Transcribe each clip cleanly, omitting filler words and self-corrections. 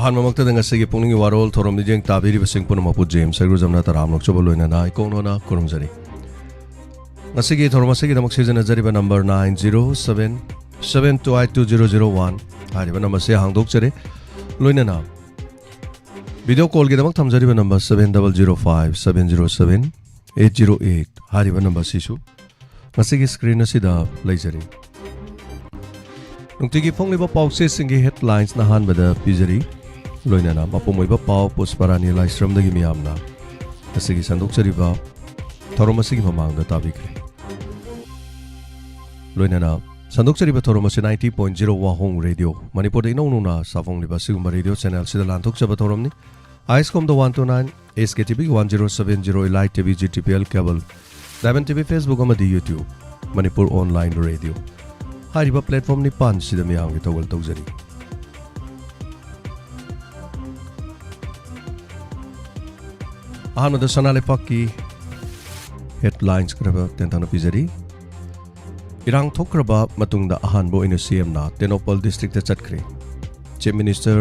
अहमद से पुनिंग वारोल theorem निजेंग ताबीरी busing पुनमपु James सैरुजमना तराम लोकचबो लोइना इकोनोना कुरुमजरी ngasi theorem से दमक सिजनजरिब number 9077282001 हारिबा number से हांगदोकचरे लोइना वीडियो कॉल की दमक थमजरिब नंबर 7005707808 हारिबा नंबर सिसु ngasi स्क्रीन असिदा लेजरी नुक्तिगी फोंगलिबा पाउसे सिंगी हेडलाइंस नहान बदा पिजरी लोइना मपुमोइबा पाउ पुष्परानी लाइस्रमदगी मियामना ngasi संदोकचरिबा थोरम असिगी ममांगदा ताबिख्रे लोइना संदोकचरिबा थोरम असे 90.0 वाहोंग रेडियो मणिपुर इनौनुना साफोंगलिबा सिगुम्बा रेडियो चैनल सिदा लांथोकचबा थोरमनी आइसकॉम the 129 SKTV 1070 Elite TV GTPL cable Diamond TV Facebook अमदी यूट्यूब मणिपुर ऑनलाइन रेडियो हारिबा प्लेटफॉर्म निपान सिदा मियामगी तौगल तौजरी अहमद सनालेपाक की हेडलाइंस करबा तेंताना पिजरी इरांग थोक्रबा मतुंगदा अहानबो इन सीएमना तेनोपल डिस्ट्रिक्ट चटख्रे चीफ मिनिस्टर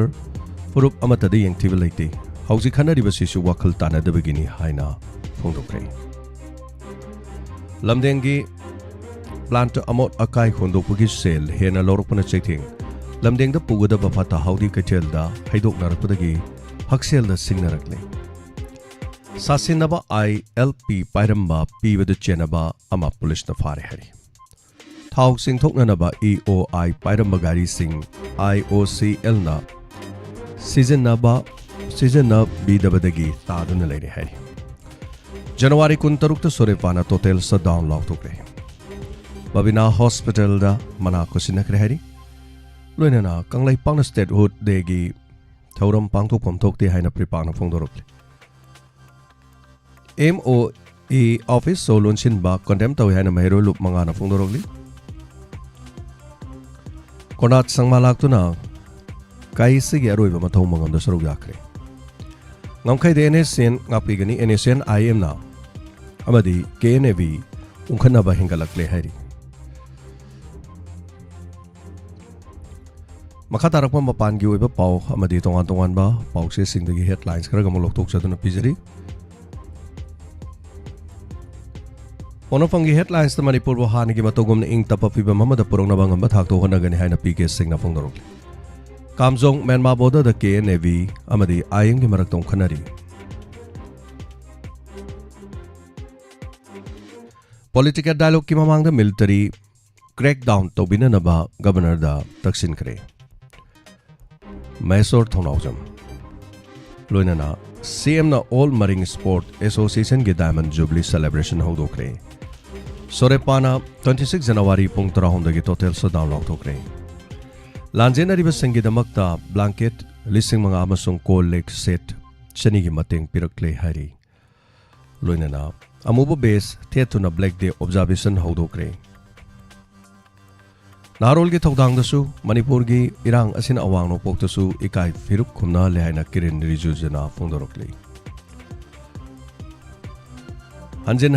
फुरुप अमतदा यंगथिबा लेते हौजी खनरिबा सिसु वखल तानदबगिनी हाइना फोंदोक्रे लमदेंगी प्लांट अमोट अकाई होंदोकपगी सेल हेना लौरकपना चैथिंग लमदेंगदा पुगदबा फता हाउदी कैथेलदा हैदोकनारकपदगी हक्सेलदा सिंगनरकले सासिनबा ILP पायरंबा पीबद चेनबा अमा पुलिसना फारे हरी थाउ सिंथोकनबा EOI पायरंबा गारी सिंह IOCL ना सीजन बीदबदगी तादुन लेरे हरी जनवरी 23 सोरेपाना टोटल शटडाउन लाउथोक्रे बबिना हॉस्पिटल दा मना कुसिनक्रे हरी लोइना कंगलाई पांगना स्टेट हुड देगी थौरम पांगथोकफम थोकते हाइना प्रिपांगना फोंदोरपले MOE ऑफिस सोलोनसिन बा कंडेम तवे हाइना महिरो लुप मंगाना फोंदोरगली कोनात संगमालाक्तुना काइसिगी अरोइबा मथौ मंगमदा सरुक याखरे ngamkhaide NSN ngapigani NSN IM na amadi KNAV ungkhanaba hingalakle hari makha tarakpa mapan gi oiba pau amadi tongan ba pause singdagi headlines khara gamol loktok chaduna pijari onofang gi headlines ta manipur bo hani gi matogom ing tapa piba mamada purong na bangam ba thak to honagani haina PK singna phongdorok Kamjong Myanmar border the KNAV अमदी IM की मरकतों खनरी political dialogue की ममांग the military crackdown तो बिननबा governor the तक्सिन करे Mysore थोनाउजम लोइना CM ना all marine sport association के diamond jubilee celebration होदोक्रे सोरेपाना 26 जनवरी पुंग 3 की total shutdown लाउथोक्रे लांजेनरिबा संगीदमक्ता blanket लिसिंग मंगा अमसुंग कोल lake set शनिगी मतेंग पिरक्ले हरी लोइना अमुबो base थेतुना black day observation होदोक्रे नारोल की थौदांगदसु मणिपुर की इरांग असिन अवांग नोपोक्तसु इकाई फिरुक खुमना लेहाइना किरिन रिजुजना फोंदोरक्ले हंजिन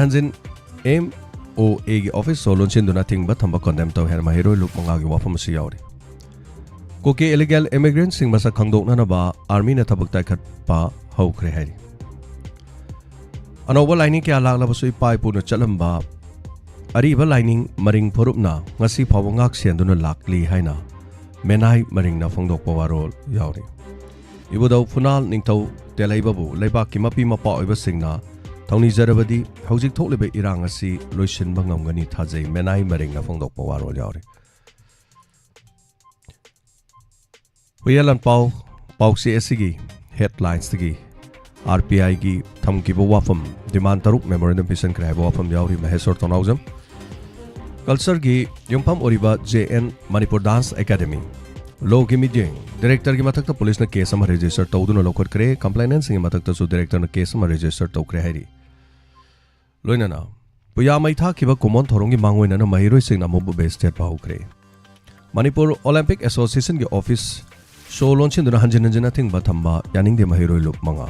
MOA की ऑफिस सोलोनसिन दुना थिंगबा थंबा कंडेम तो हेर महिरो लुक मंगा की वाफम से यावरे कोके इलीगल इमिग्रेंट सिंह मसा खंगदोकनबा आर्मी ने थबक ताइखटपा हौख्रे हैरी अनोबा लाइनिंग के अलागलबसु इपाइपुन चलंबा अरीबा लाइनिंग मरिंग फुरुपना ngasi फावंगाक सेंदुना लाकली हाइना मेनाई मरिंगना फोंदोकपा वारोल यावरे इबुदौ फुनाल निंगथौ तेलाइबाबु लेबाक की मपी मपा ओइबा सिंगना थौनी जरबदी हौजिक थोकलेबा इरांग असि लोइसिनबा ngamgani थाजै मेनाई मरिंगना फोंदोकपा वारोल यावरे हुयलन पाउसी एसिगी हेडलाइंस तगी RPI की थमकीबा वाफम डिमांड तरुक मेमोरेंडम पिसन क्राइबा वाफम यावरी महेश्वर तोनाउजम कल्चर की युमफम ओरिबा JN मणिपुर डांस एकेडमी लो की मीटिंग डायरेक्टर की मथक पुलिस ने केस अमा रजिस्टर तौदुना लौखटक्रे कंप्लेनेंट सिंग मथक डायरेक्टर ने केस अमा रजिस्टर तौख्रे हैरी लोइना पुया मैथा किबा कुमोन थोरोंगी मांगोइना महिरोइ सिंगना मुबु बेस्टेट पाउख्रे मणिपुर ओलंपिक एसोसिएशन की ऑफिस शो लॉन्चिंग दुना हंजिन थिंग थंबा यानिंग दे महिरोइ लुप मंगा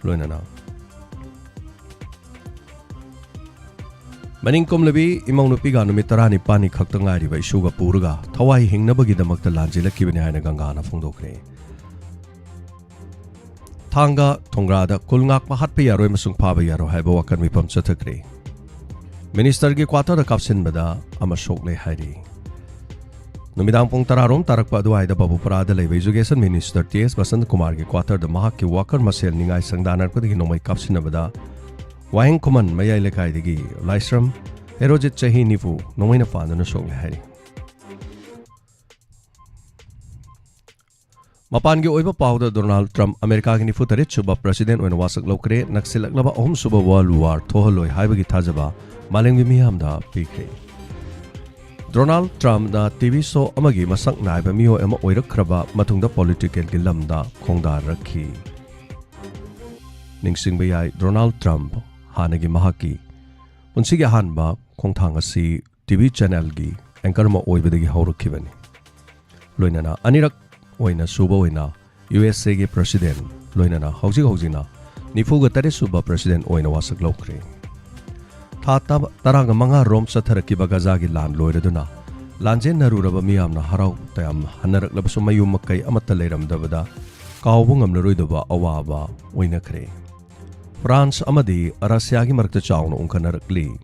लोइना मनिंग कोमलबी इमौ नुपीगा नुमित 15 खक्तंगारिबा इशुगा पुरगा थवाई हिंगनबगिदमक्ता लांजिलक्किबने हाइना गंगाना फोंदोक्रे Thanga Thongrada Kulngak Mahat Payaro Masung Pabayaro Habawakan Mipam Satakri. Minister gi quarter kapsin bada amashokle hari. Numidang pong tararom tarakpa duay da babu parada lay education minister T.S. Basant Kumar gi quarter da mahak ki worker masel ningay sangdanar ko digi nomay kapsin bada. Wahing kuman mayay lekay digi Lysram Erojit chahi nifu nomay na fano na shokle hari. Mapan gi oiba pawda Donald Trump Amerika gi nifu tarit suba president when wasak lokre naksilak laba suba world war thohaloy haiba gi thajaba maleng miyam da pikre. Donald Trump na TV show amagi masak naiba miho ema oirakhraba matungda political gi lamda khongda rakhi. Ningsing bayai Donald Trump hanagi mahaki punsigi hanba khongthang asi TV channel gi anchor ma oibadagi haurukhibani. Loinana anirak oina suba oina USA gi president loinana hojina nifuga tare suba president oina wasak lokre. Thata taranga manga rom satharaki bagaza gi lan loiraduna lanjen naruraba miyamna harau tayam hanarak labasu mayum makai amata leiramdabada kaawbu ngamlaroidaba awaba oina khre. France amadi Russia gi marakta chawna unkanarakli.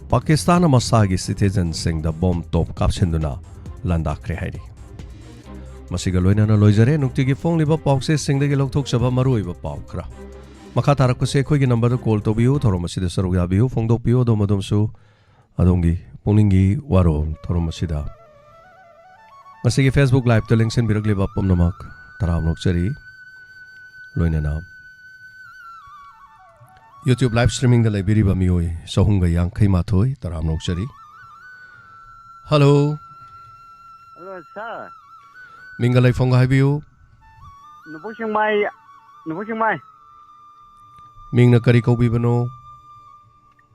Pakistan masagi citizen sing da bomb top kapsenduna landakre hairi. Masiga loinana loijare nuktigi phone liba pawse singdagi lokthok saba maruiba pawkra. Makha tarak ko se khoi gi number call to biu thorom asida sarug ya biu phongdok biu dom dom su adongi pungningi waro thorom asida. Masigi Facebook live to link sen birak liba pom namak taram nok chari loinana. YouTube live streaming da library ba mioi sohunga yang khai mathoi taram nok chari. Hello. Hello sir. Mingalai phonga hai biu. Nubu Chiang Mai. Mingna kari kaubi bano.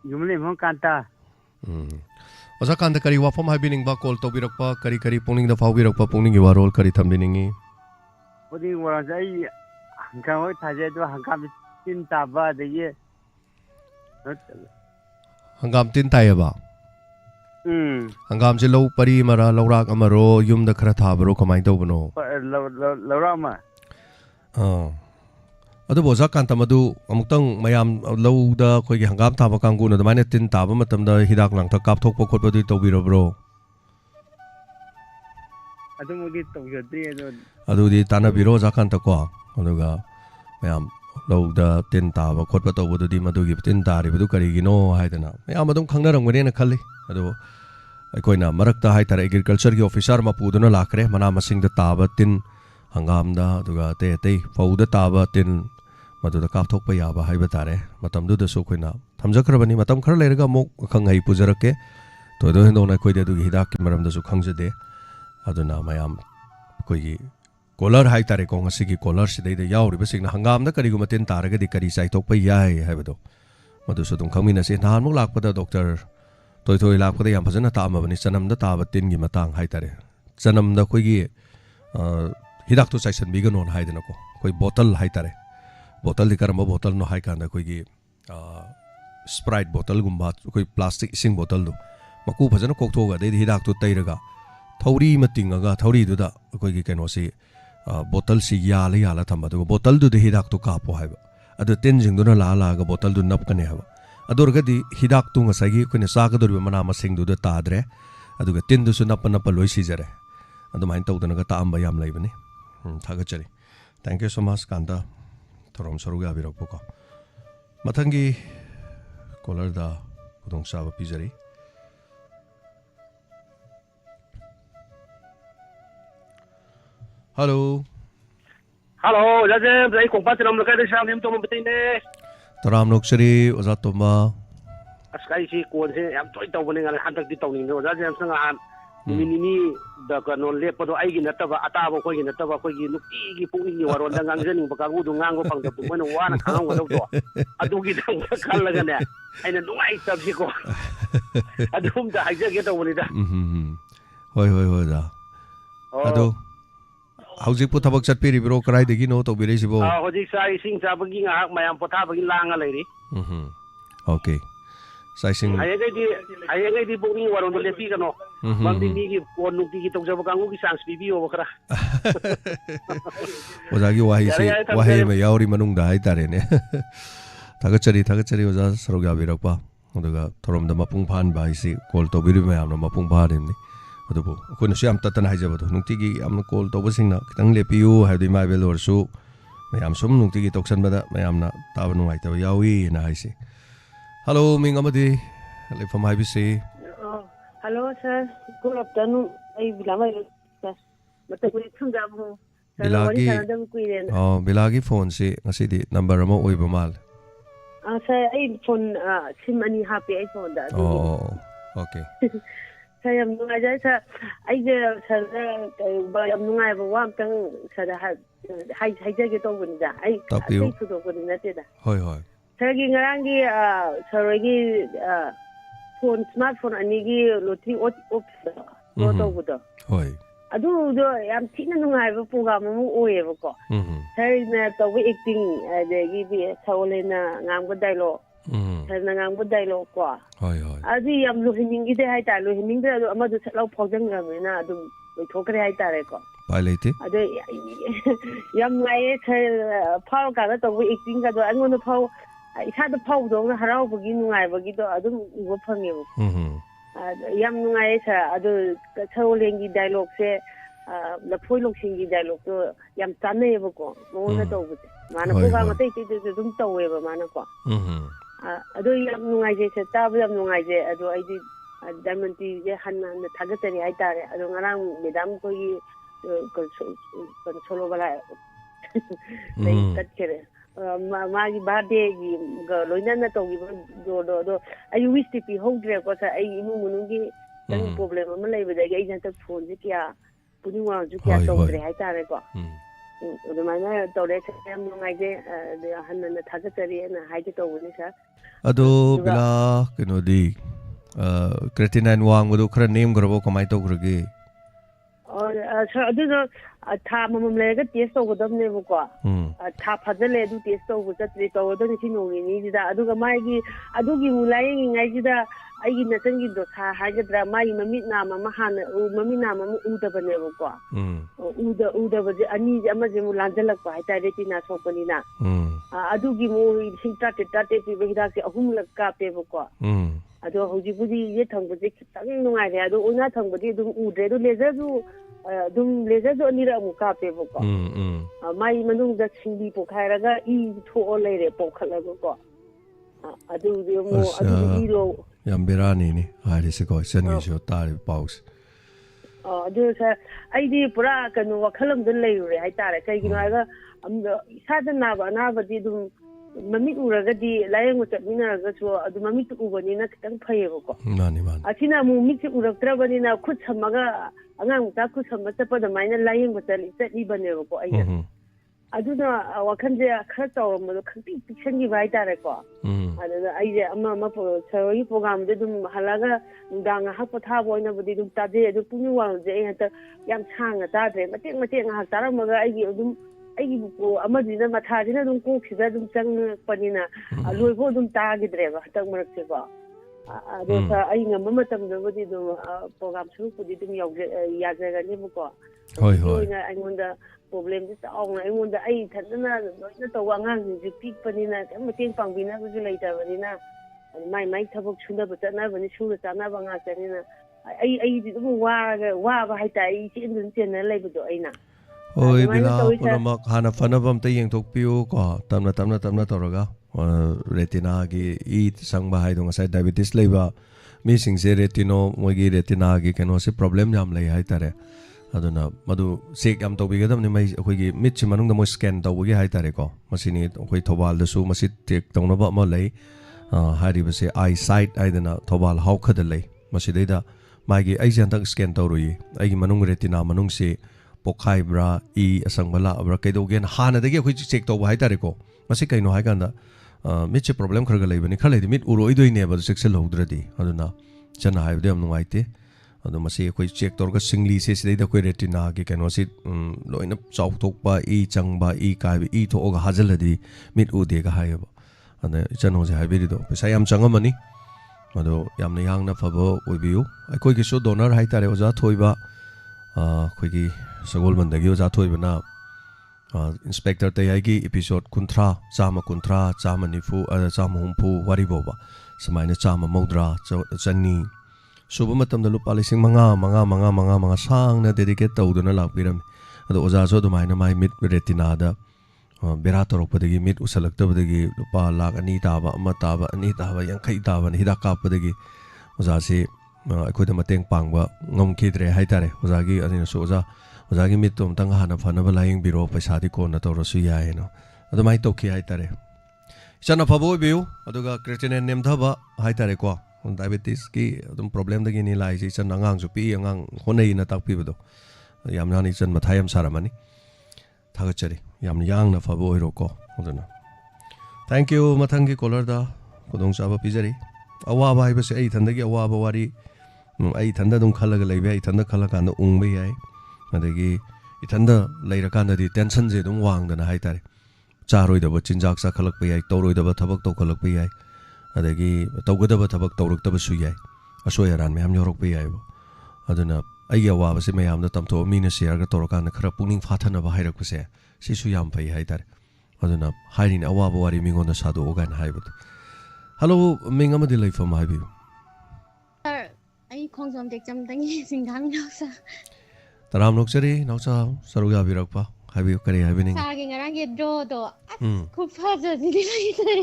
Yumli mong kanta. Osa kanta kari wafam hai bining ba call to birakpa kari puning da phau birakpa puning gi warol kari tham biningi. Puning warol sai hangkam hoi thaje do hangkam tin taba de ye. Hangam tin tai ba. Hangam se low pari mara lawrak amaro yum da khara thabro kamai to bano. Lawrak ma. Adu boza kanta madu amuktang mayam low da khoi gi hangam thaba kanggu na damane tin taba matam da hidak lang tha kap thok pa khot pa du to biro bro. Adu mudi to jodri adu di tana biro za kanta ko aduga mayam low da tin taba khot pa to bu di madu gi tin tari bu kari gi no haidana mayam adum khangna rangwani na khalli adu aikoina marakta hai tara agriculture gi officer ma puduna lakre mana masing da taba tin hangam da aduga te fau da taba tin madu da kap thok pa yaba haiba tare matam du da su khoina thamjakrabani matam khar leiraga mok khangai pujarake to do hendo na khoi de du hidak ki maram da su khangjade aduna mayam koi gi collar hai tare ko ngasi gi collar sidai da yauri basing na hangam da kari gu matin taraga di kari sai thok pa yai haiba do madu su dum khangmina se nan mok lak pa da doctor toy lak pa da yam phajana ta ma bani chanam da ta ba tin gi matang hai tare chanam da khoi gi hidak tu sai san bi ga non hai dana ko koi bottle hai tare bottle di karamba bottle no hai kanda koi gi Sprite bottle gumba koi plastic ising bottle do maku phajana kok thoga de hidak tu tairaga thauri matinga thauri du da koi gi keno si bottle si yala thamba du bottle du de hidak tu ka po haiba adu tin jing du na la ga bottle du nap kane haba adurga di hidak tu nga sagi koi ne sa ga dur mana ma sing du da tadre adu ga tin du su nap loi si jare adu main tau dana ga ta amba yam lai bani thaga chari thank you so much kanda thorom saruga birak ko mathangi caller da kudong saba pijari. Hello. Jajem, saya kompas dalam lekai de sham him to mabatin de. Taram noksari ozatoma. Askai si kon se am toy taw bani ngal hantak di taw ni no jajem sanga an ni da ka non le pado ai gi nataba ataba ko gi nataba ko gi nukti gi pungni ni waron da ngang jeni baka gudu ngango pang da pumana wana khang wa do adu gi dang kal laga ne aina nuai tab si ko adum da haja ge taw bani da hoi da adu hauzik pu thabak chat piri bro karai degi no to bire sibo hauzik sai sing sa bagi nga mayam potha bagi langa leiri okay Saising. Hayangay di bukni waron do lepi kano. Mamdi migi kon nukti ki tokjaba kangu ki chance bibiyo bakra. Ozagi wahi me yauri manungda haitare ne. Thagachari oza sarogya birakpa. Odaga thorom da mapung phan ba isi call to biri me amna mapung phan ni. Odubo koina su am tatan haijaba do nukti ki amna call to basingna kitang lepiu haidi mai bel orsu. Mayam sum nukti ki toksan bada mayamna taba nungai tawa yawi na haisi. Hello, Mingamadi. From IBC. Hello, sir. Good afternoon. I Bilama, sir. But the Tungabu. Bilagi phone si ngasi number mo uibamal. Sir, I phone Simani happy I phone that. Oh, okay. Sir, I'm doing sir. I sir, I'm doing I have one thing, sir. I get over that. I think to go in that. Hoi. Sargi ngarangi sargi phone smartphone anigi lottery auto gudo. Hoi. Adu do yam thina nungai ba program mu oyeba ko. Sari na to acting de gi sawlena ngam ba dialogue. Sari na ngam ba dialogue ko. Hoi. Adi yam lo hiningi de hai ta lo hining de amadu selaw phojang ramena adu thokre hai ta re ko. Pilate. Adu yam ngai phao ka to acting ka do angon phao 이사도 파우도 하라고기 누가이버기도 아주 이거 펑이고. 얌 누가이서 아주 서울행기 다이록세 러포록싱기 다이록도 얌 짠네버고 뭐나 또고. 많은 프로그램 때때도 좀 떠웨버 많고. 아도 얌 누가이제 따부 얌 누가이제 아도 아이디 다이먼티 제 한나 타겟들이 하이타레 아도 나랑 매담 거기 그 솔로발라 네 같게 마기 바데기 로이나나 토기 도도 아이 위스티피 호드레 거사 아이 이무무는기 당 프로블em ama leibadagi ai janta phone ji kya puniwa ju kya tongre hai tare ko udumana tore cham ngai je hanna thagachari na hai je tawuni sa ado bila kenodi creatinine wang bodu khara name grabo kamai to grage sir adu tha mamam lega test tawdam ne ko tha phajale du test tawu chatri tawdo ni sinongi ni da adu ga mai gi adu gi mulai ngai ji da ai na tangi do tha ha ga dra mai mami na ma han mami na ma u da bane ko u da ba ani ama je mu lanjalak pa hai ta reti na sopani na adu gi mu sing ta te pi ba hida se ahum lak ka pe ko ado hoji budi ye thang bu je kitang nungai re ado una thang budi dum u de do lezer do ni ra mu ka pe ko mai manung da singbi po khai ra ga I tho le re po khala ko adu de mu adu lo yam berani ni hari se ko sen gi jo tare paus adu sa ai di pura kanu wa khalam den lei re hai tare kai gi na ga sa da na ba di dum mami uraga di layang utapina ga so adu mami tu ubani na kitang phaye ko mani achina mu mi chi uraktra bani na khut samaga angang ta khu samma ta pada maina layang utali tali bane ko ai adu na wakhan je khara taw mo khati piction gi bai tare ko adu ai je amma po sawi program de dum halaga dang ha pa tha boina budi dum ta je adu puni wa je ai ta yam chang ta de mate ha tara ma ga ai gi dum ai bu amadina mathadina dum ko khida dum chang panina loibo dum tagidreba tak marak se ko ado sa ai ngam matam da bodi dum program shuru pudi dum ya ga ni bu ko hoi na ai ngonda problem ji taong ai ngonda ai thadna na to wangang ji pik panina kam teng pangbina bu ju leita banina mai thabok chunda ba na bani shuru ta na ba nga chanina ai ji dum wa ba hai tai chi dun chen na leibu do ai na Oi bila punamak hana fanabam ta yengthokpiu ko tamna toraga retina gi I sangba hai dong sai diabetes leiba mi singse retino mogi retina gi keno se problem jam lei hai tare aduna madu sek am tobi gadam ni mai khoi gi mit chi manung da mo scan taw gi hai tare ko masini khoi thobal da su masi tek tong na ba ma lei hari ba se eyesight aidana thobal hau khada lei masi deida mai gi ai jan tak scan taw roi ai gi manung retina manung se pokai bra I asang bala bra kaido gen hana dagi khoi check to hai tare ko masi kaino hai kanda mit che problem khar ga leibani khale mit uroi doi ne ba check sel hodradi aduna chana hai dem nungai te adu masi khoi check tor ga singli se sidai da khoi retina gi kaino si loina chau thok ba I chang ba I kai bi I tho ga hajaladi mit u de ga hai ba ana chano je hai bi do pesa yam changa mani ꯑꯗꯣ ꯌꯥꯝꯅ ꯌꯥꯡꯅ ꯐꯕ ꯑꯣꯏꯕꯤꯌꯨ ꯑꯩꯈꯣꯏꯒꯤꯁꯨ donor ꯍꯥꯏꯇꯥꯔꯦ ꯑꯣꯖꯥ ꯊꯣꯏꯕ ꯑꯩꯈꯣꯏꯒꯤ ꯁꯒꯣꯜꯕꯟꯗꯒꯤ ꯑꯣꯖꯥ ꯊꯣꯏꯕꯅ ꯏꯟꯁꯄꯦꯛꯇꯔ ꯇꯌꯥꯏꯒꯤ ꯏꯄꯤꯁꯣꯠ 50 150 190 150 ꯋꯥꯔꯤ ꯐꯥꯎꯕ ꯁꯨꯃꯥꯏꯅ 130 100 ꯁꯨꯕ ꯃꯇꯝꯗ ꯂꯨꯄꯥ 5,000 ꯁꯥꯡꯅ ꯗꯦꯗꯤꯀꯦꯠ ꯇꯧꯗꯨꯅ ꯂꯥꯛꯄꯤꯔꯝꯃꯤ ꯑꯗꯣ ꯑꯣꯖꯥꯁꯨ ꯑꯗꯨꯃꯥꯏꯅ ꯃꯥꯏ ꯃꯤꯠ ꯔꯦꯇꯤꯅꯥꯗ ꯕꯦꯔꯥ ꯇꯧꯔꯛꯄꯗꯒꯤ ꯃꯤꯠ ꯎꯁꯜꯂꯛꯇꯕꯗꯒꯤ ꯂꯨꯄꯥ 2 ꯇꯥꯕ 1 ꯇꯥꯕ 2 ꯇꯥꯕ 50 ꯇꯥꯕꯅ ꯍꯤꯗꯥꯛ ꯀꯥꯞꯄꯗꯒꯤ ꯑꯣꯖꯥꯁꯤ ꯑꯩꯈꯣꯏꯗ ꯃꯇꯦꯡ ꯄꯥꯡꯕ ꯉꯝꯈꯤꯗ꯭ꯔꯦ ꯍꯥꯏꯇꯥꯔꯦ ꯑꯣꯖꯥꯒꯤ ꯑꯗꯨꯅꯁꯨ ꯑꯣꯖꯥꯒꯤ ꯃꯤꯠꯇꯣ ꯑꯃꯇꯪ ꯍꯥꯟꯅ ꯐꯅꯕ ꯂꯥꯌꯦꯡꯕꯤꯔꯣ ꯄꯩꯁꯥꯗꯤ ꯀꯣꯟꯅ ꯇꯧꯔꯁꯨ ꯌꯥꯏꯅ ꯑꯗꯨꯃꯥꯏꯅ ꯇꯧꯈꯤ ꯍꯥꯏꯇꯥꯔꯦ ꯏꯆꯟ ꯑꯐꯕ ꯑꯣꯏꯕꯤꯌꯨ ꯑꯗꯨꯒ ꯀ꯭ꯔꯦꯇꯤꯅꯤꯟ ꯅꯦꯝꯊꯕ ꯍꯥꯏꯇꯥꯔꯦꯀꯣ ꯗꯥꯏꯕꯦꯇꯤꯁꯀꯤ ꯑꯗꯨꯝ ꯄ꯭ꯔꯣꯕ꯭ꯂꯦꯝꯗꯒꯤꯅꯤ ꯂꯥꯛꯏꯁꯦ ꯏꯆꯟ ꯑꯉꯥꯡꯁꯨ ꯄꯤꯛꯏ ꯑꯉꯥꯡ ꯍꯣꯠꯅꯩꯅ ꯇꯥꯛꯄꯤꯕꯗꯣ ꯌꯥꯝꯅ ꯏꯆꯟ ꯃꯊꯥ ꯌꯥꯝ ꯁꯥꯔꯝꯃꯅꯤ ꯊꯥꯒꯠꯆꯔꯤ ꯌꯥꯝꯅ ꯌꯥꯡꯅ ꯐꯕ ꯑꯣꯏꯔꯣꯀꯣ ꯑꯗꯨꯅ ꯊꯦꯡꯛ ꯌꯨ ꯃꯊꯪꯒꯤ ꯀꯣꯂꯔꯗ ꯈꯨꯗꯣꯡꯆꯥꯕ ꯄꯤꯖꯔꯤ ꯑꯋꯥꯕ ꯍꯥꯏꯕꯁꯦ ꯑꯩ ꯏꯊꯟꯗꯒꯤ ꯑꯋꯥꯕ ꯋꯥꯔꯤ ꯑꯩ ꯏꯊꯟꯗ ꯑꯗꯨꯝ ꯈꯜꯂꯒ ꯂꯩꯕ ꯌꯥꯏ ꯏꯊꯟꯗ ꯈꯜꯂꯀꯥꯟꯗ ꯎꯪꯕ ꯌꯥꯏ ꯑꯗꯒꯤ ꯏꯊꯟꯗ ꯂꯩꯔꯀꯥꯟꯗꯗꯤ ꯇꯦꯟꯁꯟꯁꯦ ꯑꯗꯨꯝ ꯋꯥꯡꯗꯅ ꯍꯥꯏꯇꯥꯔꯦ ꯆꯥꯔꯣꯏꯗꯕ ꯆꯤꯟꯖꯥꯛ ꯆꯥꯈꯠꯂꯛꯄ ꯌꯥꯏ ꯇꯧꯔꯣꯏꯗꯕ ꯊꯕꯛ ꯇꯧꯈꯠꯂꯛꯄ ꯌꯥꯏ ꯑꯗꯒꯤ ꯇꯧꯒꯗꯕ ꯊꯕꯛ ꯇꯧꯔꯛꯇꯕꯁꯨ ꯌꯥꯏ ꯑꯁꯣꯏ ꯑꯔꯥꯟ ꯃꯌꯥꯝ ꯌꯥꯎꯔꯛꯄ ꯌꯥꯏꯕ ꯑꯗꯨꯅ ꯑꯩꯒꯤ ꯑꯋꯥꯕꯁꯦ ꯃꯌꯥꯝꯗ ꯇꯝꯊꯣꯛꯑ ꯃꯤꯅ ꯁꯤꯌꯔꯒ ꯇꯧꯔꯀꯥꯟꯗ ꯈꯔ ꯄꯨꯛꯅꯤꯡ ꯐꯥꯊꯅꯕ ꯍꯥꯏꯔꯛꯄꯁꯦ ꯁꯤꯁꯨ ꯌꯥꯝ ꯐꯩ ꯍꯥꯏꯇꯥꯔꯦ ꯑꯗꯨꯅ ꯍꯥꯏꯔꯤꯅꯦ ꯑꯋꯥꯕ ꯋꯥꯔꯤ ꯃꯤꯉꯣꯟꯗ ꯁꯥꯗꯣꯛꯑꯣ ꯀꯥꯏꯅ ꯍꯥꯏꯕꯗꯣ ꯍꯜꯂꯣ ꯃꯤꯡ ꯑꯃꯗꯤ ꯂꯩꯐꯝ ꯍꯥꯏꯕꯤꯌꯨ ꯁꯥꯔ ꯑꯩ ꯈꯣꯡꯖꯣꯝ ꯇꯦꯛꯆꯝꯗꯒꯤ ꯁꯤꯡꯊꯥꯡ ꯅꯥꯎꯆꯥ ꯇꯔꯥꯝ ꯅꯣꯛꯆꯔꯤ ꯅꯥꯎꯆꯥ ꯁꯔꯨꯛ ꯌꯥꯕꯤꯔꯛꯄ ꯍꯥꯏꯕꯤꯌꯨ ꯀꯔꯤ ꯍꯥꯏꯕꯤꯅꯤꯡꯉꯤ ꯁꯥꯔꯒꯤ ꯉꯔꯥꯡꯒꯤ ꯗ꯭ꯔꯣꯗꯣ ꯑꯁ ꯈꯨꯐꯖꯗꯤ ꯂꯩꯇ꯭ꯔꯦ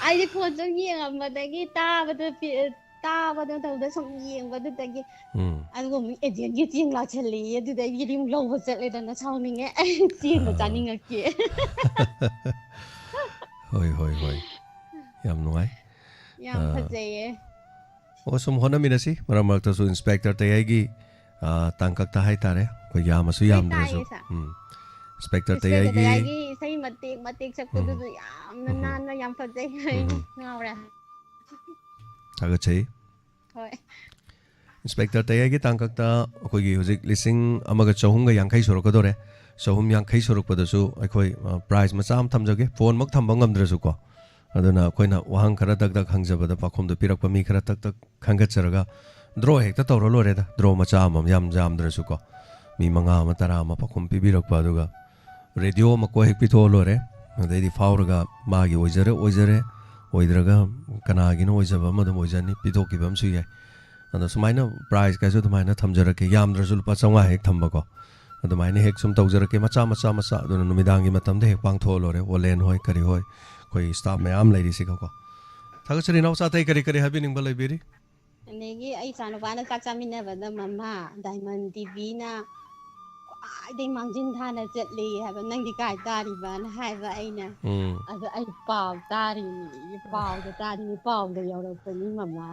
ꯑꯩꯗꯤ ꯐꯣꯟ ꯁꯨꯝ ꯌꯦꯡꯉꯝꯕꯗꯒꯤ ꯇꯥꯕꯗ ꯇꯧꯗ ꯁꯨꯝ ꯌꯦꯡꯕꯗꯨꯗꯒꯤ ꯑꯗꯨꯒ ꯑꯃꯨꯛ ꯑꯦꯖꯦꯟꯒꯤ ꯆꯦꯡ ꯂꯥꯛꯁꯜꯂꯛꯏ ꯑꯗꯨꯗꯒꯤꯗꯤ ꯑꯃꯨꯛ ꯂꯧꯕ ꯆꯠꯂꯦꯗꯅ ꯁꯥꯎꯅꯤꯡꯉꯦ ꯆꯦꯡꯒ ꯆꯥꯅꯤꯡꯉꯛꯀꯦ ꯍꯣꯏ ꯍꯣꯏ ꯍꯣꯏ ꯌꯥꯝ ꯅꯨꯡꯉꯥꯏ ꯌꯥꯝ ꯐꯖꯩꯌꯦ ꯑꯣ ꯁꯨꯝ ꯍꯣꯠꯅꯃꯤꯟꯅꯁꯤ ꯃꯔꯛ ꯃꯔꯛꯇꯁꯨ ꯏꯟꯁꯄꯦꯛꯇꯔ ꯇꯌꯥꯏꯒꯤ ꯇꯥꯡꯀꯛꯇ ꯍꯥꯏꯇꯥꯔꯦ ꯑꯩꯈꯣꯏ ꯌꯥꯝꯃꯁꯨ ꯂꯣꯏ ꯌꯥꯝꯗ꯭ꯔꯁꯨ ꯇꯥꯏꯌꯦ ꯁꯥꯔ ꯏꯟꯁꯄꯦꯛꯇꯔ ꯏꯟꯁꯄꯦꯛꯇꯔ ꯇꯌꯥꯏꯒꯤ ꯇꯌꯥꯏꯒꯤ ꯏꯁꯩ ꯃꯇꯦꯛ ꯁꯛꯄꯗꯨꯁꯨ ꯌꯥꯝꯅ ꯅꯥꯟꯅ ꯌꯥꯝ ꯐꯖꯩ ꯑꯩꯗꯤ ꯉꯥꯎꯔꯦ ꯊꯥꯒꯠꯆꯩ ꯍꯣꯏ ꯏꯟꯁꯄꯦꯛꯇꯔ ꯇꯌꯥꯏꯒꯤ ꯇꯥꯡꯀꯛꯇ ꯑꯩꯈꯣꯏꯒꯤ ꯍꯧꯖꯤꯛ 1,350 ꯁꯨꯔꯛꯀꯗꯧꯔꯦ 350 ꯁꯨꯔꯛꯄꯗꯁꯨ ꯑꯩꯈꯣꯏ ꯄ꯭ꯔꯥꯏꯖ ꯃꯆꯥ ꯑꯃ ꯊꯝꯖꯒꯦ ꯐꯣꯟꯃꯛ ꯊꯝꯕ ꯉꯝꯗ꯭ꯔꯁꯨꯀꯣ ꯑꯗꯨꯅ ꯑꯩꯈꯣꯏꯅ ꯋꯥꯍꯪ ꯈꯔ ꯗꯛ ꯗꯛ ꯍꯪꯖꯕꯗ ꯄꯥꯎꯈꯨꯝꯗꯣ ꯄꯤꯔꯛꯄ ꯃꯤ ꯈꯔ ꯇꯛ ꯇꯛ ꯈꯟꯒꯠꯆꯔꯒ ꯗ꯭ꯔꯣ ꯍꯦꯛꯇ ꯇꯧꯔ ꯂꯣꯏꯔꯦꯗ ꯗ꯭ꯔꯣ ꯃꯆꯥ ꯑꯃ ꯌꯥꯝ ꯌꯥꯝꯗ꯭ꯔꯁꯨꯀꯣ ꯃꯤ 5 ꯑꯃ 10 ꯑꯃ ꯄꯥꯎꯈꯨꯝ ꯄꯤꯕꯤꯔꯛꯄ ꯑꯗꯨꯒ ꯔꯦꯗꯤꯑꯣ ꯑꯃ ꯀꯣ ꯍꯦꯛ ꯄꯤꯊꯣꯛꯑ ꯂꯣꯏꯔꯦ ꯑꯗꯩꯗꯤ ꯐꯥꯎꯔꯒ ꯃꯥꯒꯤ ꯑꯣꯏꯖꯔꯦ ꯑꯣꯏꯗ꯭ꯔꯒ ꯀꯅꯥꯒꯤꯅꯣ ꯑꯣꯏꯖꯕ ꯑꯃ ꯑꯗꯨꯝ ꯑꯣꯏꯖꯅꯤ ꯄꯤꯊꯣꯛꯈꯤꯕ ꯑꯃꯁꯨ ꯌꯥꯏ ꯑꯗꯣ ꯁꯨꯃꯥꯏꯅ ꯄ꯭ꯔꯥꯏꯖ ꯀꯥꯏꯁꯨ ꯑꯗꯨꯃꯥꯏꯅ ꯊꯝꯖꯔꯛꯀꯦ ꯌꯥꯝꯗ꯭ꯔꯁꯨ ꯂꯨꯄꯥ 500 ꯍꯦꯛ ꯊꯝꯕꯀꯣ ꯑꯗꯨꯃꯥꯏꯅ ꯍꯦꯛ ꯁꯨꯝ ꯇꯧꯖꯔꯛꯀꯦ ꯃꯆꯥ ꯑꯗꯨꯅ ꯅꯨꯃꯤꯗꯥꯡꯒꯤ ꯃꯇꯝꯗ ꯍꯦꯛ ꯄꯥꯡꯊꯣꯛꯑ ꯂꯣꯏꯔꯦ ꯑꯣꯂꯦꯟ ꯍꯣꯏ ꯀꯔꯤ ꯍꯣꯏ ꯑꯩꯈꯣꯏ ꯁ꯭ꯇꯥꯐ ꯃꯌꯥꯝ ꯂꯩꯔꯤꯁꯤꯒꯀꯣ ꯊꯥꯒꯠꯆꯔꯤ ꯅꯥꯎꯆꯥ ꯑꯇꯩ ꯀꯔꯤ ꯍꯥꯏꯕꯤꯅꯤꯡꯕ ꯂꯩꯕꯤꯔꯤ ꯑꯗꯒꯤ ꯑꯩ ꯏꯆꯥꯅꯨꯄꯥꯅ ꯆꯥꯛ ꯆꯥꯃꯤꯟꯅꯕꯗ ꯃꯃꯥ ꯗꯥꯏꯃꯟ ꯇꯤꯚꯤꯅ ꯈ꯭ꯋꯥꯏꯗꯒꯤ ꯃꯥꯡꯖꯤꯟ ꯊꯥꯅ ꯆꯠꯂꯤ ꯍꯥꯏꯕ ꯅꯪꯗꯤ ꯀꯥꯏ ꯇꯥꯔꯤꯕꯅ ꯍꯥꯏꯕ ꯑꯩꯅ ꯑꯗꯣ ꯑꯩ ꯄꯥꯎ ꯇꯥꯔꯤꯅꯤ ꯄꯥꯎꯗ ꯇꯥꯔꯤꯅꯤ ꯄꯥꯎꯗ ꯌꯧꯔꯛꯄꯅꯤ ꯃꯃꯥ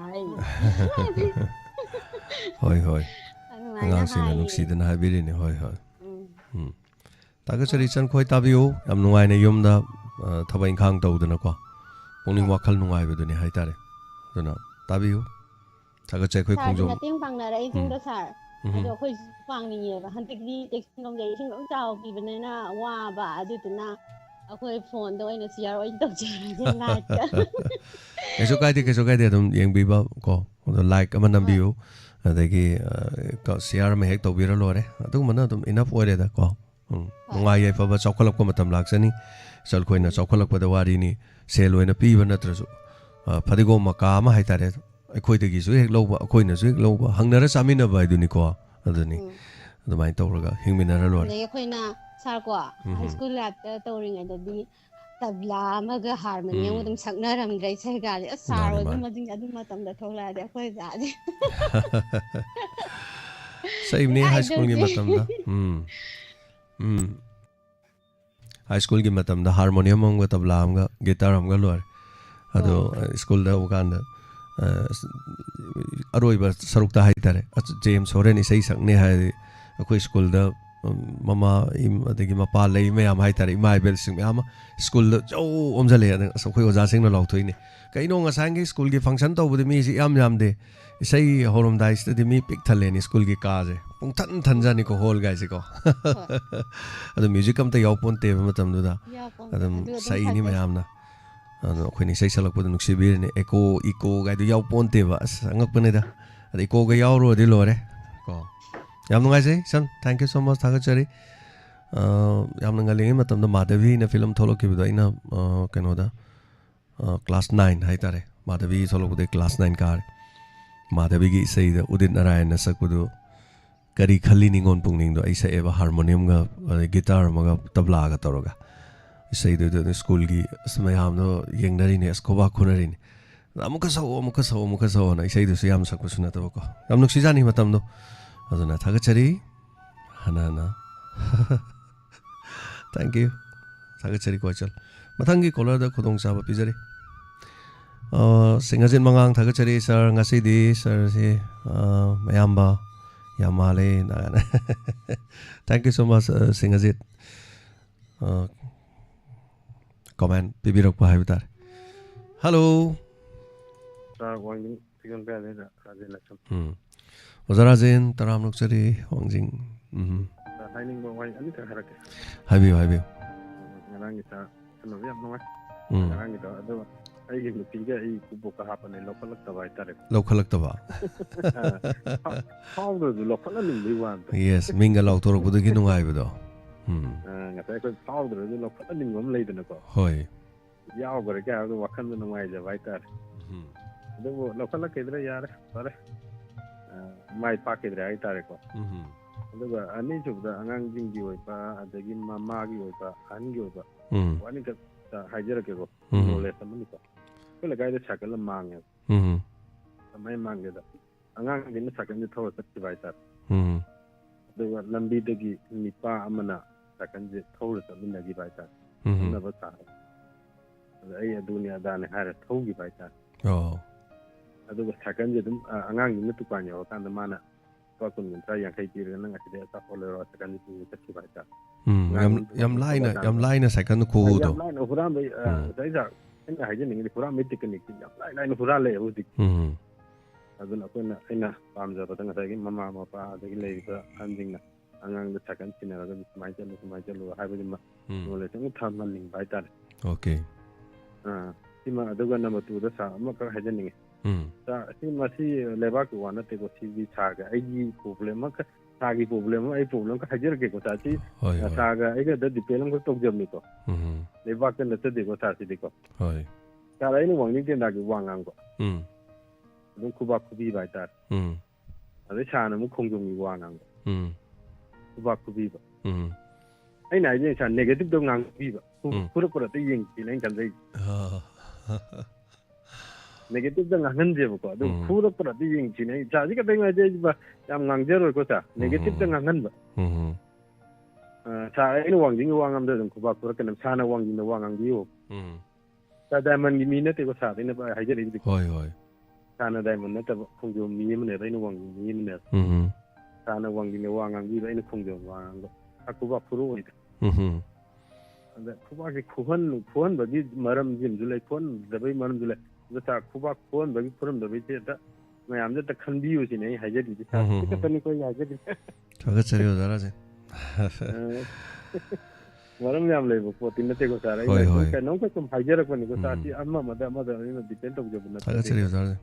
ꯍꯣꯏ ꯍꯣꯏ ꯑꯗꯨꯃꯥꯏꯅ ꯑꯉꯥꯡꯁꯤꯡꯅ ꯍꯥꯏꯌꯦ ꯅꯨꯡꯁꯤꯗꯅ ꯍꯥꯏꯕꯤꯔꯤꯅꯤ ꯍꯣꯏ ꯍꯣꯏ ꯊꯥꯒꯠꯆꯔꯤ ꯏꯆꯟ ꯈꯣꯏ ꯇꯥꯕꯤꯌꯨ ꯌꯥꯝ ꯅꯨꯡꯉꯥꯏꯅ ꯌꯨꯝꯗ ꯊꯕꯛ ꯏꯪꯈꯥꯡ ꯇꯧꯗꯅꯀꯣ ꯄꯨꯛꯅꯤꯡ ꯋꯥꯈꯜ ꯅꯨꯡꯉꯥꯏꯕꯗꯨꯅꯤ ꯍꯥꯏꯇꯥꯔꯦ ꯑꯗꯨꯅ ꯇꯥꯕꯤꯌꯨ ꯊꯥꯒꯠꯆꯩ ꯑꯩꯈꯣꯏ ꯁꯥꯔꯒꯤ ꯈꯣꯡꯖꯣꯝ ꯃꯇꯦꯡ ꯄꯥꯡꯅꯔꯛꯏꯁꯤꯡꯗꯣ ꯁꯥꯔ ꯑꯗꯣ ꯑꯩꯈꯣꯏꯁꯨ ꯄꯥꯡꯅꯤꯡꯉꯦꯕ ꯍꯟꯗꯛꯇꯤ ꯇꯦꯛꯁꯤꯟꯂꯣꯝꯗ ꯏꯁꯤꯡ ꯂꯣꯏ ꯆꯥꯎꯈꯤꯕꯅꯤꯅ ꯋꯥꯕ ꯑꯗꯨꯗꯨꯅ ꯑꯩꯈꯣꯏ ꯐꯣꯟꯗ ꯑꯣꯏꯅ ꯁꯤꯌꯥꯔ ꯑꯣꯏꯅ ꯇꯧꯖꯔꯒꯦ ꯂꯥꯏꯠꯀ ꯀꯩꯁꯨ ꯀꯥꯏꯗꯦ ꯑꯗꯨꯝ ꯌꯦꯡꯕꯤꯕ ꯀꯣ ꯑꯗꯣ ꯂꯥꯏꯛ ꯑꯃ ꯍꯣꯏ ꯅꯝꯕꯤꯌꯨ ꯑꯗꯒꯤ ꯁꯤꯌꯥꯔ ꯑꯃ ꯍꯦꯛ ꯇꯧꯕꯤꯔ ꯂꯣꯏꯔꯦ ꯑꯗꯨꯒꯨꯝꯕꯅ ꯑꯗꯨꯝ ꯏꯅꯐ ꯑꯣꯏꯔꯦꯗ ꯀꯣ ꯍꯣꯏ ꯅꯨꯡꯉꯥꯏ ꯌꯥꯏꯐꯕ ꯆꯥꯎꯈꯠꯂꯛꯄ ꯃꯇꯝ ꯂꯥꯛꯆꯅꯤ ꯑꯩꯈꯣꯏꯅ ꯆꯥꯎꯈꯠꯂꯛꯄꯗ ꯋꯥꯔꯤꯅꯤ ꯁꯦꯜ ꯑꯣꯏꯅ ꯄꯤꯕ ꯅꯠꯇ꯭ꯔꯁꯨ ꯐꯗꯤꯒꯣꯝ ꯃꯀꯥ ꯑꯃ ꯍꯥꯏꯇꯥꯔꯦ ꯑꯩꯈꯣꯏꯗꯒꯤꯁꯨ ꯍꯦꯛ ꯂꯧꯕ ꯑꯩꯈꯣꯏꯅꯁꯨ ꯍꯦꯛ ꯂꯧꯕ ꯍꯪꯅꯔ ꯆꯥꯃꯤꯟꯅꯕ ꯍꯥꯏꯗꯨꯅꯤꯀꯣ ꯑꯗꯨꯅꯤ ꯑꯗꯨꯃꯥꯏꯅ ꯇꯧꯔꯒ ꯍꯤꯡꯃꯤꯟꯅꯔ ꯂꯣꯏꯔꯦ ꯑꯗꯒꯤ ꯑꯩꯈꯣꯏꯅ ꯁꯥꯔꯀꯣ ꯍꯥꯏ ꯁ꯭ꯀꯨꯜ ꯂꯥꯏꯐꯇ ꯇꯧꯔꯤꯉꯩꯗꯗꯤ ꯇꯕ꯭ꯂꯥ ꯑꯃꯒ ꯍꯥꯔꯃꯣꯅꯤꯌꯝ ꯑꯗꯨꯝ ꯁꯛꯅꯔꯝꯗ꯭ꯔꯦ ꯏꯁꯩꯒꯥꯁꯦ ꯑꯁ ꯁꯥꯔ ꯃꯥꯅꯤ ꯑꯣꯏꯕ ꯃꯥꯅꯤ ꯑꯗꯨ ꯃꯇꯝꯗ ꯊꯣꯛꯂꯛꯑꯗꯤ ꯑꯩꯈꯣꯏ ꯖꯥꯠꯁꯦ ꯁꯩꯕꯅꯤ ꯍꯥꯏ ꯁ꯭ꯀꯨꯜꯒꯤ ꯀꯥꯏꯗꯧꯁꯦ ꯃꯇꯝꯗ ꯍꯥꯏ ꯁ꯭ꯀꯨꯜꯒꯤ ꯃꯇꯝꯗ ꯍꯥꯔꯃꯣꯅꯤꯌꯝ ꯑꯃꯒ ꯇꯕ꯭ꯂꯥ ꯑꯃꯒ ꯒꯤꯇꯥꯔ ꯑꯃꯒ ꯂꯣꯏꯔꯦ ꯑꯗꯣ ꯁ꯭ꯀꯨꯜꯗ ꯎꯀꯥꯟꯗ ꯑꯔꯣꯏꯕ ꯁꯔꯨꯛꯇ ꯍꯥꯏꯇꯥꯔꯦ ꯖꯦꯝꯁ ꯍꯣꯔꯦꯟ ꯏꯁꯩ ꯁꯛꯅꯤ ꯍꯥꯏꯔꯗꯤ ꯑꯩꯈꯣꯏ ꯁ꯭ꯀꯨꯜꯗ ꯃꯃꯥ ꯑꯗꯒꯤ ꯃꯄꯥ ꯂꯩ ꯃꯌꯥꯝ ꯍꯥꯏꯇꯥꯔꯦ ꯏꯃꯥ ꯏꯕꯦꯜꯁꯤꯡ ꯃꯌꯥꯝ ꯑꯃ ꯁ꯭ꯀꯨꯜꯗ ꯖꯧ ꯑꯣꯝꯁꯤꯜꯂꯛꯑꯦ ꯑꯗ ꯑꯩꯈꯣꯏ ꯑꯣꯖꯥꯁꯤꯡꯅ ꯂꯥꯎꯊꯣꯛꯏꯅꯦ ꯀꯩꯅꯣ ꯉꯁꯥꯏꯒꯤ ꯁ꯭ꯀꯨꯜꯒꯤ ꯐꯪꯁꯟ ꯇꯧꯕꯗꯤ ꯃꯤꯁꯤ ꯌꯥꯝꯗꯦ ꯏꯁꯩ ꯍꯧꯔꯝꯗꯥꯏꯁꯤꯗꯗꯤ ꯃꯤ ꯄꯤꯛ ꯊꯜꯂꯦꯅꯤ ꯁ꯭ꯀꯨꯜꯒꯤ ꯀꯥꯁꯦ ꯄꯨꯡꯊꯟ ꯊꯟꯖꯥꯅꯤꯀꯣ ꯍꯣꯜꯒꯥꯏꯁꯦꯀꯣ ꯑꯗꯨ ꯃ꯭ꯌꯨꯖꯤꯛ ꯑꯝꯇ ꯌꯥꯎꯄꯣꯟꯇꯦꯕ ꯃꯇꯝꯗꯨꯗ ꯑꯗꯨꯝ ꯑꯗꯨ ꯁꯛꯏꯅꯤ ꯐꯖꯩ ꯃꯌꯥꯝꯅ ꯑꯩꯈꯣꯏꯅ ꯏꯁꯩ ꯁꯛꯂꯛꯄꯗ ꯅꯨꯡꯁꯤꯕꯤꯔꯅꯤ ꯏꯀꯣ ꯒꯥꯏꯗꯣ ꯌꯥꯎ ꯄꯣꯟꯇꯦꯕ ꯑꯁ ꯑꯉꯛꯄꯅꯤꯗ ꯑꯗ ꯏꯀꯣꯒ ꯌꯥꯎꯔꯨꯔꯗꯤ ꯂꯣꯏꯔꯦ ꯀꯣ ꯌꯥꯝ ꯅꯨꯡꯉꯥꯏꯖꯩ ꯁꯝ ꯊꯦꯡꯛ ꯌꯨ ꯁꯣ ꯃꯆ ꯊꯥꯒꯠꯆꯔꯤ ꯌꯥꯝꯅ ꯉꯜꯂꯤꯉꯩ ꯃꯇꯝꯗ ꯃꯥꯙꯕꯤꯅ ꯐꯤꯂꯝ ꯊꯣꯛꯂꯛꯈꯤꯕꯗꯣ ꯑꯩꯅ ꯀꯩꯅꯣꯗ ꯀ꯭ꯂꯥꯁ 9 ꯍꯥꯏꯇꯥꯔꯦ ꯃꯥꯙꯕꯤ ꯊꯣꯛꯂꯛꯄꯗꯩ ꯀ꯭ꯂꯥꯁ 9 ꯀꯥꯔꯦ ꯃꯥꯙꯕꯤꯒꯤ ꯏꯁꯩꯗ ꯎꯗꯤꯠ ꯅꯥꯔꯥꯌꯟꯅ ꯁꯛꯄꯗꯨ ꯀꯔꯤ ꯈꯜꯂꯤ ꯅꯤꯡꯉꯣꯟ ꯄꯨꯛꯅꯤꯡꯗꯣ ꯑꯩ ꯁꯛꯑꯦꯕ ꯍꯥꯔꯃꯣꯅꯤꯌꯝꯒ ꯒꯤꯇꯥꯔ ꯑꯃꯒ ꯇꯕ꯭ꯂꯥꯒ ꯇꯧꯔꯒ ꯏꯁꯩꯗꯨꯗ ꯁ꯭ꯀꯨꯜꯒꯤ ꯑꯁ ꯃꯌꯥꯝꯗꯣ ꯌꯦꯡꯅꯔꯤꯅꯦ ꯑꯁ ꯈꯨꯕꯥꯛ ꯈꯨꯅꯔꯤꯅꯦ ꯑꯃꯨꯛꯀ ꯁꯛꯑꯣꯅ ꯏꯁꯩꯗꯨꯁꯨ ꯌꯥꯝ ꯁꯛꯄꯁꯨ ꯅꯠꯇꯕꯀꯣ ꯌꯥꯝ ꯅꯨꯡꯁꯤꯖꯥꯅꯤ ꯃꯇꯝꯗꯣ ꯑꯗꯨꯅ ꯊꯥꯒꯠꯆꯔꯤ ꯍꯥꯟꯅ ꯊꯦꯡꯛ ꯌꯨ ꯊꯥꯒꯠꯆꯔꯤ ꯀꯣꯏꯆꯜ ꯃꯊꯪꯒꯤ ꯀꯣꯂꯔꯗ ꯈꯨꯗꯣꯡꯆꯥꯕ ꯄꯤꯖꯔꯤ ꯁꯤꯡꯍꯖꯤꯠ ꯃꯉꯥꯡ ꯊꯥꯒꯠꯆꯔꯤ ꯁꯥꯔ ꯉꯁꯤꯗꯤ ꯁꯥꯔꯁꯤ ꯃꯌꯥꯝꯕ ꯌꯥꯝ ꯃꯥꯜꯂꯦ ꯊꯦꯡꯛ ꯌꯨ ꯁꯣ ꯃꯆ ꯁꯤꯡꯍꯖꯤꯠ ꯀꯣꯃꯦꯟ ꯄꯤꯕꯤꯔꯛꯄ ꯍꯥꯏꯕ ꯇꯥꯔꯦ ꯍꯜꯂꯣ ꯑꯣꯖꯥ ꯔꯥꯖꯦꯟ ꯇꯔꯥꯝ ꯅꯣꯛꯆꯔꯤ ꯋꯥꯡꯖꯤꯡ ꯍꯥꯏꯅꯤꯡꯕ ꯋꯥꯍꯩ ꯑꯅꯤꯇ ꯍꯥꯏꯔꯛꯀꯦ ꯍꯥꯏꯕꯤꯌꯨ ꯉꯔꯥꯡꯒꯤ ꯁꯥꯟꯅꯕ ꯌꯥꯝ ꯅꯨꯡꯉꯥꯏ ꯉꯔꯥꯡꯒꯤꯗꯣ ꯑꯗꯨꯒ ꯑꯩꯒꯤ ꯅꯨꯄꯤꯒ ꯑꯩ ꯀꯨꯕꯣꯛꯀ ꯍꯥꯞꯄꯅꯦ ꯂꯧꯈꯠꯂꯛꯇꯕ ꯍꯥꯏꯇꯥꯔꯦ ꯂꯧꯈꯠꯂꯛꯇꯕ ꯐꯥꯎꯗ꯭ꯔꯁꯨ ꯂꯧꯈꯠꯍꯟꯅꯤꯡꯕꯒꯤ ꯋꯥꯅꯤꯗ ꯌꯦꯁ ꯃꯤꯡꯒ ꯂꯥꯎꯊꯣꯔꯛꯄꯗꯨꯒꯤ ꯅꯨꯡꯉꯥꯏꯕꯗꯣ ꯉꯁꯥꯏ ꯑꯩꯈꯣꯏ ꯐꯥꯎꯗ꯭ꯔꯁꯨ ꯂꯧꯈꯠꯍꯟꯅꯤꯡꯕ ꯑꯃ ꯂꯩꯗꯅꯀꯣ ꯍꯣꯏ ꯌꯥꯎꯈ꯭ꯔꯦ ꯀꯌꯥ ꯍꯥꯏꯕꯗꯣ ꯋꯥꯈꯜꯗ ꯅꯨꯡꯉꯥꯏꯖꯕ ꯍꯥꯏꯇꯥꯔꯦ ꯑꯗꯨꯕꯨ ꯂꯧꯈꯠꯂꯛꯈꯤꯗ꯭ꯔꯦ ꯌꯥꯔꯦ ꯐꯔꯦ ꯃꯥꯏ ꯄꯥꯛꯈꯤꯗ꯭ರೆ ꯍꯥꯏꯇꯥꯔꯦꯀꯣ ꯑꯗꯨꯒ ꯑꯅꯤꯁꯨꯕꯗ ꯑꯉꯥꯡꯁꯤꯡꯒꯤ ꯑꯣꯏꯕ ꯑꯗꯒꯤ ꯃꯃꯥꯒꯤ ꯑꯣꯏꯕ ꯑꯍꯟꯒꯤ ꯑꯣꯏꯕ ꯋꯥꯅꯤꯈꯛ ꯍꯥꯏꯖꯔꯛꯀꯦꯀꯣ ꯅꯣꯂꯦꯖ ꯑꯃꯅꯤꯀꯣ ꯑꯩꯈꯣꯏ ꯂꯩꯀꯥꯏꯗ ꯁꯥꯏꯀꯜ ꯑꯃ ꯃꯥꯡꯉꯦꯕ ꯀꯃꯥꯏꯅ ꯃꯥꯡꯒꯦꯗ ꯑꯉꯥꯡꯁꯤꯡꯅ ꯁꯥꯏꯀꯜꯁꯦ ꯊꯧꯔ ꯆꯠꯈꯤꯕ ꯍꯥꯏꯇꯥꯔꯦ ꯑꯗꯨꯒ ꯂꯝꯕꯤꯗꯒꯤ ꯅꯤꯄꯥ ꯑꯃꯅ ꯁꯥꯏꯀꯜꯁꯦ ꯊꯧꯔ ꯆꯠꯃꯤꯟꯅꯈꯤꯕ ꯍꯥꯏꯇꯥꯔꯦ ꯈꯪꯅꯕ ꯁꯥꯔ ꯑꯗ ꯑꯩ ꯑꯗꯨꯅꯤ ꯑꯗꯥꯅꯤ ꯍꯥꯏꯔ ꯊꯧꯈꯤꯕ ꯍꯥꯏꯇꯥꯔꯦ ꯑꯗꯨꯒ ꯁꯥꯏꯀꯜꯁꯦ ꯑꯗꯨꯝ ꯑꯉꯥꯡꯁꯤꯡꯅ ꯗꯨꯀꯥꯟ ꯌꯧꯔꯀꯥꯟꯗ ꯃꯥꯅ ꯂꯨꯄꯥ 20-30-50 ꯄꯤꯔꯒ ꯅꯪ ꯑꯁꯤꯗꯩ ꯑꯆꯥꯄꯣꯠ ꯂꯩꯔꯣ ꯁꯥꯏꯀꯜꯁꯦ ꯄꯨꯔ ꯆꯠꯈꯤꯕ ꯍꯥꯏꯇꯥꯔꯦ ꯌꯥꯝ ꯂꯥꯏꯅ ꯁꯥꯏꯀꯜ ꯈꯨꯍꯧꯗꯣ ꯌꯥꯝ ꯂꯥꯏꯅ ꯍꯨꯔꯥꯟꯕꯩ ꯉꯁꯥꯏ ꯑꯩꯅ ꯍꯥꯏꯖꯅꯤꯡꯉꯤꯗꯤ ꯍꯨꯔꯥꯟꯕꯩ ꯇꯦꯛꯅꯤꯛꯇꯤ ꯌꯥꯝ ꯂꯥꯏꯅ ꯍꯨꯔꯥꯜꯂꯛꯑꯦꯕ ꯍꯧꯖꯤꯛ ꯑꯗꯨꯅ ꯑꯩꯅ ꯄꯥꯝꯖꯕꯗ ꯉꯁꯥꯏꯒꯤ ꯃꯃꯥ ꯃꯄꯥ ꯑꯗꯒꯤ ꯂꯩꯔꯤꯕ ꯑꯍꯟꯁꯤꯡꯅ ꯑꯉꯥꯡꯗ ꯁꯥꯏꯀꯜ ꯁꯤꯟꯅꯔꯒ ꯁꯨꯃꯥꯏꯅ ꯆꯠꯂꯨ ꯍꯥꯏꯕꯗꯤ ꯅꯣꯂꯦꯖ ꯑꯃꯨꯛ ꯊꯝꯍꯟꯅꯤꯡꯕ ꯍꯥꯏꯇꯥꯔꯦ ꯑꯣꯀꯦ ꯁꯤꯃ ꯑꯗꯨꯒ ꯅꯝꯕꯔ 2ꯗ ꯁꯥꯔ ꯑꯃꯈꯛ ꯍꯥꯏꯖꯅꯤꯡꯉꯤ ꯃꯁꯤ ꯂꯩꯕꯥꯛꯀꯤ ꯋꯥ ꯅꯠꯇꯦꯀꯣ ꯁꯤꯗꯤ ꯁꯥꯔꯒ ꯑꯩꯒꯤ ꯄ꯭ꯔꯣꯕ꯭ꯂꯦꯝ ꯑꯃꯈꯛ ꯁꯥꯔꯒꯤ ꯄ꯭ꯔꯣꯕ꯭ꯂꯦꯝ ꯑꯃ ꯑꯩ ꯄ꯭ꯔꯣꯕ꯭ꯂꯦꯝ ꯑꯃꯈꯛ ꯍꯥꯏꯖꯔꯛꯀꯦꯀꯣ ꯁꯥꯔ ꯁꯤ ꯁꯥꯔꯒ ꯑꯩꯒꯗ ꯗꯤꯄꯦꯟ ꯑꯃꯈꯛ ꯇꯧꯖꯕꯅꯤꯀꯣ ꯂꯩꯕꯥꯛꯇ ꯅꯠꯆꯗꯦꯀꯣ ꯁꯥꯔꯁꯤꯗꯤꯀꯣ ꯁꯥꯔ ꯑꯩꯅ ꯋꯥꯡꯖꯤꯡ ꯇꯦꯟꯊꯥꯒꯤ ꯋꯥ ꯉꯥꯡꯕ ꯑꯗꯨꯝ ꯈꯨꯕꯥꯛ ꯈꯨꯕꯤꯕ ꯍꯥꯏꯇꯥꯔꯦ ꯑꯗꯩ ꯁꯥꯔꯅ ꯑꯃꯨꯛ ꯈꯣꯡꯖꯣꯝꯒꯤ ꯋꯥ ꯉꯥꯡꯕ ꯈꯨꯕꯥꯛ ꯈꯨꯕꯤꯕ ꯑꯩꯅ ꯍꯥꯏꯖꯩ ꯁꯥꯔ ꯅꯦꯒꯦꯇꯤꯞꯇ ꯉꯥꯡꯕꯤꯕ ꯐꯨꯔꯛꯄꯗ ꯌꯦꯡꯁꯤꯅ ꯑꯩꯅ ꯈꯟꯖꯩ ꯅꯦꯒꯦꯇꯤꯞꯇ ꯉꯥꯡꯍꯟꯁꯦꯕꯀꯣ ꯑꯗꯨ ꯐꯨꯔꯛꯄꯗ ꯌꯦꯡꯁꯤꯅ ꯑꯩ ꯁꯥꯔꯁꯤ ꯈꯛꯇꯪ ꯍꯥꯏꯖꯩꯕ ꯌꯥꯝ ꯉꯥꯡꯖꯔꯣꯏꯀꯣ ꯁꯥꯔ ꯅꯦꯒꯦꯇꯤꯞꯇ ꯉꯥꯡꯍꯟꯕ ꯁꯥꯔ ꯑꯩꯅ ꯋꯥꯡꯖꯤꯡꯒꯤ ꯋꯥ ꯉꯥꯡꯕꯗ ꯑꯗꯨꯝ ꯈꯨꯕꯥꯛ ꯐꯨꯔꯛꯀꯅꯤ ꯁꯥꯔꯅ ꯋꯥꯡꯖꯤꯡꯗ ꯋꯥ ꯉꯥꯡꯕꯤꯌꯨ ꯁꯥꯔ ꯗꯥꯏꯃꯟꯒꯤ ꯃꯤ ꯅꯠꯇꯦꯀꯣ ꯁꯥꯔ ꯑꯩꯅ ꯍꯥꯏꯖꯔꯤꯕꯗꯤ ꯁꯥꯔꯅ ꯗꯥꯏꯃꯟ ꯅꯠꯇꯕ ꯈꯣꯡꯖꯣꯝ ꯃꯤ ꯑꯃꯅꯦꯕ ꯑꯩꯅ ꯋꯥꯡꯖꯤꯡ ꯃꯤ ꯑꯃꯅꯦꯕ ꯁꯥꯔꯅ ꯋꯥꯡꯖꯤꯡꯗ ꯋꯥ ꯉꯥꯡꯕꯤꯕ ꯑꯩꯅ ꯈꯣꯡꯖꯣꯝ ꯋꯥ ꯉꯥꯡꯕ ꯈꯨꯕꯥꯛ ꯐꯨꯔꯛꯑꯣꯏꯗ ꯑꯗ ꯈꯨꯕꯥꯛꯁꯦ ꯈꯨꯍꯟꯕꯒꯤ ꯃꯔꯝꯁꯤ ꯑꯃꯁꯨ ꯂꯩ ꯈꯨꯍꯟꯗꯕꯒꯤ ꯃꯔꯝꯁꯨ ꯂꯩ ꯑꯗ ꯁꯥꯔ ꯈꯨꯕꯥꯛ ꯈꯨꯍꯟꯕꯒꯤ ꯈꯨꯔꯝꯗꯕꯒꯤꯁꯦ ꯍꯦꯛꯇ ꯃꯌꯥꯝꯁꯦ ꯍꯦꯛꯇ ꯈꯟꯕꯤꯌꯨ ꯁꯤꯅꯦ ꯑꯩ ꯍꯥꯏꯖꯔꯤꯁꯦ ꯁꯥꯔ ꯁꯤ ꯈꯛꯇꯅꯤꯀꯣ ꯑꯩ ꯍꯥꯏꯖꯔꯤꯁꯦ ꯊꯥꯒꯠꯆꯔꯤ ꯑꯣꯖꯥ ꯔꯥꯖꯦꯟ ꯃꯔꯝ ꯌꯥꯝ ꯂꯩꯕ ꯄꯣꯠꯇꯤ ꯅꯠꯇꯦꯀꯣ ꯁꯥꯔ ꯑꯩꯅ ꯀꯩꯅꯣꯝꯈꯛ ꯁꯨꯝ ꯍꯥꯏꯖꯔꯛꯄꯅꯤꯀꯣ ꯁꯥꯔ ꯁꯤ ꯑꯃꯗ ꯑꯩꯅ ꯗꯤꯄꯦꯟ ꯇꯧꯖꯕ ꯅꯠꯇꯦ ꯊꯥꯒꯠꯆꯔꯤ ꯑꯣꯖꯥ ꯔꯥꯖꯦꯟ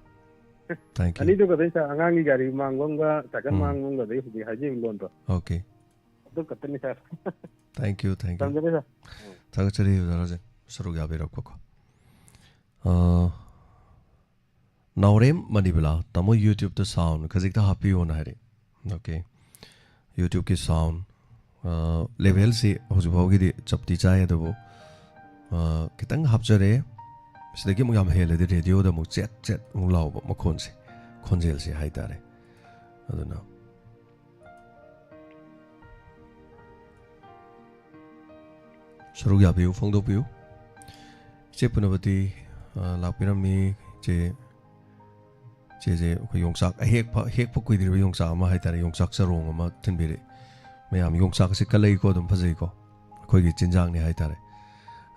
ꯑꯅꯤꯗꯨ ꯈꯛꯇꯪ ꯁꯥꯔ ꯑꯉꯥꯡꯒꯤ ꯒꯥꯔꯤ ꯃꯥꯡꯕ ꯑꯃꯒ ꯁꯥꯏꯀꯜ ꯃꯥꯡꯕ ꯑꯃꯒꯗꯩ ꯍꯧꯖꯤꯛ ꯍꯥꯏꯖꯔꯤꯕ ꯂꯣꯟꯗꯣ ꯑꯣꯀꯦ ꯑꯗꯨ ꯈꯛꯇꯅꯤ ꯁꯥꯔ ꯊꯦꯡꯛ ꯌꯨ ꯊꯝꯖꯔꯦ ꯁꯥꯔ ꯊꯥꯒꯠꯆꯔꯤ ꯑꯣꯖꯥ ꯔꯥꯖꯦꯟ ꯁꯔꯨꯛ ꯌꯥꯕꯤꯔꯛꯄꯀꯣ ꯅꯥꯎꯔꯦꯝ ꯃꯅꯤꯕꯂꯥ ꯇꯥꯃꯣ ꯌꯨꯇ꯭ꯌꯨꯕꯇ ꯁꯥꯎꯟ ꯈꯖꯤꯛꯇ ꯍꯥꯞꯄꯤꯌꯣꯅ ꯍꯥꯏꯔꯦ ꯑꯣꯀꯦ ꯌꯨꯇ꯭ꯌꯨꯕꯀꯤ ꯁꯥꯎꯟ ꯂꯦꯚꯦꯜꯁꯤ ꯍꯧꯖꯤꯛꯐꯥꯎꯒꯤꯗꯤ ꯆꯞꯇꯤ ꯆꯥꯏ ꯑꯗꯨꯕꯨ ꯈꯤꯇꯪ ꯍꯥꯞꯆꯔꯦ ꯁꯤꯗꯒꯤ ꯑꯃꯨꯛ ꯌꯥꯝ ꯍꯦꯜꯂꯗꯤ ꯔꯦꯗꯤꯑꯣꯗ ꯑꯃꯨꯛ ꯆꯦꯠ ꯑꯃꯨꯛ ꯂꯥꯎꯕ ꯃꯈꯣꯟꯁꯦ ꯈꯣꯟꯖꯦꯜꯁꯦ ꯍꯥꯏꯇꯥꯔꯦ ꯑꯗꯨꯅ ꯁꯔꯨꯛ ꯌꯥꯕꯤꯌꯨ ꯐꯣꯡꯗꯣꯛꯄꯤꯌꯨ ꯏꯆꯦ ꯄꯨꯅꯕꯇꯤ ꯂꯥꯛꯄꯤꯔꯝꯃꯤ ꯆꯦꯁꯦ ꯑꯩꯈꯣꯏ ꯌꯣꯡꯆꯥꯛ ꯍꯦꯛꯄ ꯀꯨꯏꯗ꯭ꯔꯤꯕ ꯌꯣꯡꯆꯥꯛ ꯑꯃ ꯍꯥꯏꯇꯥꯔꯦ ꯌꯣꯡꯆꯥꯛ ꯆꯔꯣꯡ ꯑꯃ ꯊꯤꯟꯕꯤꯔꯛꯏ ꯃꯌꯥꯝ ꯌꯣꯡꯆꯥꯛ ꯑꯁꯤ ꯀꯜꯂꯛꯏꯀꯣ ꯑꯗꯨꯝ ꯐꯖꯩꯀꯣ ꯑꯩꯈꯣꯏꯒꯤ ꯆꯤꯟꯖꯥꯛꯅꯤ ꯍꯥꯏꯇꯥꯔꯦ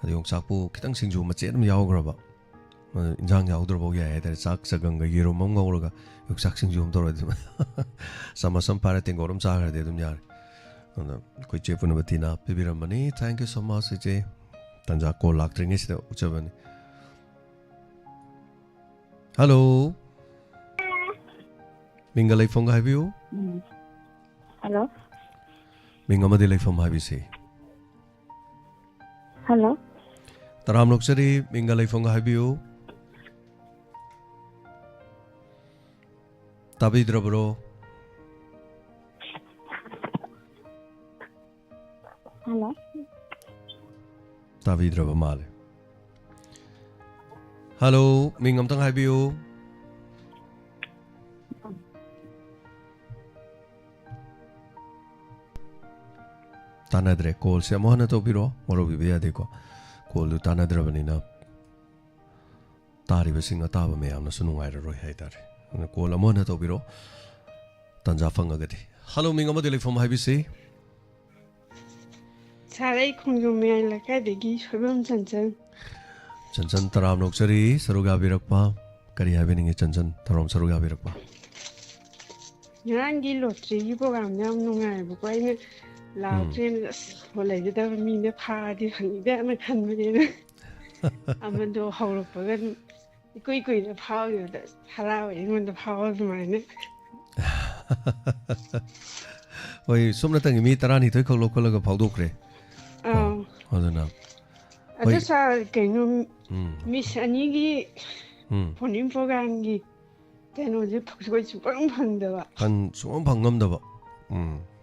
ꯑꯗꯣ ꯌꯣꯡꯆꯥꯛꯄꯨ ꯈꯤꯇꯪ ꯁꯤꯡꯖꯨ ꯃꯆꯦꯠ ꯑꯃ ꯌꯥꯎꯈ꯭ꯔꯕ ꯏꯟꯖꯥꯡ ꯌꯥꯎꯗ꯭ꯔꯐꯥꯎ ꯌꯥꯏ ꯍꯥꯏꯇꯥꯔꯦ ꯆꯥꯛ ꯆꯒꯪꯒ ꯌꯦꯔꯨꯝ ꯑꯃ ꯉꯧꯔꯒ ꯌꯣꯡꯆꯥꯛ ꯁꯤꯡꯖꯨ ꯑꯃ ꯇꯧꯔꯗꯤ ꯑꯗꯨꯝ ꯆꯥꯃꯁ ꯑꯃ ꯄꯥꯏꯔ ꯇꯦꯡꯀꯣꯠ ꯑꯃ ꯆꯥꯈ꯭ꯔꯗꯤ ꯑꯗꯨꯝ ꯌꯥꯔꯦ ꯑꯗꯨꯅ ꯑꯩꯈꯣꯏ ꯆꯦ ꯄꯨꯅꯕꯇꯤꯅ ꯄꯤꯕꯤꯔꯝꯕꯅꯤ ꯊꯦꯡꯛ ꯌꯨ ꯁꯣ ꯃꯆ ꯏꯆꯦ ꯇꯟꯖꯥ call ꯂꯥꯛꯇ꯭ꯔꯤꯉꯩꯁꯤꯗ ꯎꯠꯆꯕꯅꯤ Hello. Minga leifong habiu. Hello. Minga madi leifong habisi. Hello. Taram loksari minga leifong habiu. Tabi drabro. Hello. Tabi draba male. Hello, mingam tang habiu. Tanadre call se mohana to biro moro biya deko call du tanadre banina tari besinga taba me amna sunu ngai roi hai tare call mohana to biro tanja fanga gati hello mingam de from habisi Sarai khongjong me la ka degi shobam chanchan chanchan taram noksari saruga birakpa kari habeninge chanchan taram saruga birakpa nyangi lotri gi program yam nungai bu ko ine la tren holai da mi ne pha di khani da ma khan me ne amando hawlo pagan ikoi koi da pha yo da haraw ingon da pha wa ma ne oi somna tangi mi tarani thoi kholo kholo ga phawdokre aduna ada sa kenu miss ani gi phonim program gi kenu je phoi chu pang phang da ba kan sum phangam da ba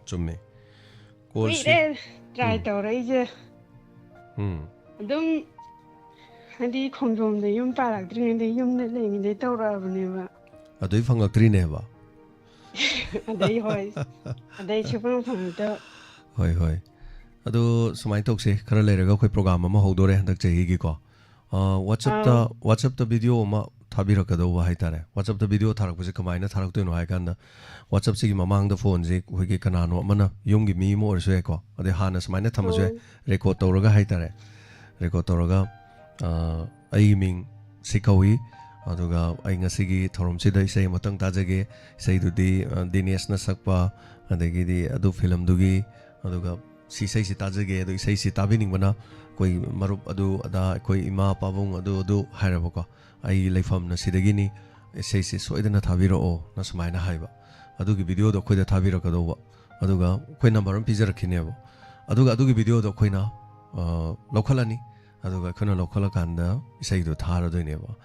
chumme call Wait, se try to raise it. Don't Hadi Kongom the Yum Parak drink the Yum the Ling, they told Raveneva. adoi phangak tri ne ba And they hoist. And they children from the hoi hoi adu sumai tok se khara leraga khoi program ama hodore handak chahi gi ko whatsapp ta video ma thabirakado wa haitare whatsapp ta video tharak buse kamaina tharak to no hai kan whatsapp se gi mamang da phone je khoi gi kanano mana yum gi mi mo or se ko ade hana smaina thamase record tawraga haitare record tawraga ai ming sikawi aduga ai ngasi gi thorom se dai sei matang ta jage sei du di Dinesh na sakpa adagi di adu film du gi aduga si sei si ta jage adu sei si ta bining bana koi marup adu ada koi ima pabung adu hairaba ko ai leifam na sidagi ni sei si soidana thabiro o na smaina haiba adugi video do khoi da thabira ka do ba aduga khoi number am pijar khine ba adugi video do khoi na lokhalani aduga khona lokhala kanda sei do thara do ne ba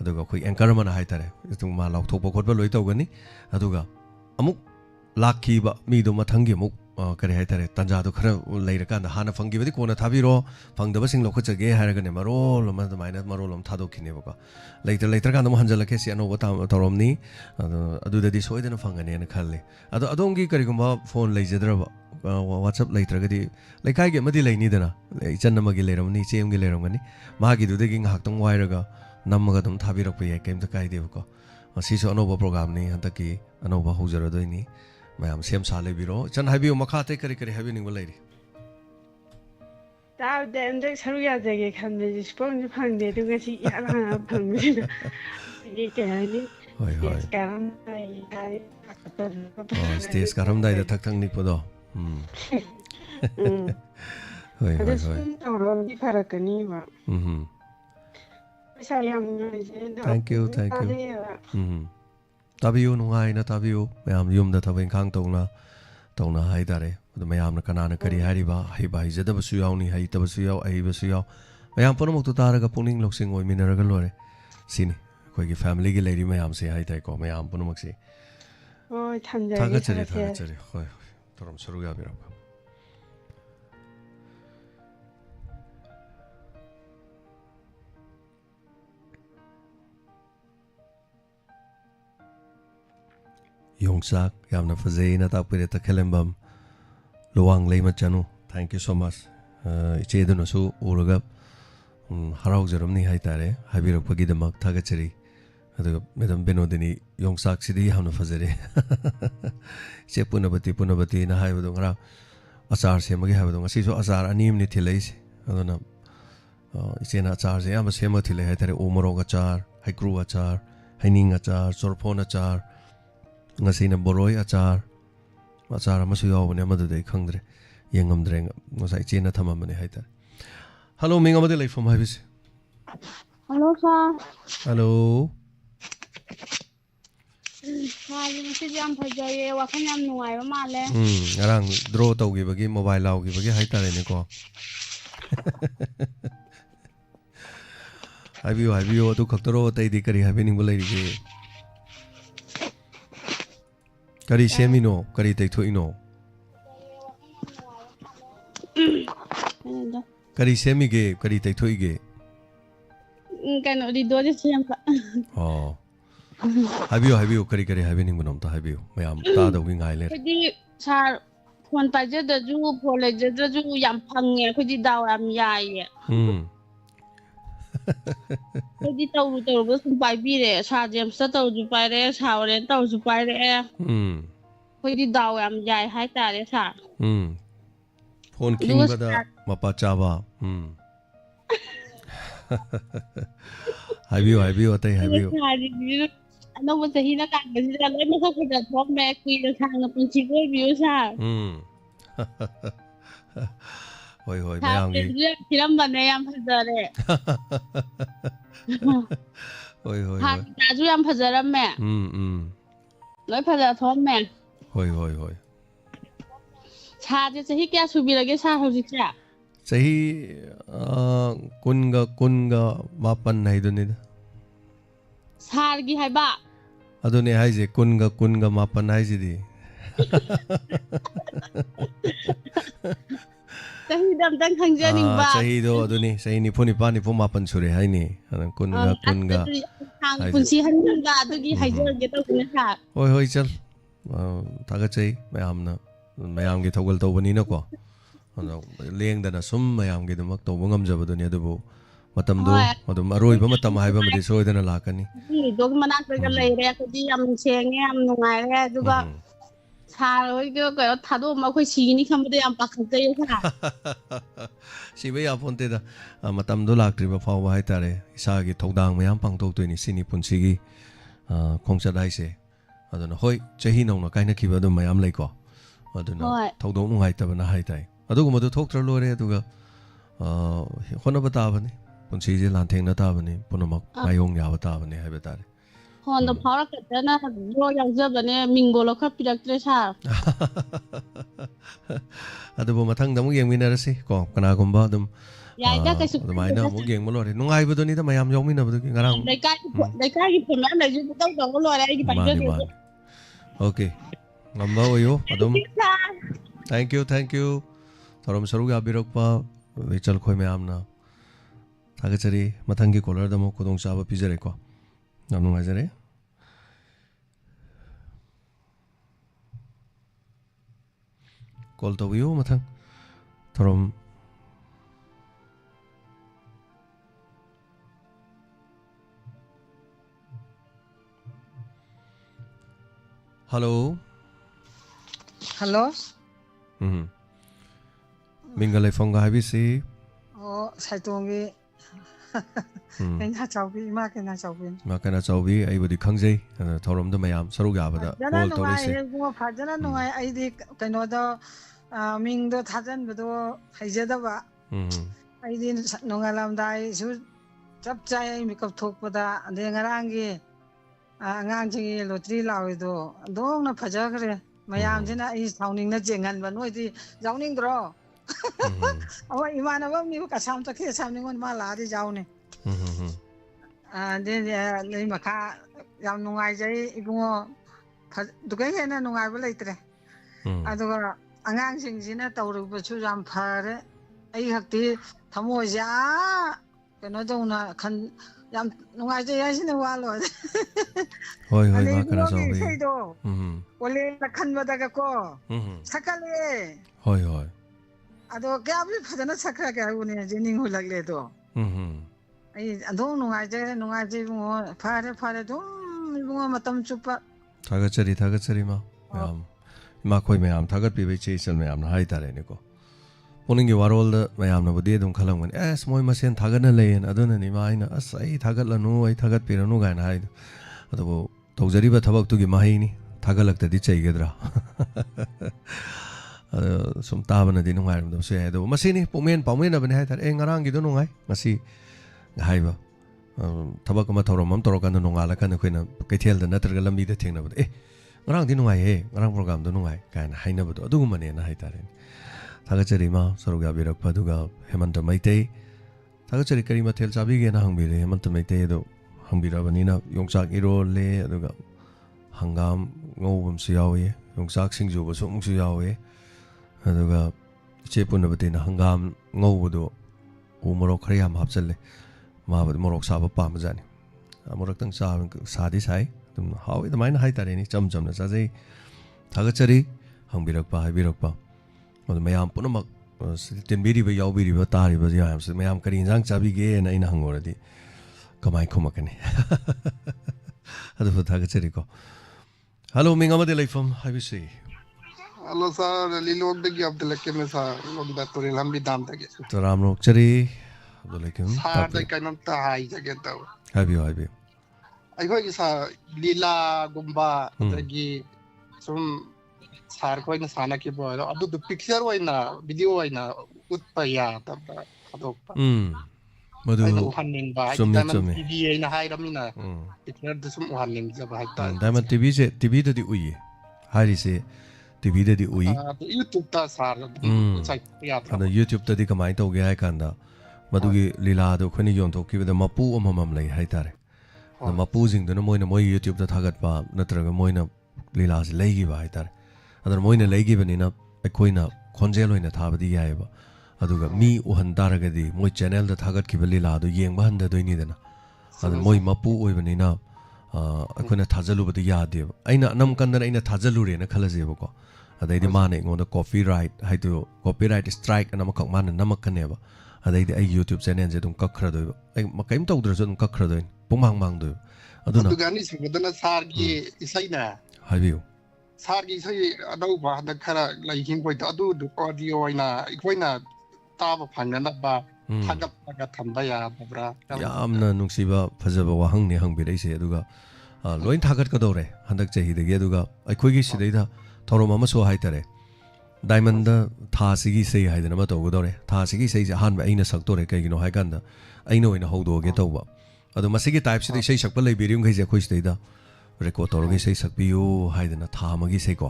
aduga khoi anchor mana hai tare tung ma lok thok ba khot ba loi taw gani aduga amuk lakhi ba mi do mathangi amuk kare hai tare tanja do khara leira kan hana fangi badi kona thabiro phangda basing lokha chage haraga ne marol ma maina marol am thado khine ba later kan mo hanjala ke si ano bata toromni adu dadi soidana fangane na khalle adu adongi kari gumba phone leijadra ba whatsapp later gadi laikai ge madi leini dana ichan ma gi leramni chem gi leramani ma gi du degi ngak tong wairaga namaga dum thabirak pe kem ta kai de ko si so ano program ni hantaki ano ba hojara doini mayam sem sale biro chan habiu makha te kari kari habi ning balai Tao dem the Saruya Jaggy can be sponge pang de to get Yana pang. hoi stage karam dai da thak thang nik podo hoi thank you tabiu nungai na tabiu mayam yum da thawen khang tongna hai dare mayam na kanana kari hari ba hai ba jada basu yaw ni hai ta basu yaw ai basu yaw mayam ponamok to taraga puning loksing oi minaraga lore sini koi gi family gi lady mayam se hai tai ko mayam ponamok se Oh, Tanja. thagachari hoi toram saruga bira Yongsak yamna fazei na ta pire ta khelembam luang leima chanu thank you so much iche do no su uraga harau jaram ni hai tare habirak pagi damak thagachari adu madam benodini yongsak sidi hamna fazere che punabati na hai do ngara achar se magi ha do ngasi so achar anim ni thilai se aduna iche na achar se am se ma thilai hai tare omorog achar haikru achar haining achar sorphon achar ngasi na boroi achar amasu yawbane amadu dai khangdre yengamdre ngosai chena thamamane haita hello minga made life from habis Hello sir. hello ꯁꯥꯁꯦ ꯉꯁꯤꯗꯤ ꯌꯥꯝ ꯐꯖꯩꯌꯦ ꯋꯥꯈꯜ ꯌꯥꯝ ꯅꯨꯡꯉꯥꯏꯕ ꯃꯥꯜꯂꯦ ngarang draw tawgibagi mobile lawgibagi haitarene ko habiyo adu khaktaro taidi kari habening bulairige kari semino kari taithoino kari semige kari taithoige kano ridode sempa oh habiyo kari kari habening bunom ta habiyo mayam ta dawgi ngaile khodi sar phone pajadaju phone lejadaju yam phange khodi daw yam yaye khodi tawru sum paibire sa james tawju paire sa oren tawju paire khodi daw yam yai hai tare sa phone king bada mapa chaba habiyo tai habiyo anong sahi na kagasi na lang masakit po may kuya sang punsi ko view sa hoy mayangi silam bane yam phajare hoy ha taju yam phajara me loi phaja thom me hoy sa je sahi kya subirage sa hojik sa sahi kunga mapan haidunida sargi haiba adune haije kunga mapan haijidi sahi dam dang khangjaning ba sahi do adune sahi ni phoni pani pho mapan sure haini kunga punsi hanga adugi haijarge to kunha hoy chal taga chai mayam gi thogol tawbani na ko lengdana sum mayam gi damak tawba ngamjabaduni adubu matamdo madum aroiba matam haiba madi soidana lakani dog manak ga leire kodi yam senge yam nungaire duga saroi go thado ma khoi sigini khamde yam pakhante sa sibe ya fonte da matam do laktriba fawa hai tare isa gi thodang mayam pangtok toini sini punsi gi khongsa dai se aduna hoi chahi nongna kaina khiba do mayam lei ko aduna thodong nungai tabana hai tai adugu madu thoktra lore aduga hona batabani punsi je lantheng na tabani punamak ayong ya batabani hai batare honda phara katana ro yaujabane mingbolo kha piraktre sa adubu mathang damu yengminarasi ko kana gumba dum yaida kaisu adumai mu yeng mo lore nungai badoni da mayam yongmina badu ngarang daikai gi phona na ju taw taw lore ai gi pajade okay ngamba oyo adum thank you thorom saruga abirokpa vichal khoi mayamna thagachari mathangi caller damo kodong chaba pijare ko namnu ngajare call to you mathang thorom hello mingalai fonga habisi saitongi kena chaubi ma kena chaubi ai bodi khangjai thorom da mayam saru ga bada call to rese phajana nungai ai di keno da ming do thajan bado haijada ba ai di nungalam dai su chap chai makeup thok pada ade ngarangi angang jingi lotri lawi do dong na phaja kare mayam jina ai sauning na jengan ba noi di jauning dro awa imana ba mi ka sam ta ke sam ningon ma la di jaune de nei maka yam nungai jai ibungo dukai hena nungai ba leitre aduga angang sing jina tawru ba chu jam phare ai hakti thamo ja keno dona khan yam nungai jai asine wa lo hoi ma kana so bi ole la khan ba daga ko sakale hoi ado kya bi phadana sakra kya une jening hu lagle to ai adong nungai jai bungo phare dum bungo matam chupa thagachari ma khoi mayam thagat pi be che chal mayam na hai tare ne ko poningi warol da mayam na bode dum khalang man moy masen thagana lein aduna ni ma aina as ai thagat lanu ai thagat pi ranu ga na hai ado tawjari ba thabak tu gi mahai ni thagalak ta di chai gedra sum tabana di nungai ram se do masini pomen na ban hai tar ngarang gi do nungai masi hai ba ꯊꯕꯛ ꯑꯃ ꯊꯧꯔꯝ ꯑꯃ ꯇꯧꯔꯀꯥꯟꯗ ꯅꯣꯡꯉꯥꯜꯂꯀꯥꯟꯗ ꯑꯩꯈꯣꯏꯅ ꯀꯩꯊꯦꯜꯗ ꯅꯠꯇ꯭ꯔꯒ ꯂꯝꯕꯤꯗ ꯊꯦꯡꯅꯕꯗ ꯉꯔꯥꯡꯗꯤ ꯅꯨꯡꯉꯥꯏꯍꯦ ꯉꯔꯥꯡ ꯄ꯭ꯔꯣꯒ꯭ꯔꯥꯝꯗꯣ ꯅꯨꯡꯉꯥꯏ ꯀꯥꯏꯅ ꯍꯥꯏꯅꯕꯗꯣ ꯑꯗꯨꯒꯨꯝꯕꯅꯦꯅ ꯍꯥꯏꯇꯥꯔꯦ ꯊꯥꯒꯠꯆꯔꯤ ꯏꯃꯥ ꯁꯔꯨꯛ ꯌꯥꯕꯤꯔꯛꯄ ꯑꯗꯨꯒ ꯍꯦꯃꯟꯇ ꯃꯩꯇꯩ ꯊꯥꯒꯠꯆꯔꯤ ꯀꯔꯤ ꯃꯊꯦꯜ ꯆꯥꯕꯤꯒꯦꯅ ꯍꯪꯕꯤꯔꯦ ꯍꯦꯃꯟꯇ ꯃꯩꯇꯩ ꯑꯗꯣ ꯍꯪꯕꯤꯔꯕꯅꯤꯅ ꯌꯣꯡꯆꯥꯛ ꯏꯔꯣꯜꯂꯦ ꯑꯗꯨꯒ ꯍꯪꯒꯥꯝ ꯉꯧꯕ ꯑꯃꯁꯨ ꯌꯥꯎꯏ ꯌꯣꯡꯆꯥꯛ ꯁꯤꯡꯖꯨꯕꯁꯨ ꯑꯃꯨꯛꯁꯨ ꯌꯥꯎꯏ ꯑꯗꯨꯒ ꯏꯆꯦ ꯄꯨꯟꯅꯕꯗꯤꯅ ꯍꯪꯒꯥꯝ ꯉꯧꯕꯗꯣ ꯎ ꯃꯣꯔꯣꯛ ꯈꯔ ꯌꯥꯝ ꯍꯥꯞꯆꯜꯂꯦ ꯃꯥꯕꯨꯗꯤ ꯃꯣꯔꯣꯛ ꯁꯥꯕ ꯄꯥꯝꯕꯖꯥꯠꯅꯤ ꯑꯃꯨꯔꯛꯇꯪ ꯆꯥꯕ ꯁꯥꯗꯤ ꯁꯥꯏ ꯑꯗꯨꯝ ꯍꯥꯎꯏ ꯑꯗꯨꯃꯥꯏꯅ ꯍꯥꯏꯇꯥꯔꯦꯅꯦ ꯆꯝ ꯆꯝꯅ ꯆꯥꯖꯩ ꯊꯥꯒꯠꯆꯔꯤ ꯍꯪꯕꯤꯔꯛꯄ ꯍꯥꯏꯕꯤꯔꯛꯄ ꯑꯗꯨ ꯃꯌꯥꯝ ꯄꯨꯝꯅꯃꯛ ꯇꯤꯟꯕꯤꯔꯤꯕ ꯌꯥꯎꯕꯤꯔꯤꯕ ꯇꯥꯔꯤꯕ ꯃꯌꯥꯝꯁꯤ ꯃꯌꯥꯝ ꯀꯔꯤ ꯌꯦꯟꯖꯥꯡ ꯆꯥꯕꯤꯒꯦꯅ ꯑꯩꯅ ꯍꯪꯉꯨꯔꯗꯤ ꯀꯃꯥꯏ ꯈꯨꯝꯃꯛꯀꯅꯤ ꯑꯗꯨꯕꯨ ꯊꯥꯒꯠꯆꯔꯤꯀꯣ ꯍꯜꯂꯣ ꯃꯤꯡ ꯑꯃꯗꯤ ꯂꯩꯐꯝ ꯍꯥꯏꯕꯤꯁꯤ Halo sir, Lilog dagi Abdul Hakim sir, Lilog da Turil Hambi dam dagi. Taram Nokchari Abdul Hakim. Sir da kainam ta hai jage ta. Habiyo habiyo. Ai khoi ki sir lila gumba dagi sum sir khoi na sana ki bo adu du picture wai na video wai na utpa ya ta adok pa. Madu uhanning ba Diamond TV ai na hai ramina. Picture da sum uhanning ja ba hai ta. Diamond TV se TV da di uyi. Hari se TV da di ui YouTube ta sar ana YouTube ta di kamai to ge hai kanda madugi lila do khani yon thok ki da mapu amamam lai hai tare na mapu jing da moina moi YouTube ta thagat pa natraga moina lila se lai gi ba hai tare adar moina lai gi bani na akoina khonjel hoina thabadi yai ba aduga mi uhan daraga di moi channel da thagat ki ba lila do yeng ba handa doini dana adar moi mapu oi bani na akoina thajalu ba di ya de aina nam kandana aina thajalu re na khalaje ba ko adai di mane ngonda copyright haidu copyright strike ana makak mane namakane ba adai di ai YouTube channel je dum kakhra do ai makaim tawdra je dum kakhra do pumang mang do aduna adugani sibadana sargi isaina habiu sargi sai adau ba da khara lai hin koi adu du audio aina ikoina taba phangana ba thagap ga thamba ya bra yamna nungsiba phajaba wahang ne hang bi se aduga loin thagat ka dore handak chahi de aduga aikoi gi sidai da थोरम अमसो हाइतरे diamond था सिगी सही हाइदन अमा तौगदोरे था सिगी सही से हान अइना सक्तोरे कइगिनो हाइकांदा अइना ओइना हौदोगे तौबा अदो मसिगी टाइप सिदि सही सकप लइ बिरिम खैजे खोइ सिदैदा रेकॉर्ड तौरगे सही सकबियो हाइदना था मगी सही को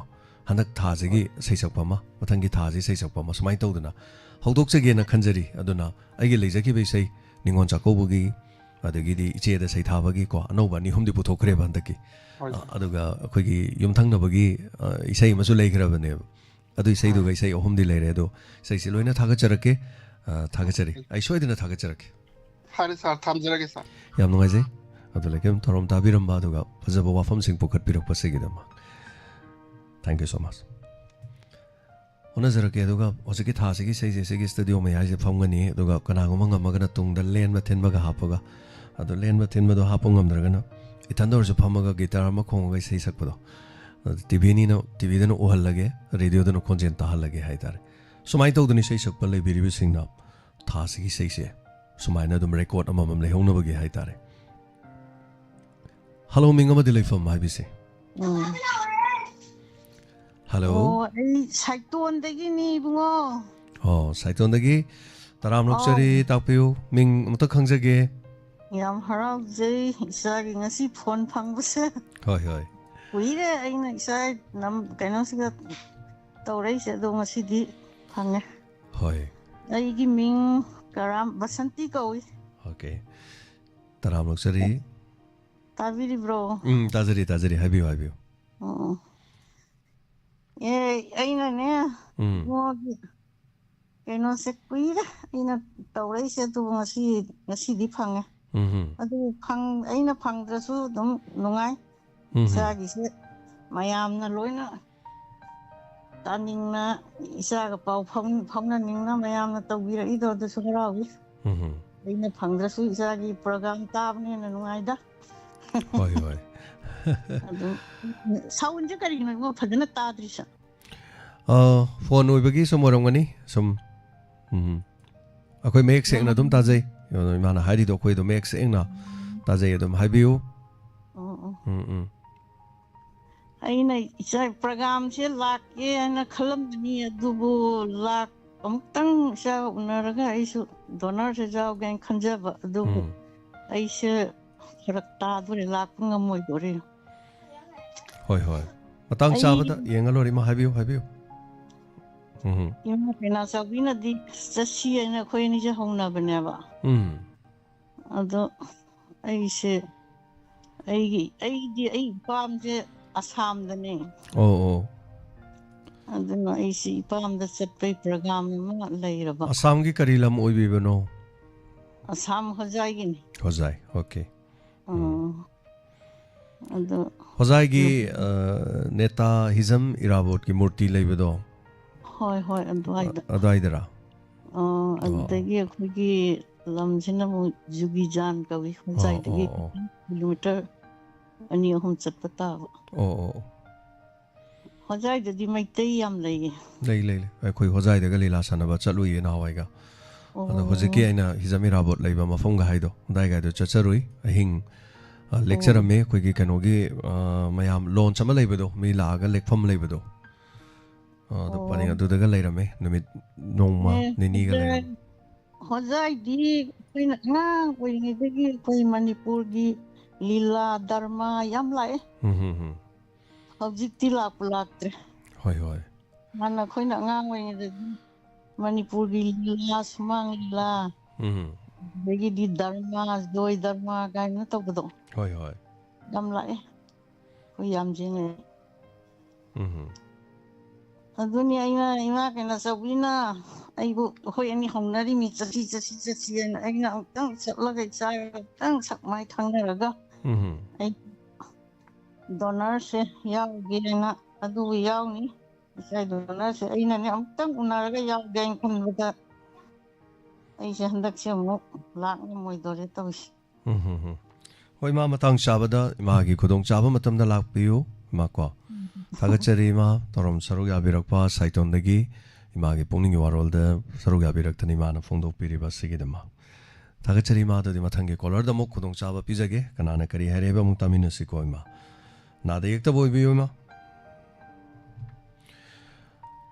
हनक था सिगी सही सकपमा मथंगी था सही सकपमा समाइ तौदना हौदोकसेगेना खंजरी अदुना अइगे लेजकी बे सही निंगोन चाकोबगी अदगिदी इचेदा सही थाबगी को अनौबा नि हुमदि पुथोखरे बंदकी अदुगा अखोगी युमथंगनबगी इसै मसु लेखरबने अदु इसै दुगा इसै अहुमदि लेरे अदु इसै से लोइना थागचरके थागचरी आई सोइदना थागचरके हारे सर थामजरगे सर याम नुगाइजे अदु लेकेम थोरम ताबिरमबा दुगा फजबा वाफम सिंह पुखत पिरकप सेगिदमा थैंक यू सो मच होनजरके दुगा होजके थासिगी सै सेगी स्टूडियो में आइजे फमगनी दुगा कनागुम ngamaga tungda lenba thenbaga hapaga adu lenba thenbado hapungamdragana इथंदोरसु फमगा गिटार अमा खोंगा सही सकपदो टीवी नी न टीवी दन ओहल लगे रेडियो दन खोंजेन ताहल लगे हाइतारे सुमाइ तौदनि सही सकप लै बिरिबि सिंगना थासिगी सही से सुमाइना दुम रेकॉर्ड अमम लेहौनबगे हाइतारे हेलो मिंग अमदि लैफम हाइबिसे हेलो साइटोन दगी नी बुंगो साइटोन दगी तराम नोक्चरी तापियो मिंग मत खंगजगे याम हराउजै इसागी ngasi phone phangbase hoi hoi uire aina isai nam kaino siga taurai se do ngasi di phange hoi aigi ming karam basanti kaui okay taram loksari tabiri bro tajari habiyo habiyo aina ne mogi kaino se kuira aina taurai se do ngasi di phange adu phang aina phangdrasu dum nungai isagi se mayamna loina taningna isaga pau phangna ningna mayamna tawira ido da surawi aina phangdrasu isagi program tabne na nungai da hoi hoi adu sound je kari no ngo phadna tadrisa phone oibagi somorongani som akoi mek sengna dum tajai mana haidi do koi do mek sengna tajai dum haibiu aina isa program se lak ye na khalam ni adubu lak amtang sa unaraga isu donor se jaw gan khanjaba adubu ꯑꯩꯁꯦ ꯐꯔꯛ ꯇꯥꯗꯣꯔꯦ ꯂꯥꯛꯄ ꯉꯝꯃꯣꯏꯗꯣꯔꯦ ꯍꯣꯏ ꯍꯣꯏ ꯃꯇꯥꯡ ꯆꯥꯕꯗ ꯌꯦꯡꯉ ꯂꯣꯏꯔꯦ ꯏꯃꯥ ꯍꯥꯏꯕꯤꯌꯨ ꯍꯥꯏꯕꯤꯌꯨ ꯏꯃꯥ ꯄꯦꯅꯥꯆꯧꯕꯤꯅꯗꯤ ꯆꯠꯁꯤ ꯍꯥꯏꯅ ꯑꯩꯈꯣꯏ ꯑꯅꯤꯁꯦ ꯍꯧꯅꯕꯅꯦꯕ ꯑꯗꯣ ꯑꯩꯁꯦ ꯑꯩꯗꯤ ꯑꯩ ꯏꯄꯥꯝꯁꯦ ꯑꯁꯥꯝꯗꯅꯦ ꯑꯣ ꯑꯗꯨꯅ ꯑꯩꯁꯦ ꯏꯄꯥꯝꯗ ꯆꯠꯄꯩ ꯄ꯭ꯔꯣꯒ꯭ꯔꯥꯝ ꯑꯃ ꯂꯩꯔꯕ ꯑꯁꯥꯝꯒꯤ ꯀꯔꯤ ꯂꯝ ꯑꯣꯏꯕꯤꯕꯅꯣ ꯑꯁꯥꯝ ꯍꯣꯖꯥꯏꯒꯤꯅꯤ ꯍꯣꯖꯥꯏ ꯑꯣꯀꯦ ꯑꯗꯣ ꯍꯣꯖꯥꯏꯒꯤ ꯅꯦꯇꯥ ꯍꯤꯖꯝ ꯏꯔꯥꯕꯣꯠꯀꯤ ꯃꯨꯔꯇꯤ ꯂꯩꯕꯗꯣ ꯍꯣꯏ ꯍꯣꯏ ꯑꯗꯨꯋꯥꯏꯗ ꯑꯗꯨꯋꯥꯏꯗꯔꯥ ꯑꯗꯨꯗꯒꯤ ꯑꯩꯈꯣꯏꯒꯤ ꯂꯝꯁꯤꯅ ꯑꯃꯨꯛ ꯖꯨꯒꯤꯖꯥꯟ ꯀꯧꯏ ꯍꯣꯖꯥꯏꯗꯒꯤ ꯀꯤꯂꯣꯃꯤꯇꯔ 2-3 ꯆꯠꯄ ꯇꯥꯕ ꯍꯣꯖꯥꯏꯗꯗꯤ ꯃꯩꯇꯩ ꯌꯥꯝ ꯂꯩꯌꯦ ꯂꯩ ꯑꯩꯈꯣꯏ ꯍꯣꯖꯥꯏꯗꯒ ꯂꯤꯂꯥ ꯁꯥꯟꯅꯕ ꯆꯠꯂꯨꯏꯌꯦ ꯅꯍꯥꯟꯋꯥꯏꯒ ꯑꯗꯣ ꯍꯧꯖꯤꯛꯀꯤ ꯑꯩꯅ ꯍꯤꯖꯝ ꯏꯔꯥꯕꯣꯠ ꯂꯩꯕ ꯃꯐꯝꯒ ꯍꯥꯏꯗꯣ ꯑꯗꯥꯏꯒꯥꯏꯗꯣ ꯆꯠꯆꯔꯨꯏ ꯑꯍꯤꯡ ꯂꯦꯛꯆꯔꯝꯃꯦ ꯑꯩꯈꯣꯏꯒꯤ ꯀꯩꯅꯣꯒꯤ ꯃꯌꯥꯝ ꯂꯣꯟꯁ ꯑꯃ ꯂꯩꯕꯗꯣ ꯃꯤ ꯂꯥꯛꯑꯒ ꯂꯦꯛꯐꯝ ꯂꯩꯕꯗꯣ ꯑꯗꯣ ꯄꯔꯦꯡ ꯑꯗꯨꯗꯒ ꯂꯩꯔꯝꯃꯦ ꯅꯨꯃꯤꯠ ꯅꯣꯡꯃ ꯅꯤꯅꯤꯒ ꯂꯩꯔꯝꯃꯦ ꯍꯣꯖꯥꯏꯗꯤ ꯑꯩꯈꯣꯏꯅ ꯑꯉꯥꯡ ꯑꯣꯏꯔꯤꯉꯩꯗꯒꯤ ꯑꯩꯈꯣꯏ ꯃꯅꯤꯄꯨꯔꯒꯤ ꯂꯤꯂꯥ ꯗꯔꯃꯥ ꯌꯥꯝ ꯂꯥꯛꯑꯦ ꯍꯧꯖꯤꯛꯇꯤ ꯂꯥꯛꯄ ꯂꯥꯛꯇ꯭ꯔꯦ ꯍꯣꯏ ꯍꯣꯏ ꯍꯥꯟꯅ ꯑꯩꯈꯣꯏꯅ ꯑꯉꯥꯡ ꯑꯣꯏꯔꯤꯉꯩꯗꯗꯤ ꯃꯅꯤꯄꯨꯔꯒꯤ ꯂꯤꯂꯥ ꯁꯨꯃꯥꯡ ꯂꯤꯂꯥ ꯑꯗꯒꯤꯗꯤ ꯗꯔꯃꯥ ꯖꯣꯏ ꯗꯔꯃꯥ ꯀꯥꯏꯅ ꯇꯧꯕꯗꯣ ꯍꯣꯏ ꯍꯣꯏ ꯌꯥꯝ ꯂꯥꯛꯑꯦ ꯑꯩꯈꯣꯏ ꯌꯥꯝ ꯌꯦꯡꯉꯛꯑꯦ ꯑꯗꯨꯅꯤ ꯑꯩꯅ ꯏꯃꯥ ꯄꯦꯅꯥꯆꯧꯕꯤꯅ ꯑꯩꯕꯨ ꯑꯩꯈꯣꯏ ꯑꯅꯤ ꯍꯧꯅꯔꯤꯃꯤ ꯆꯠꯁꯤ ꯍꯥꯏꯅ ꯑꯩꯅ ꯑꯃꯨꯛꯇꯪ ꯆꯠꯂꯒ ꯏꯆꯥꯒ ꯑꯃꯨꯛꯇꯪ ꯁꯛ ꯃꯥꯏ ꯈꯪꯅꯔꯒ ꯑꯩ ꯗꯣꯅꯔꯁꯦ ꯌꯥꯎꯒꯦꯅ ꯑꯗꯨꯕꯨ ꯌꯥꯎꯅꯤ ꯏꯆꯥ ꯗꯣꯅꯔꯁꯦ ꯑꯩꯅꯅꯦ ꯑꯃꯨꯛꯇꯪ ꯎꯅꯔꯒ ꯌꯥꯎꯒꯦ ꯍꯥꯏꯅ ꯈꯟꯕꯗ ꯑꯩꯁꯦ ꯍꯟꯗꯛꯁꯦ ꯑꯃꯨꯛ ꯂꯥꯛ ꯉꯝꯃꯣꯏꯗꯣꯔꯦ ꯇꯧꯏꯁꯦ ꯍꯣꯏ ꯏꯃꯥ ꯃꯇꯥꯡ ꯆꯥꯕꯗ ꯏꯃꯥꯒꯤ ꯈꯨꯗꯣꯡꯆꯥꯕ ꯃꯇꯝꯗ ꯂꯥꯛꯄꯤꯌꯨ ꯏꯃꯥ ꯀꯣ ꯊꯥꯒꯠꯆꯔꯤ ꯏꯃꯥ ꯇꯧꯔꯝ ꯁꯔꯨꯛ ꯌꯥꯕꯤꯔꯛꯄ ꯁꯥꯏꯇꯣꯟꯗꯒꯤ ꯏꯃꯥꯒꯤ ꯄꯨꯛꯅꯤꯡꯒꯤ ꯋꯥꯔꯣꯜꯗ ꯁꯔꯨꯛ ꯌꯥꯕꯤꯔꯛꯇꯅ ꯏꯃꯥꯅ ꯐꯣꯡꯗꯣꯛꯄꯤꯔꯤꯕ ꯑꯁꯤꯒꯤꯗꯃꯛ ꯊꯥꯒꯠꯆꯔꯤ ꯏꯃꯥ ꯑꯗꯨꯗꯤ ꯃꯊꯪꯒꯤ ꯀꯣꯂꯔꯗ ꯑꯃꯨꯛ ꯈꯨꯗꯣꯡꯆꯥꯕ ꯄꯤꯖꯒꯦ ꯀꯅꯥꯅ ꯀꯔꯤ ꯍꯥꯏꯔꯦꯕ ꯑꯃꯨꯛ ꯇꯥꯃꯤꯟꯅꯁꯤꯀꯣ ꯏꯃꯥ ꯅꯥꯗ ꯌꯦꯛꯇꯕ ꯑꯣꯏꯕꯤꯌꯨ ꯏꯃꯥ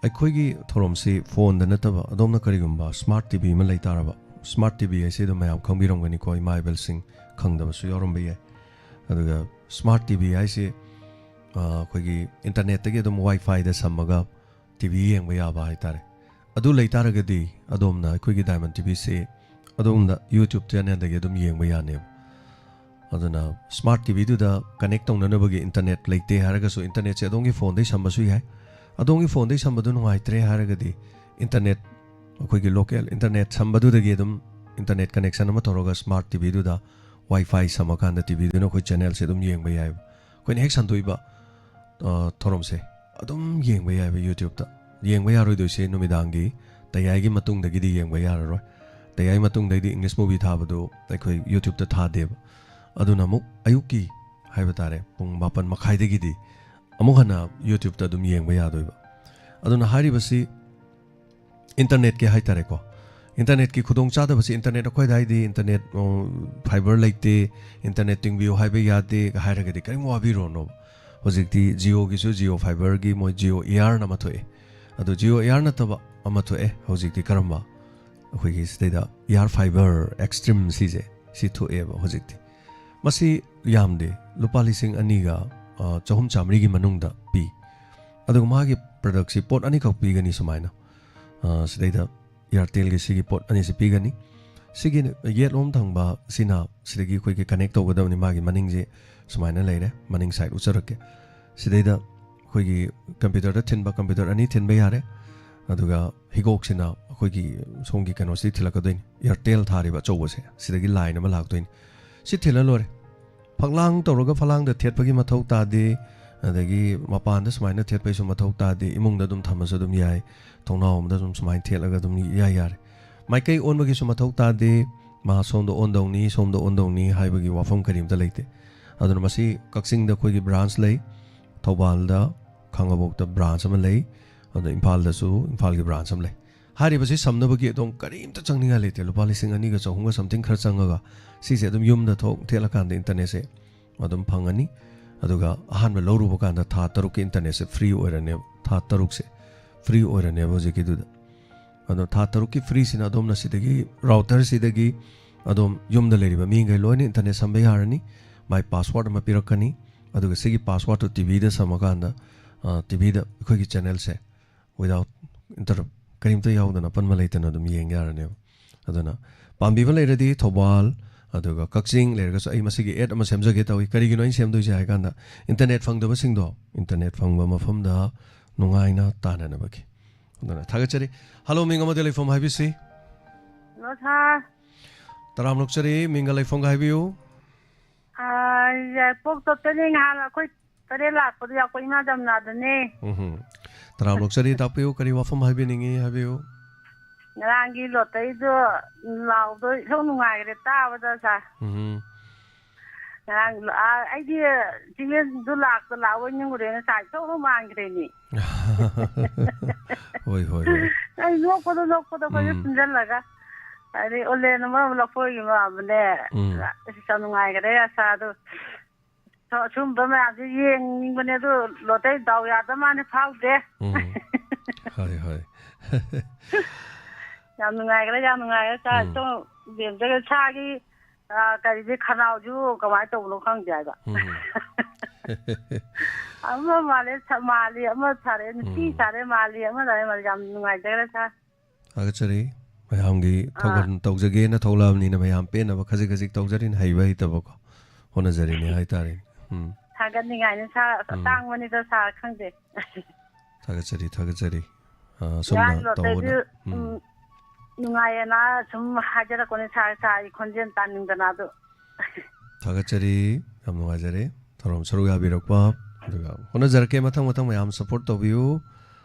ꯑꯩꯈꯣꯏꯒꯤ ꯊꯧꯔꯝꯁꯤ ꯐꯣꯟꯗ ꯅꯠꯇꯕ ꯑꯗꯣꯝꯅ ꯀꯔꯤꯒꯨꯝꯕ ꯁ꯭ꯃꯥꯔꯠ ꯇꯤꯚꯤ ꯑꯃ ꯂꯩꯇꯥꯔꯕ ꯁ꯭ꯃꯥꯔꯠ ꯇꯤꯚꯤ ꯍꯥꯏꯁꯤ ꯑꯗꯨꯝ ꯃꯌꯥꯝ ꯈꯪꯕꯤꯔꯝꯒꯅꯤꯀꯣ ꯏꯃꯥ ꯏꯕꯦꯜꯁꯤꯡ ꯈꯪꯗꯕꯁꯨ ꯌꯥꯎꯔꯝꯕ ꯌꯥꯏ ꯑꯗꯨꯒ ꯁ꯭ꯃꯥꯔꯠ ꯇꯤꯚꯤ ꯍꯥꯏꯁꯤ ꯑꯩꯈꯣꯏꯒꯤ ꯏꯟꯇꯔꯅꯦꯠꯇꯒꯤ ꯑꯗꯨꯝ ꯋꯥꯏꯐꯥꯏꯗ ꯁꯝꯃꯒ ꯇꯤꯚꯤ ꯌꯦꯡꯕ ꯌꯥꯕ ꯍꯥꯏꯇꯥꯔꯦ ꯑꯗꯨ ꯂꯩꯇꯥꯔꯒꯗꯤ ꯑꯗꯣꯝꯅ ꯑꯩꯈꯣꯏꯒꯤ ꯗꯥꯏꯃꯟ ꯇꯤꯚꯤꯁꯤ ꯑꯗꯣꯝꯅ ꯌꯨꯇ꯭ꯌꯨꯕ ꯆꯦꯅꯦꯜꯗꯒꯤ ꯑꯗꯨꯝ ꯌꯦꯡꯕ ꯌꯥꯅꯦꯕ ꯑꯗꯨꯅ ꯁ꯭ꯃꯥꯔꯠ ꯇꯤꯚꯤꯗꯨꯗ ꯀꯅꯦꯛ ꯇꯧꯅꯅꯕꯒꯤ ꯏꯟꯇꯔꯅꯦꯠ ꯂꯩꯇꯦ ꯍꯥꯏꯔꯒꯁꯨ ꯏꯟꯇꯔꯅꯦꯠꯁꯦ ꯑꯗꯣꯝꯒꯤ ꯐꯣꯟꯗꯒꯤ ꯁꯝꯕꯁꯨ ꯌꯥꯏ ꯑꯗꯣꯝꯒꯤ ꯐꯣꯟꯗꯒꯤ ꯁꯝꯕꯗꯨ ꯅꯨꯡꯉꯥꯏꯇ꯭ꯔꯦ ꯍꯥꯏꯔꯒꯗꯤ ꯏꯟꯇꯔꯅꯦꯠ ꯑꯩꯈꯣꯏꯒꯤ ꯂꯣꯀꯦꯜ ꯏꯟꯇꯔꯅꯦꯠ ꯁꯝꯕꯗꯨꯗꯒꯤ ꯑꯗꯨꯝ ꯏꯟꯇꯔꯅꯦꯠ ꯀꯅꯦꯛꯁꯟ ꯑꯃ ꯇꯧꯔꯒ ꯁ꯭ꯃꯥꯔꯠ ꯇꯤꯚꯤꯗꯨꯗ ꯋꯥꯏꯐꯥꯏ ꯁꯝꯃꯀꯥꯟꯗ ꯇꯤꯚꯤꯗꯨꯅ ꯑꯩꯈꯣꯏ ꯆꯦꯅꯦꯜꯁꯦ ꯑꯗꯨꯝ ꯌꯦꯡꯕ ꯌꯥꯏꯕ ꯑꯩꯈꯣꯏꯅ ꯍꯦꯛ ꯁꯟꯗꯣꯛꯏꯕ ꯊꯧꯔꯝꯁꯦ ꯑꯗꯨꯝ ꯌꯦꯡꯕ ꯌꯥꯏꯕ ꯌꯨꯇ꯭ꯌꯨꯕꯇ ꯌꯦꯡꯕ ꯌꯥꯔꯣꯏꯗꯣꯏꯁꯦ ꯅꯨꯃꯤꯗꯥꯡꯒꯤ ꯇꯌꯥꯏꯒꯤ ꯃꯇꯨꯡꯗꯒꯤꯗꯤ ꯌꯦꯡꯕ ꯌꯥꯔꯔꯣꯏ ꯇꯌꯥꯏ ꯃꯇꯨꯡꯗꯒꯤꯗꯤ ꯏꯪꯂꯤꯁ ꯃꯨꯚꯤ ꯊꯥꯕꯗꯨ ꯑꯩꯈꯣꯏ ꯌꯨꯇ꯭ꯌꯨꯕꯇ ꯊꯥꯗꯦꯕ ꯑꯗꯨꯅ ꯑꯃꯨꯛ ꯑꯌꯨꯛꯀꯤ ꯍꯥꯏꯕ ꯇꯥꯔꯦ ꯄꯨꯡ 7:30ꯗꯒꯤꯗꯤ ꯑꯃꯨꯛ ꯍꯟꯅ ꯌꯨꯇ꯭ꯌꯨꯕꯇ ꯑꯗꯨꯝ ꯌꯦꯡꯕ ꯌꯥꯗꯣꯏꯕ ꯑꯗꯨꯅ ꯍꯥꯏꯔꯤꯕꯁꯤ ꯏꯟꯇꯔꯅꯦꯠꯀꯤ ꯍꯥꯏꯇꯥꯔꯦꯀꯣ ꯏꯟꯇꯔꯅꯦꯠꯀꯤ ꯈꯨꯗꯣꯡꯆꯥꯗꯕꯁꯤ ꯏꯟꯇꯔꯅꯦꯠ ꯑꯩꯈꯣꯏꯗ ꯍꯥꯏꯗꯤ ꯏꯟꯇꯔꯅꯦꯠ ꯐꯥꯏꯕꯔ ꯂꯩꯇꯦ ꯏꯟꯇꯔꯅꯦꯠ ꯇꯤꯡꯕꯤꯌꯨ ꯍꯥꯏꯕ ꯌꯥꯗꯦ ꯍꯥꯏꯔꯒꯗꯤ ꯀꯔꯤꯝ ꯋꯥꯕꯤꯔꯣꯅꯣꯕ ꯍꯧꯖꯤꯛꯇꯤ ꯖꯤꯑꯣꯒꯤꯁꯨ ꯖꯤꯑꯣ ꯐꯥꯏꯕꯔꯒꯤ ꯃꯣꯏ ꯖꯤꯑꯣ ꯏꯌꯥꯔꯅ ꯑꯃ ꯊꯣꯛꯑꯦ ꯑꯗꯣ ꯖꯤꯑꯣ ꯏꯌꯥꯔ ꯅꯠꯇꯕ ꯑꯃ ꯊꯣꯛꯑꯦ ꯍꯧꯖꯤꯛꯇꯤ ꯀꯔꯝꯕ ꯑꯩꯈꯣꯏꯒꯤ ꯁꯤꯗꯩꯗ ꯏꯌꯥꯔ ꯐꯥꯏꯕꯔ ꯑꯦꯛꯁꯇ꯭रीम ꯁꯤ ꯊꯣꯛꯑꯦꯕ ꯍꯧꯖꯤꯛꯇꯤ ꯃꯁꯤ ꯌꯥꯝꯗꯦ ꯂꯨꯄꯥ 2,200-300 ꯃꯅꯨꯡꯗ ꯄꯤ ꯑꯗꯨꯒ ꯃꯥꯒꯤ ꯄ꯭ꯔꯗꯛꯁꯤ ꯄꯣꯠ ꯑꯅꯤꯈꯛ ꯄꯤꯒꯅꯤ ꯁꯨꯃꯥꯏꯅ ꯁꯤꯗꯩꯗ ꯏꯌꯥꯔꯇꯦꯜꯒꯤ ꯁꯤꯒꯤ ꯄꯣꯠ ꯑꯅꯤꯁꯤ ꯄꯤꯒꯅꯤ ꯁꯤꯒꯤ ꯌꯦꯠꯂꯣꯝ ꯊꯪꯕ ꯁꯤꯅ ꯁꯤꯗꯒꯤ ꯑꯩꯈꯣꯏꯒꯤ ꯀꯅꯦꯛ ꯇꯧꯒꯗꯕꯅꯤ ꯃꯥꯒꯤ ꯃꯅꯤꯡꯁꯦ ꯁꯨꯃꯥꯏꯅ ꯂꯩꯔꯦ ꯃꯅꯤꯡ ꯁꯥꯏꯠ ꯎꯠꯆꯔꯛꯀꯦ ꯁꯤꯗꯩꯗ ꯑꯩꯈꯣꯏꯒꯤ ꯀꯝꯄ꯭ꯌꯨꯇꯔꯗ ꯊꯤꯟꯕ ꯀꯝꯄ꯭ꯌꯨꯇꯔ ꯑꯅꯤ ꯊꯤꯟꯕ ꯌꯥꯔꯦ ꯑꯗꯨꯒ ꯍꯤꯒꯣꯛꯁꯤꯅ ꯑꯩꯈꯣꯏꯒꯤ ꯁꯣꯝꯒꯤ ꯀꯩꯅꯣꯁꯤꯗ ꯊꯤꯜꯂꯛꯀꯗꯣꯏꯅꯤ ꯏꯌꯥꯔꯇꯦꯜ ꯊꯥꯔꯤꯕ ꯑꯆꯧꯕꯁꯦ ꯁꯤꯗꯒꯤ ꯂꯥꯏꯟ ꯑꯃ ꯂꯥꯛꯇꯣꯏꯅꯤ ꯁꯤ ꯊꯤꯜꯂ ꯂꯣꯏꯔꯦ ꯐꯛꯂꯥꯡ ꯇꯧꯔꯒ ꯐꯛꯂꯥꯡꯗ ꯊꯦꯠꯄꯒꯤ ꯃꯊꯧ ꯇꯥꯗꯦ ꯑꯗꯒꯤ ꯃꯄꯥꯟꯗ ꯁꯨꯃꯥꯏꯅ ꯊꯦꯠꯄꯩꯁꯨ ꯃꯊꯧ ꯇꯥꯗꯦ ꯏꯃꯨꯡꯗ ꯑꯗꯨꯝ ꯊꯝꯃꯁꯨ ꯑꯗꯨꯝ ꯌꯥꯏ ꯊꯣꯡꯅꯥꯎ ꯑꯃꯗ ꯑꯗꯨꯝ ꯁꯨꯃꯥꯏꯅ ꯊꯦꯠꯂꯒ ꯑꯗꯨꯝ ꯌꯥꯔꯦ ꯃꯥꯏꯀꯩ ꯑꯣꯟꯕꯒꯤꯁꯨ ꯃꯊꯧ ꯇꯥꯗꯦ ꯃꯥ ꯁꯣꯝꯗ ꯑꯣꯟꯗꯧꯅꯤ ꯁꯣꯝꯗ ꯑꯣꯟꯗꯧꯅꯤ ꯍꯥꯏꯕꯒꯤ ꯋꯥꯐꯝ ꯀꯔꯤꯝꯇ ꯂꯩꯇꯦ ꯑꯗꯨꯅ ꯃꯁꯤ ꯀꯛꯆꯤꯡꯗ ꯑꯩꯈꯣꯏꯒꯤ ꯕ꯭ꯔꯥꯟꯆ ꯂꯩ ꯊꯧꯕꯥꯜꯗ ꯈꯥꯡꯉꯕꯣꯛꯇ ꯕ꯭ꯔꯥꯟꯆ ꯑꯃ ꯂꯩ ꯑꯗꯨ ꯏꯝꯐꯥꯜꯗꯁꯨ ꯏꯝꯐꯥꯜꯒꯤ ꯕ꯭ꯔꯥꯟꯆ ꯑꯃ ꯂꯩ ꯍꯥꯏꯔꯤꯕꯁꯤ ꯁꯝꯅꯕꯒꯤ ꯑꯗꯨꯝ ꯀꯔꯤꯝꯇ ꯆꯪꯅꯤꯡꯉꯥꯏ ꯂꯩꯇꯦ ꯂꯨꯄꯥ 2,200 ꯁꯝꯊꯤꯡ ꯈꯔ ꯆꯪꯉꯒ ꯁꯤꯁꯦ ꯑꯗꯨꯝ ꯌꯨꯝꯗ ꯊꯦꯠꯂꯀꯥꯟꯗ ꯏꯟꯇꯔꯅꯦꯠꯁꯦ ꯑꯗꯨꯝ ꯐꯪꯉꯅꯤ ꯑꯗꯨꯒ ꯑꯍꯥꯟꯕ ꯂꯧꯔꯨꯕ ꯀꯥꯟꯗ ꯊꯥ 6ꯀꯤ ꯏꯟꯇꯔꯅꯦꯠꯁꯦ ꯐ꯭ꯔꯤ ꯑꯣꯏꯔꯅꯦꯕ ꯊꯥ 6ꯁꯦ ꯐ꯭ꯔꯤ ꯑꯣꯏꯔꯅꯦꯕ ꯍꯧꯖꯤꯛꯀꯤꯗꯨꯗ ꯑꯗꯣ ꯊꯥ 6ꯀꯤ ꯐ꯭ꯔꯤꯁꯤꯅ ꯑꯗꯣꯝꯅ ꯁꯤꯗꯒꯤ ꯔꯥꯎꯇꯔꯁꯤꯗꯒꯤ adom yum the lady me loin internet sambe harani my password ma pirakani aduga sigi password to TV da samakanda TV da khoi channel se without inter karim to yaudana pan malaitana dum yeng yarane aduna pambi ba leiradi thobal aduga kakjing leirga so ai masigi ad ama semjage tawi kari gino in semdoi jai kanda internet fangda basing do internet fangba mafam da nungaina tanana baki aduna thagachari hello minga model from habisi no tha taram lokchari minga laifong ga habiu ya pok to tene ngala koi tare la ko ya ko ina dam na dane taram lokchari tapiu kari wafam habi ningi habiu ngangi lo tai do lao do so nungai re ta ba da sa ngang ai di jingen du lak to la wo nyung re sa so no mang re ni hoi hoi ai no ko ko sunjan laga ari ole no ma la foi ma ne sa nungai re sa do so chum ba ma ji yeng ning bane do lo tai daw ya da ma ne phau de hoi hoi yam nungai sa to bem ja cha gi ka ji khanau ju ka mai to lo khang ja ga amma male samali amma thare ni thare mali amma dai ma yam nungai ja sa agachari mayamgi thogan tawjage na tholam ni na mayam pe na ba khaji khaji tawjarin haiba hitabako honajari ni hai tarin thagan ni ngai ni sa tang wani da sa khang de thagachari somna tawna nungai na sum hajara ko ni sa khonjen taning da na do thagachari am nungajare thorom saruga birakpa aduga honajar ke mathang mayam support tobiu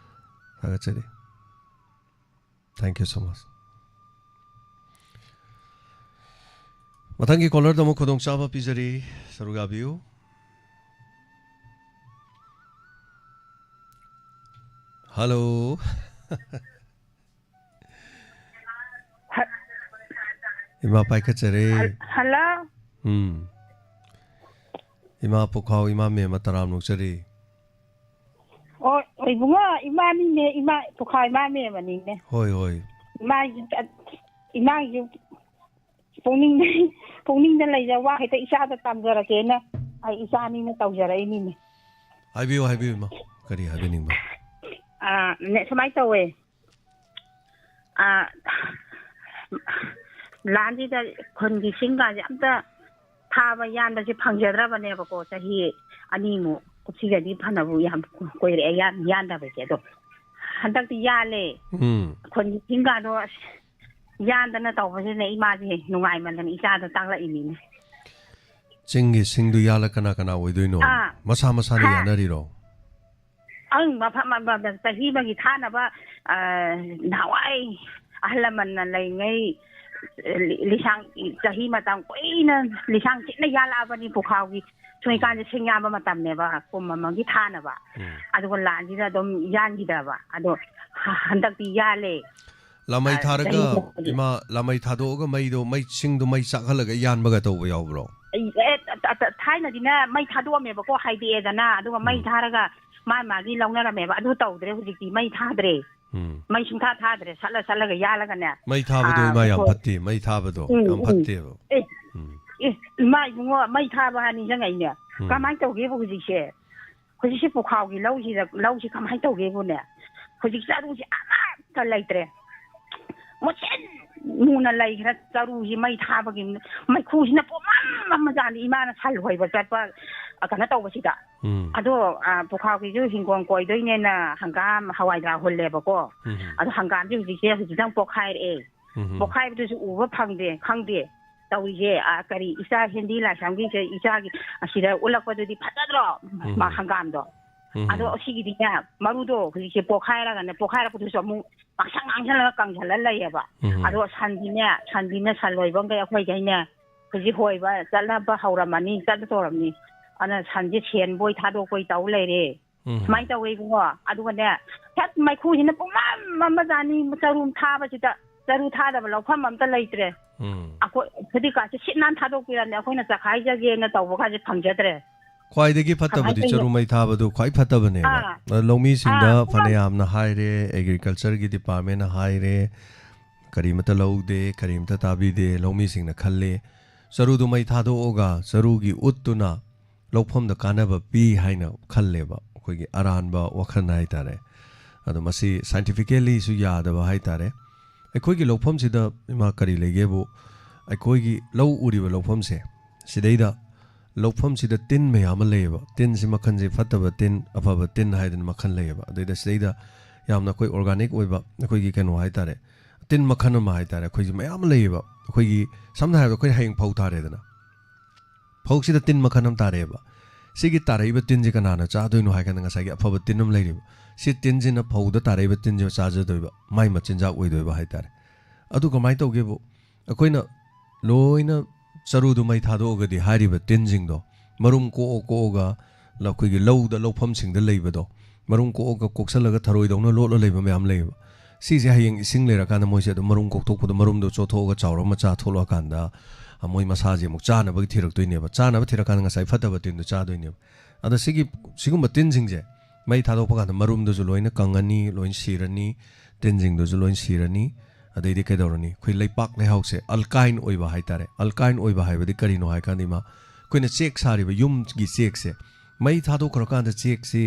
thagachari thank you so much matangi caller damo khodong chaba pijari saruga biu hello ima paikachare hello ima pokhau ima me mataram nukchari oi bunga ima ni ne ima pokhai ma me mani ne hoi ima yu pongning da lai ja wa heta isa da tamjara ke na ai isa ni na tawjara ni ne habiu ma kari habening ba ne samai tawe landi da khongi singa jamta thaba yan da ji phangjadra bane ba ko chahi ani mu kusiga di phanabu yam koire yan da ba ke do handak ti yale khongi singa do yan da na taw ba ne ima ji nungai man da isa da tangla ini ne chingi singdu yala kana oidoino masa ni yanari ro ang ma tahi ba gi thana ba nawai ahlaman na lai ngai lisang tahi matam koina lisang china yala ba ni pukhaw gi choi kan je singya ba matam ne ba kum ma gi thana ba adu ko lan ji da dom yan gi da ba adu handak ti yale lamai tharaga ima lamai thado ga mai do mai sing do mai sakhalaga yan baga to yaw bro thaina dina mai thado me ba ko haide da na adu mai tharaga ma gi launa me ba adu tawdre hujiki mai thadre mai sung thadre sala ga yala ga ne mai thaba do ma yam phatti mai thaba do yam phatte bo mai bungo mai thaba ni jang ai ne ka mai to ge bu hujiki se pukhaw gi lau si ka mai to ge bu ne hujiki sa ru si ama ka laitre mo chen muna lai ra taru ji mai thaba gi mai khu si na po ma jani ima na sal hoi ba chat pa kana taw ba si da ado pukhaw gi ju hingong koi doi ne na hangam hawai da holle ba ko ado hangam ji hujiki dang pokhai pokhai bu su u ba phangde khangde tawi je kari isa hindi la samgi je isa gi asira ulak pa di phatadro ma hangam do ado osigi di ya marudo hujiki pokhai ra ga ne pokhai ra pu su mu pasang anghala kanghala la ya ba ado sandina saloi bang ga khoi ga ne huji hoi ba chala ba hauramani chala toramni ana sanji chen boy thado koi taw lai re mai taw ei go adu ne that mai khu hin pu ma jani charum tha ba chita charu tha da ba lokham am ta laitre akoi khudi ka chi nan thado piran ne akoi na chakhai ja ge na taw ba ka phangjadre ख्वाइदगी फत्तबदी चरुमै थाबदु ख्वाइ फत्तबने लौमी सिंदा फने यामना हाइरे एग्रीकल्चर की डिपार्टमेंट हाइरे ꯀꯔꯤꯃꯇ ꯂꯧꯗꯦ ꯀꯔꯤꯃꯇ ꯇꯥꯕꯤꯗꯦ ꯂꯧꯃꯤꯁꯤꯡꯅ ꯈꯜꯂꯦ ꯆꯔꯨꯗꯨ ꯃꯩ ꯊꯥꯗꯣꯛꯑꯒ ꯆꯔꯨꯒꯤ ꯎꯠꯇꯨꯅ ꯂꯧꯐꯝꯗ ꯀꯥꯟꯅꯕ ꯄꯤ ꯍꯥꯏꯅ ꯈꯜꯂꯦꯕ ꯑꯩꯈꯣꯏꯒꯤ ꯑꯔꯥꯟꯕ ꯋꯥꯈꯜ ꯍꯥꯏꯇꯥꯔꯦ ꯑꯗꯣ ꯃꯁꯤ ꯁꯥꯏꯟꯇꯤꯐꯤꯀꯦꯜꯂꯤꯁꯨ ꯌꯥꯗꯕ ꯍꯥꯏꯇꯥꯔꯦ ꯑꯩꯈꯣꯏꯒꯤ ꯂꯧꯐꯝꯁꯤꯗ ꯏꯃꯥ ꯀꯔꯤ ꯂꯩꯒꯦꯕꯨ ꯑꯩꯈꯣꯏꯒꯤ ꯂꯧ ꯎꯔꯤꯕ ꯂꯧꯐꯝꯁꯦ ꯁꯤꯗꯩꯗ ꯂꯧꯐꯝꯁꯤꯗ ꯇꯤꯟ ꯃꯌꯥꯝ ꯑꯃ ꯂꯩꯌꯦꯕ ꯇꯤꯟꯁꯤ ꯃꯈꯜꯁꯦ ꯐꯠꯇꯕ ꯇꯤꯟ ꯑꯐꯕ ꯇꯤꯟ ꯍꯥꯏꯗꯅ ꯃꯈꯜ ꯂꯩꯌꯦꯕ ꯑꯗꯩꯗ ꯁꯤꯗꯩꯗ ꯌꯥꯝꯅ ꯑꯩꯈꯣꯏ ꯑꯣꯔꯒꯥꯅꯤꯛ ꯑꯣꯏꯕ ꯑꯩꯈꯣꯏꯒꯤ ꯀꯩꯅꯣ ꯍꯥꯏꯇꯥꯔꯦ ꯇꯤꯟ ꯃꯈꯜ ꯑꯃ ꯍꯥꯏꯇꯥꯔꯦ ꯑꯩꯈꯣꯏꯁꯤ ꯃꯌꯥꯝ ꯑꯃ ꯂꯩꯌꯦꯕ ꯑꯩꯈꯣꯏꯒꯤ ꯁꯝꯅ ꯍꯥꯏꯔꯕꯗ ꯑꯩꯈꯣꯏ ꯍꯌꯦꯡ ꯐꯧ ꯊꯥꯔꯦꯗꯅ ꯐꯧꯁꯤꯗ ꯇꯤꯟ ꯃꯈꯜ ꯑꯃ ꯇꯥꯔꯛꯑꯦꯕ ꯁꯤꯒꯤ ꯇꯥꯔꯛꯏꯕ ꯇꯤꯟꯁꯤ ꯀꯅꯥꯅ ꯆꯥꯗꯣꯏꯅꯣ ꯍꯥꯏꯀꯥꯟꯗ ꯉꯁꯥꯏꯒꯤ ꯑꯐꯕ ꯇꯤꯟ ꯑꯃ ꯂꯩꯔꯤꯕ ꯁꯤ ꯇꯤꯟꯁꯤꯅ ꯐꯧꯗ ꯇꯥꯔꯛꯏꯕ ꯇꯤꯟꯁꯤ ꯆꯥꯖꯗꯣꯏꯕ ꯃꯥꯏ ꯃꯆꯤꯟꯖꯥꯛ ꯑꯣꯏꯗꯣꯏꯕ ꯍꯥꯏꯇꯥꯔꯦ ꯑꯗꯨ ꯀꯃꯥꯏꯅ ꯇꯧꯒꯦꯕꯨ ꯑꯩꯈꯣꯏꯅ ꯂꯣꯏꯅ ꯆꯔꯨꯗꯨ ꯃꯩ ꯊꯥꯗꯣꯛꯑꯒꯗꯤ ꯍꯥꯏꯔꯤꯕ ꯇꯤꯟꯁꯤꯡꯗꯣ ꯃꯔꯨꯝ ꯑꯩꯈꯣꯏꯒꯤ ꯂꯧꯗ ꯂꯧꯐꯝꯁꯤꯡꯗ ꯂꯩꯕꯗꯣ ꯃꯔꯨꯝ ꯀꯣꯛꯁꯜꯂꯒ ꯊꯔꯣꯏꯗꯧꯅ ꯂꯣꯠꯂ ꯂꯩꯕ ꯃꯌꯥꯝ ꯂꯩꯌꯦꯕ ꯁꯤꯁꯦ ꯍꯌꯦꯡ ꯏꯁꯤꯡ ꯂꯩꯔꯀꯥꯟꯗ ꯃꯣꯏꯁꯦ ꯑꯗꯨꯝ ꯃꯔꯨꯝ ꯀꯣꯛꯊꯣꯛꯄꯗ ꯃꯔꯨꯝꯗꯣ ꯆꯣꯠꯊꯣꯛꯑꯒ ꯆꯥꯎꯔ ꯃꯆꯥ ꯊꯣꯛꯂꯛꯑꯀꯥꯟꯗ ꯃꯣꯏ ꯃꯁꯥꯁꯦ ꯑꯃꯨꯛ ꯆꯥꯅꯕꯒꯤ ꯊꯤꯔꯛꯇꯣꯏꯅꯦꯕ ꯆꯥꯅꯕ ꯊꯤꯔꯀꯥꯟꯗ ꯉꯁꯥꯏ ꯐꯠꯇꯕ ꯇꯤꯟꯗꯣ ꯆꯥꯗꯣꯏꯅꯦꯕ ꯑꯗꯣ ꯁꯤꯒꯨꯝꯕ ꯇꯤꯟꯁꯤꯡꯁꯦ ꯃꯩ ꯊꯥꯗꯣꯛꯄ ꯀꯥꯟꯗ ꯃꯔꯨꯝꯗꯨꯁꯨ ꯂꯣꯏꯅ ꯀꯪꯉꯅꯤ ꯂꯣꯏꯅ ꯁꯤꯔꯅꯤ ꯇꯤꯟꯁꯤꯡꯗꯨꯁꯨ ꯂꯣꯏꯅ ꯁꯤꯔꯅꯤ ꯑꯗꯩꯗꯤ ꯀꯩꯗꯧꯔꯅꯤ ꯑꯩꯈꯣই ꯂꯩꯄꯥꯛ ꯂꯩꯍꯥꯎꯁꯦ ꯑꯜꯀꯥꯏꯟ ꯑꯣꯏꯕ ꯍꯥꯏꯇꯥꯔꯦ ꯑꯜꯀꯥꯏꯟ ꯑꯣꯏꯕ ꯍꯥꯏꯕꯗꯤ ꯀꯔꯤꯅꯣ ꯍꯥꯏꯀꯥꯟꯗ ꯏꯃꯥ ꯑꯩꯈꯣꯏꯅ ꯆꯦꯛ ꯁꯥꯔꯤꯕ ꯌꯨꯝꯒꯤ ꯆꯦꯛꯁꯦ ꯃꯩ ꯊꯥꯗꯣꯛꯈ꯭ꯔꯀꯥꯟꯗ ꯆꯦꯛꯁꯤ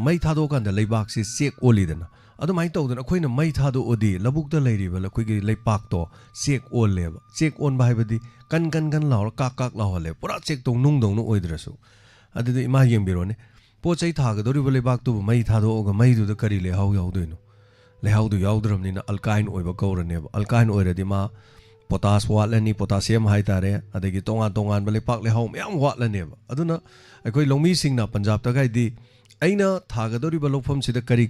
ꯃꯩ ꯊꯥꯗꯣꯛꯑꯀꯥꯟꯗ ꯂꯩꯕꯥꯛꯁꯤ ꯆꯦꯛ ꯑꯣꯜꯂꯤꯗꯅ ꯑꯗꯨꯃꯥꯏꯅ ꯇꯧꯗꯅ ꯑꯩꯈꯣꯏꯅ ꯃꯩ ꯊꯥꯗꯣꯛꯑꯗꯤ ꯂꯧꯕꯨꯛꯇ ꯂꯩꯔꯤꯕ ꯑꯩꯈꯣꯏꯒꯤ ꯂꯩꯄꯥꯛꯇꯣ ꯆꯦꯛ ꯑꯣꯜꯂꯦꯕ ꯆꯦꯛ ꯑꯣꯟꯕ ꯍꯥꯏꯕꯗꯤ ꯀꯟ ꯂꯥꯎꯔ ꯀꯥꯛ ꯂꯥꯎꯍꯜꯂꯦ ꯄꯨꯔꯥ ꯆꯦꯛꯇꯧ ꯅꯨꯡꯗꯧꯅ ꯑꯣꯏꯗ꯭ꯔꯁꯨ ꯑꯗꯨꯗꯤ ꯏꯃꯥ ꯌꯦꯡꯕꯤꯔꯣꯅꯦ ꯄꯣꯠ ꯆꯩ ꯊꯥꯒꯗꯧꯔꯤꯕ ꯂꯩꯕꯥꯛꯇꯨꯕꯨ ꯃꯩ ꯊꯥꯗꯣꯛꯑꯒ ꯃꯩꯗꯨꯗ ꯀꯔꯤ ꯂꯩꯍꯥꯎ ꯌꯥꯎꯗꯣꯏꯅꯣ ꯂꯩꯍꯥꯎꯗꯨ ꯌꯥꯎꯗ꯭ꯔꯕꯅꯤꯅ ꯑꯜꯀꯥꯏꯟ ꯑꯣꯏꯕ ꯀꯧꯔꯅꯦꯕ ꯑꯜꯀꯥꯏꯟ ꯑꯣꯏꯔꯗꯤ ꯃꯥ ꯄꯣꯇꯥꯁ ꯋꯥꯠꯂꯅꯤ ꯄꯣꯇꯥꯁꯤꯌꯝ ꯍꯥꯏꯇꯥꯔꯦ ꯑꯗꯒꯤ ꯇꯣꯉꯥꯟꯕ ꯂꯩꯄꯥꯛ ꯂꯩꯍꯥꯎ ꯃꯌꯥꯝ ꯋꯥꯠꯂꯅꯦꯕ ꯑꯗꯨꯅ ꯑꯩꯈꯣꯏ ꯂꯧꯃꯤꯁꯤꯡꯅ ꯄꯟꯖꯥꯕꯇꯒꯥꯏꯗꯤ ꯑꯩꯅ ꯊꯥꯒꯗꯧꯔꯤꯕ ꯂꯧꯐꯝꯁꯤꯗ ꯀꯔꯤ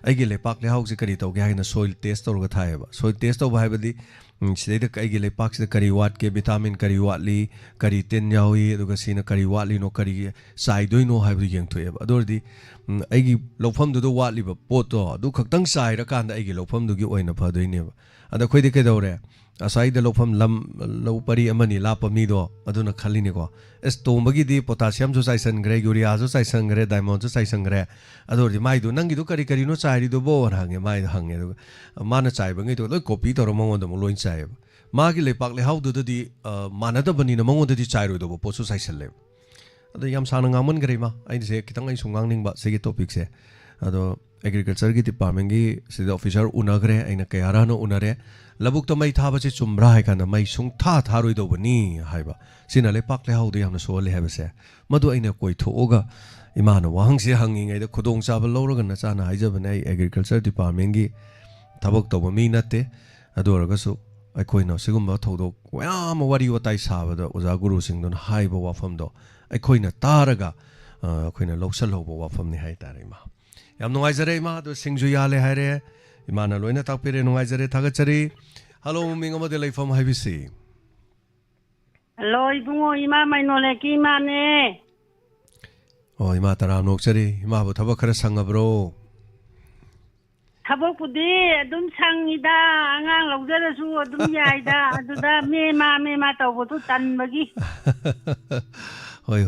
ꯑꯩꯒꯤ ꯂꯩꯄꯥꯛ ꯂꯩꯍꯥꯎꯁꯤ ꯀꯔꯤ ꯇꯧꯒꯦ ꯍꯥꯏꯅ ꯁꯣꯏꯜ ꯇꯦꯁ ꯇꯧꯔꯒ ꯊꯥꯏꯌꯦꯕ ꯁꯣꯏꯜ ꯇꯦꯁ ꯇꯧꯕ ꯍꯥꯏꯕꯗꯤ ꯁꯤꯗꯩꯗ ꯑꯩꯒꯤ ꯂꯩꯄꯥꯛꯁꯤꯗ ꯀꯔꯤ ꯋꯥꯠꯀꯦ ꯚꯤꯇꯥꯃꯤन ꯀꯔꯤ ꯋꯥꯠꯂꯤ ꯀꯔꯤ ꯇꯤꯟ ꯌꯥꯎꯏ ꯑꯗꯨꯒ ꯁꯤꯅ ꯀꯔꯤ ꯋꯥꯠꯂꯤꯅꯣ ꯀꯔꯤ ꯆꯥꯏꯗꯣꯏꯅꯣ ꯍꯥꯏꯕꯗꯨ ꯌꯦꯡꯊꯣꯛꯑꯦꯕ ꯑꯗꯨ ꯑꯣꯏꯔꯗꯤ ꯑꯩꯒꯤ ꯂꯧꯐꯝꯗꯨꯗ ꯋꯥꯠꯂꯤꯕ ꯄꯣꯠꯇꯣ ꯑꯗꯨ ꯈꯛꯇꯪ ꯆꯥꯏꯔꯀꯥꯟꯗ ꯑꯩꯒꯤ ꯂꯧꯐꯝꯗꯨꯒꯤ ꯑꯣꯏꯅ ꯐꯗꯣꯏꯅꯦꯕ ꯑꯗ ꯑꯩꯈꯣꯏꯗꯤ ꯀꯩꯗꯧꯔꯦ ꯑꯁ꯭ꯋꯥꯏꯗ ꯂꯧ ꯄꯔꯤ ꯑꯃꯅꯤ ꯂꯥꯞꯄ ꯃꯤꯗꯣ ꯑꯗꯨꯅ ꯈꯜꯂꯤꯅꯤꯀꯣ ꯑꯁ ꯇꯣꯡꯕꯒꯤꯗꯤ ꯄꯣꯇꯥꯁꯤꯌꯝꯁꯨ ꯆꯥꯏꯁꯟꯈ꯭ꯔꯦ ꯌꯨꯔꯤꯌꯥꯁꯨ ꯆꯥꯏꯁꯟꯈ꯭ꯔꯦ ꯗꯥꯏꯃꯣꯟꯁꯨ ꯆꯥꯏꯁꯟꯈ꯭ꯔꯦ ꯑꯗꯨ ꯑꯣꯏꯔꯗꯤ ꯃꯥꯏꯗꯣ ꯅꯪꯒꯤꯗꯣ ꯀꯔꯤꯅꯣ ꯆꯥꯏꯔꯤꯗꯨꯕꯣꯅ ꯍꯪꯉꯦ ꯃꯥꯏꯗꯣ ꯍꯪꯉꯦ ꯑꯗꯨꯒ ꯃꯥꯅ ꯆꯥꯏꯕꯉꯩꯗꯣ ꯂꯣꯏ ꯀꯣꯄꯤ ꯇꯧꯔ ꯃꯉꯣꯟꯗ ꯑꯃꯨꯛ ꯂꯣꯏ ꯆꯥꯏꯌꯦꯕ ꯃꯥꯒꯤ ꯂꯩꯄꯥꯛ ꯂꯩꯍꯥꯎꯗꯨꯗꯗꯤ ꯃꯥꯟꯅꯗꯕꯅꯤꯅ ꯃꯉꯣꯟꯗꯗꯤ ꯆꯥꯏꯔꯣꯏꯗꯧꯕ ꯄꯣꯠꯁꯨ ꯆꯥꯏꯁꯜꯂꯦꯕ ꯑꯗꯣ ꯌꯥꯝ ꯁꯥꯡꯅ ꯉꯥꯡꯃꯟꯈ꯭ꯔꯦ ꯏꯃꯥ ꯑꯩꯁꯦ ꯈꯤꯇꯪ ꯑꯩꯁꯨ ꯉꯥꯡꯅꯤꯡꯕ ꯁꯤꯒꯤ ꯇꯣꯄꯤꯛꯁꯦ ꯑꯗꯣ ꯑꯦꯒ꯭ꯔꯤꯀꯜꯆꯔꯒꯤ ꯗꯤꯄꯥꯔꯠꯃꯦꯟꯒꯤ ꯁꯤꯗ ꯑꯣꯐꯤꯁꯥꯔ ꯎꯅꯈ꯭ꯔꯦ ꯑꯩꯅ ꯀꯌꯥꯔꯥꯅ ꯎꯅꯔꯦ ꯂꯧꯕꯨꯛꯇ ꯃꯩ ꯊꯥꯕꯁꯤ ꯆꯨꯝꯕ꯭ꯔꯥ ꯍꯥꯏ ꯀꯥꯟꯗ ꯃꯩ ꯊꯥꯔꯣꯏꯗꯧꯕꯅꯤ ꯍꯥꯏꯕ ꯁꯤꯅ ꯂꯩꯄꯥꯛ ꯂꯩꯍꯥꯎꯗ ꯌꯥꯝꯅ ꯁꯣꯛꯍꯜꯂꯦ ꯍꯥꯏꯕꯁꯦ ꯃꯗꯨ ꯑꯩꯅ ꯀꯣꯏꯊꯣꯛꯑꯒ ꯏꯃꯥꯅ ꯋꯥꯍꯪꯁꯦ ꯍꯪꯉꯤꯉꯩꯗ ꯈꯨꯗꯣꯡꯆꯥꯕ ꯂꯧꯔꯒ ꯅꯆꯥꯅ ꯍꯥꯏꯖꯕꯅꯦ ꯑꯩ ꯑꯦꯒ꯭ꯔꯤꯀꯜꯆꯔ ꯗꯤꯄꯥꯔꯠꯃꯦꯟꯒꯤ ꯊꯕꯛ ꯇꯧꯕ ꯃꯤ ꯅꯠꯇꯦ ꯑꯗꯨ ꯑꯣꯏꯔꯒꯁꯨ ꯑꯩꯈꯣꯏꯅ ꯁꯤꯒꯨꯝꯕ ꯊꯧꯗꯣꯛ ꯃꯌꯥꯝ ꯑꯃ ꯋꯥꯔꯤ ꯋꯥꯇꯥꯏ ꯁꯥꯕꯗ ꯑꯣꯖꯥ ꯒꯨꯔꯨꯁꯤꯡꯗꯨꯅ ꯍꯥꯏꯕ ꯋꯥꯐꯝꯗꯣ ꯑꯩꯈꯣꯏꯅ ꯇꯥꯔꯒ ꯑꯩꯈꯣꯏꯅ ꯂꯧꯁꯜꯍꯧꯕ ꯋꯥꯐꯝꯅꯤ ꯍꯥꯏꯇꯥꯔꯦ ꯏꯃꯥ ꯌꯥꯝ ꯅꯨꯡꯉꯥꯏꯖꯔꯦ ꯏꯃꯥ ꯑꯗꯣ ꯁꯤꯡꯁꯨ ꯌꯥꯜꯂꯦ ꯍꯥꯏꯔꯦ ꯏꯃꯥꯅ ꯂꯣꯏꯅ ꯇꯥꯛꯄꯤꯔꯦ ꯅꯨꯡꯉꯥꯏꯖꯔꯦ ꯊꯥꯒꯠꯆꯔꯤ ꯍꯜꯂꯣ ꯃꯃꯤꯡ ꯑꯃꯗꯤ ꯂꯩꯐꯝ ꯍꯥꯏꯕꯤꯁꯤ ꯍꯜꯂꯣ ꯏꯕꯨꯡꯉꯣ ꯏꯃꯥ ꯃꯩꯅꯣꯂꯦꯀꯤ ꯏꯃꯥꯅꯦ ꯑꯣ ꯏꯃꯥ ꯇꯔꯥ ꯅꯣꯛꯆꯔꯤ ꯏꯃꯥꯕꯨ ꯊꯕꯛ ꯈꯔ ꯁꯪꯉꯕ꯭ꯔꯣ ꯊꯕꯛꯄꯨꯗꯤ ꯑꯗꯨꯝ ꯁꯪꯉꯤꯗ ꯑꯉꯥꯡ ꯂꯧꯖꯔꯁꯨ ꯑꯗꯨꯝ ꯌꯥꯏꯗ ꯑꯗꯨꯗ ꯃꯦꯃꯥ ꯇꯧꯕꯗꯨ ꯇꯟꯕꯒꯤ ꯍꯣꯏ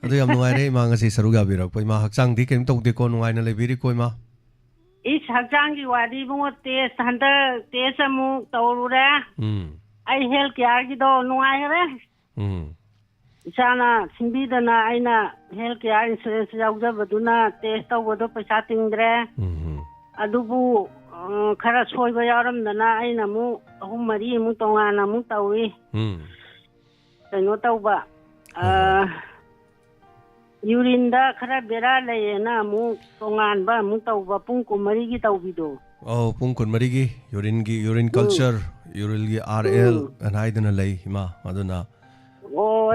ꯑꯗꯨ ꯌꯥꯝ ꯅꯨꯡꯉꯥꯏꯔꯦ ꯏꯃꯥ ꯉꯁꯤ ꯁꯔꯨꯛ ꯌꯥꯕꯤꯔꯛꯄ ꯏꯃꯥ ꯍꯛꯆꯥꯡꯗꯤ ꯀꯔꯤꯝ ꯇꯧꯗꯦꯀꯣ ꯅꯨꯡꯉꯥꯏꯅ ꯂꯩꯕꯤꯔꯤꯀꯣ ꯏꯃꯥ ꯏꯁ ꯍꯛꯆꯥꯡꯒꯤ ꯋꯥꯗꯤ ꯏꯕꯨꯡꯉꯣ ꯍꯟꯗꯛ ꯇꯦꯁ ꯑꯃꯨꯛ ꯇꯧꯔꯨꯔꯦ ꯑꯩ ꯍꯦꯜꯊ ꯀꯤꯌꯥꯔꯒꯤꯗꯣ ꯅꯨꯡꯉꯥꯏꯈꯔꯦ ꯏꯆꯥꯅ ꯁꯤꯟꯕꯤꯗꯅ ꯑꯩꯅ ꯍꯦꯜꯊ ꯀꯤꯌꯥꯔ ꯏꯟꯁꯨꯔꯦꯟꯁ ꯌꯥꯎꯖꯕꯗꯨꯅ ꯇꯦꯁ ꯇꯧꯕꯗꯣ ꯄꯩꯁꯥ ꯇꯤꯡꯗ꯭ꯔꯦ ꯑꯗꯨꯕꯨ ꯈꯔ ꯁꯣꯏꯕ ꯌꯥꯎꯔꯝꯗꯅ ꯑꯩꯅ ꯑꯃꯨꯛ 3-4 ꯑꯃꯨꯛ ꯇꯣꯉꯥꯟꯅ ꯑꯃꯨꯛ ꯇꯧꯏ ꯀꯩꯅꯣ ꯇꯧꯕ ꯌꯨꯔꯤꯟꯗ ꯈꯔ ꯕꯦꯔꯥ ꯂꯩꯌꯦꯅ ꯑꯃꯨꯛ ꯇꯣꯉꯥꯟꯕ ꯑꯃꯨꯛ ꯇꯧꯕ ꯄꯨꯡ 24ꯒꯤ ꯇꯧꯕꯤꯗꯣ ꯄꯨꯡ 24ꯒꯤ ꯌꯨꯔꯤꯟ ꯀꯜꯆꯔ ꯌꯨꯔꯤꯟꯒꯤ RL ꯑꯅ ꯍꯥꯏꯗꯅ ꯂꯩ ꯏꯃꯥ ꯑꯗꯨꯅ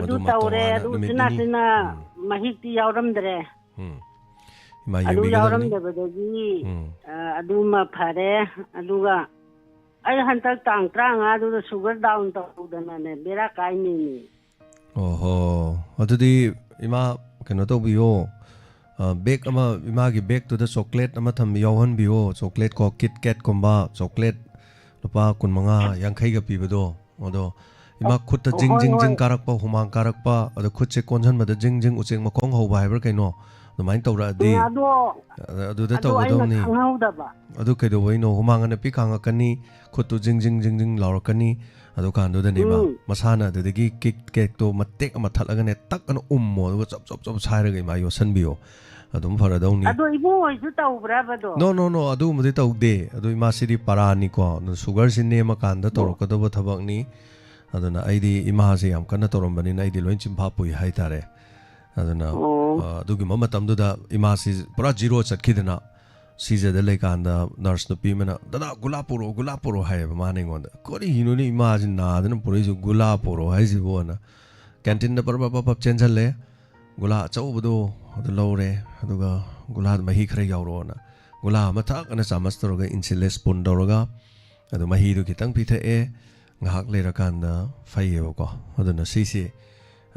ꯑꯗꯨ ꯇꯧꯔꯦ ꯑꯗꯨ ꯎꯆꯤꯟꯅꯥꯆꯤꯟꯅ ꯃꯍꯤꯛꯇꯤ ꯌꯥꯎꯔꯝꯗ꯭ꯔꯦ ꯑꯗꯨ ꯌꯥꯎꯔꯝꯗꯕꯗꯒꯤ ꯑꯗꯨꯃ ꯐꯔꯦ ꯑꯗꯨꯒ ꯑꯩ ꯍꯟꯗꯛ ꯇꯥꯡ 35ꯗꯨꯗ ꯁꯨꯒꯔ ꯗꯥꯎꯟ ꯇꯧꯗꯅꯅꯦ ꯕꯦꯔꯥ ꯀꯥꯏꯅꯦꯃꯤ ꯑꯣꯍꯣ ꯑꯗꯨꯗꯤ ꯏꯃꯥ ꯀꯩꯅꯣ ꯇꯧꯕꯤꯌꯣ ꯕꯦꯛ ꯑꯃ ꯏꯃꯥꯒꯤ ꯕꯦꯛꯇꯨꯗ ꯆꯣꯀ꯭ꯂꯦꯠ ꯑꯃ ꯌꯥꯎꯍꯟꯕꯤꯌꯣ ꯆꯣꯀ꯭ꯂꯦꯠ ꯀꯣ ꯀꯤꯠ ꯀꯦꯠꯀꯨꯝꯕ ꯆꯣꯀ꯭ꯂꯦꯠ ꯂꯨꯄꯥ 50-50ꯒ ꯄꯤꯕꯗꯣ ꯑꯗꯣ ꯏꯃꯥ ꯈꯨꯠꯇ ꯖꯤꯡ ꯀꯥꯔꯛꯄ ꯍꯨꯃꯥꯡ ꯀꯥꯔꯛꯄ ꯑꯗꯣ ꯈꯨꯠꯁꯦ ꯀꯣꯟꯁꯤꯟꯕꯗ ꯖꯤꯡ ꯎꯆꯦꯛ ꯃꯈꯣꯡ ꯍꯧꯕ ꯍꯥꯏꯕ꯭ꯔꯥ ꯀꯩꯅꯣ ꯑꯗꯨꯃꯥꯏꯅ ꯇꯧꯔꯛꯑꯗꯤ ꯑꯗꯨꯗ ꯇꯧꯒꯗꯧꯅꯤ ꯑꯗꯨ ꯀꯩꯗꯧꯕꯩꯅꯣ ꯍꯨꯃꯥꯡ ꯑꯅꯞꯄꯤ ꯀꯥꯡꯉꯛꯀꯅꯤ ꯈꯨꯠꯇꯨ ꯖꯤꯡ ꯖꯤꯡ ꯖꯤꯡ ꯖꯤꯡ ꯂꯥꯎꯔꯛꯀꯅꯤ ꯑꯗꯨ ꯀꯥꯟꯗꯨꯗꯅꯦꯕ ꯃꯁꯥꯅ ꯑꯗꯨꯗꯒꯤ ꯀꯦꯛꯇꯣ ꯃꯇꯦꯛ ꯑꯃ ꯊꯠꯂꯒꯅꯦ ꯇꯛꯑꯅ ꯎꯝꯃꯣ ꯑꯗꯨꯒ ꯆꯞ ꯆꯞ ꯆꯞ ꯁꯥꯏꯔꯒ ꯏꯃꯥ ꯌꯣꯠꯁꯟꯕꯤꯌꯣ ꯑꯗꯨꯝ ꯐꯔꯗꯧꯅꯤ ꯑꯗꯣ ꯏꯕꯨꯡ ꯍꯣꯏꯁꯨ ꯇꯧꯕ꯭ꯔꯕꯗꯣ ꯅꯣ ꯑꯗꯨꯒꯨꯝꯕꯗꯤ ꯇꯧꯗꯦ ꯑꯗꯨ ꯏꯃꯥꯁꯤꯗꯤ ꯄꯥꯔꯥꯅꯤꯀꯣ ꯑꯗꯨ ꯁꯨꯒꯔꯁꯤ ꯅꯦꯝꯃꯀꯥꯟꯗ ꯇꯧꯔꯛꯀꯗꯕ ꯊꯕꯛꯅꯤ ꯑꯗꯨꯅ ꯑꯩꯗꯤ ꯏꯃꯥꯁꯦ ꯌꯥꯝ ꯀꯟꯅ ꯇꯧꯔꯝꯕꯅꯤ나 ꯑꯩꯗꯤ ꯂꯣꯏ ꯆꯤꯝꯐꯥ ꯄꯨꯏ ꯍꯥꯏꯇꯥꯔꯦ ꯑꯗꯨꯅ ꯑꯗꯨꯒꯨꯝꯕ ꯃꯇꯝꯗꯨꯗ ꯏꯃꯥꯁꯤ ꯄꯨꯔꯥ ꯖꯤꯔꯣ ꯆꯠꯈꯤꯗꯅ ꯁꯤꯖꯗ ꯂꯩꯀꯥꯟꯗ ꯅꯔꯁ ꯅꯨꯄꯤ ꯑꯃꯅ ꯗꯗꯥ ꯒꯨꯂꯥ ꯄꯨꯔꯛꯑꯣ ꯍꯥꯏꯌꯦꯕ ꯃꯥꯅ ꯑꯩꯉꯣꯟꯗ ꯀꯔꯤꯒꯤꯅꯣꯅꯦ ꯏꯃꯥꯁꯤ ꯅꯥꯗꯅ ꯄꯨꯔꯛꯏꯁꯨ ꯒꯨꯂꯥ ꯄꯨꯔꯛꯑꯣ ꯍꯥꯏꯁꯤꯕꯣꯅ ꯀꯦꯟꯇꯤꯟꯗ ꯄꯞ ꯆꯦꯟꯁꯤꯜꯂꯦ ꯒꯨꯂꯥ ꯑꯆꯧꯕꯗꯣ ꯑꯗꯨ ꯂꯧꯔꯦ ꯑꯗꯨꯒ ꯒꯨꯂꯥꯗ ꯃꯍꯤ ꯈꯔ ꯌꯥꯎꯔꯛꯑꯣꯅ ꯒꯨꯂꯥ ꯑꯃ ꯊꯛꯑꯅ ꯆꯥꯃꯁ ꯇꯧꯔꯒ ꯏꯟꯁꯤꯜꯂꯦ ꯁ꯭ꯄꯨꯟ ꯇꯧꯔꯒ ꯑꯗꯨ ꯃꯍꯤꯗꯨ ꯈꯤꯇꯪ ꯄꯤꯊꯛꯑꯦ ꯉꯥꯏꯍꯥꯛ ꯂꯩꯔꯀꯥꯟꯗ ꯐꯩꯌꯦꯕꯀꯣ ꯑꯗꯨꯅ ꯁꯤꯁꯤ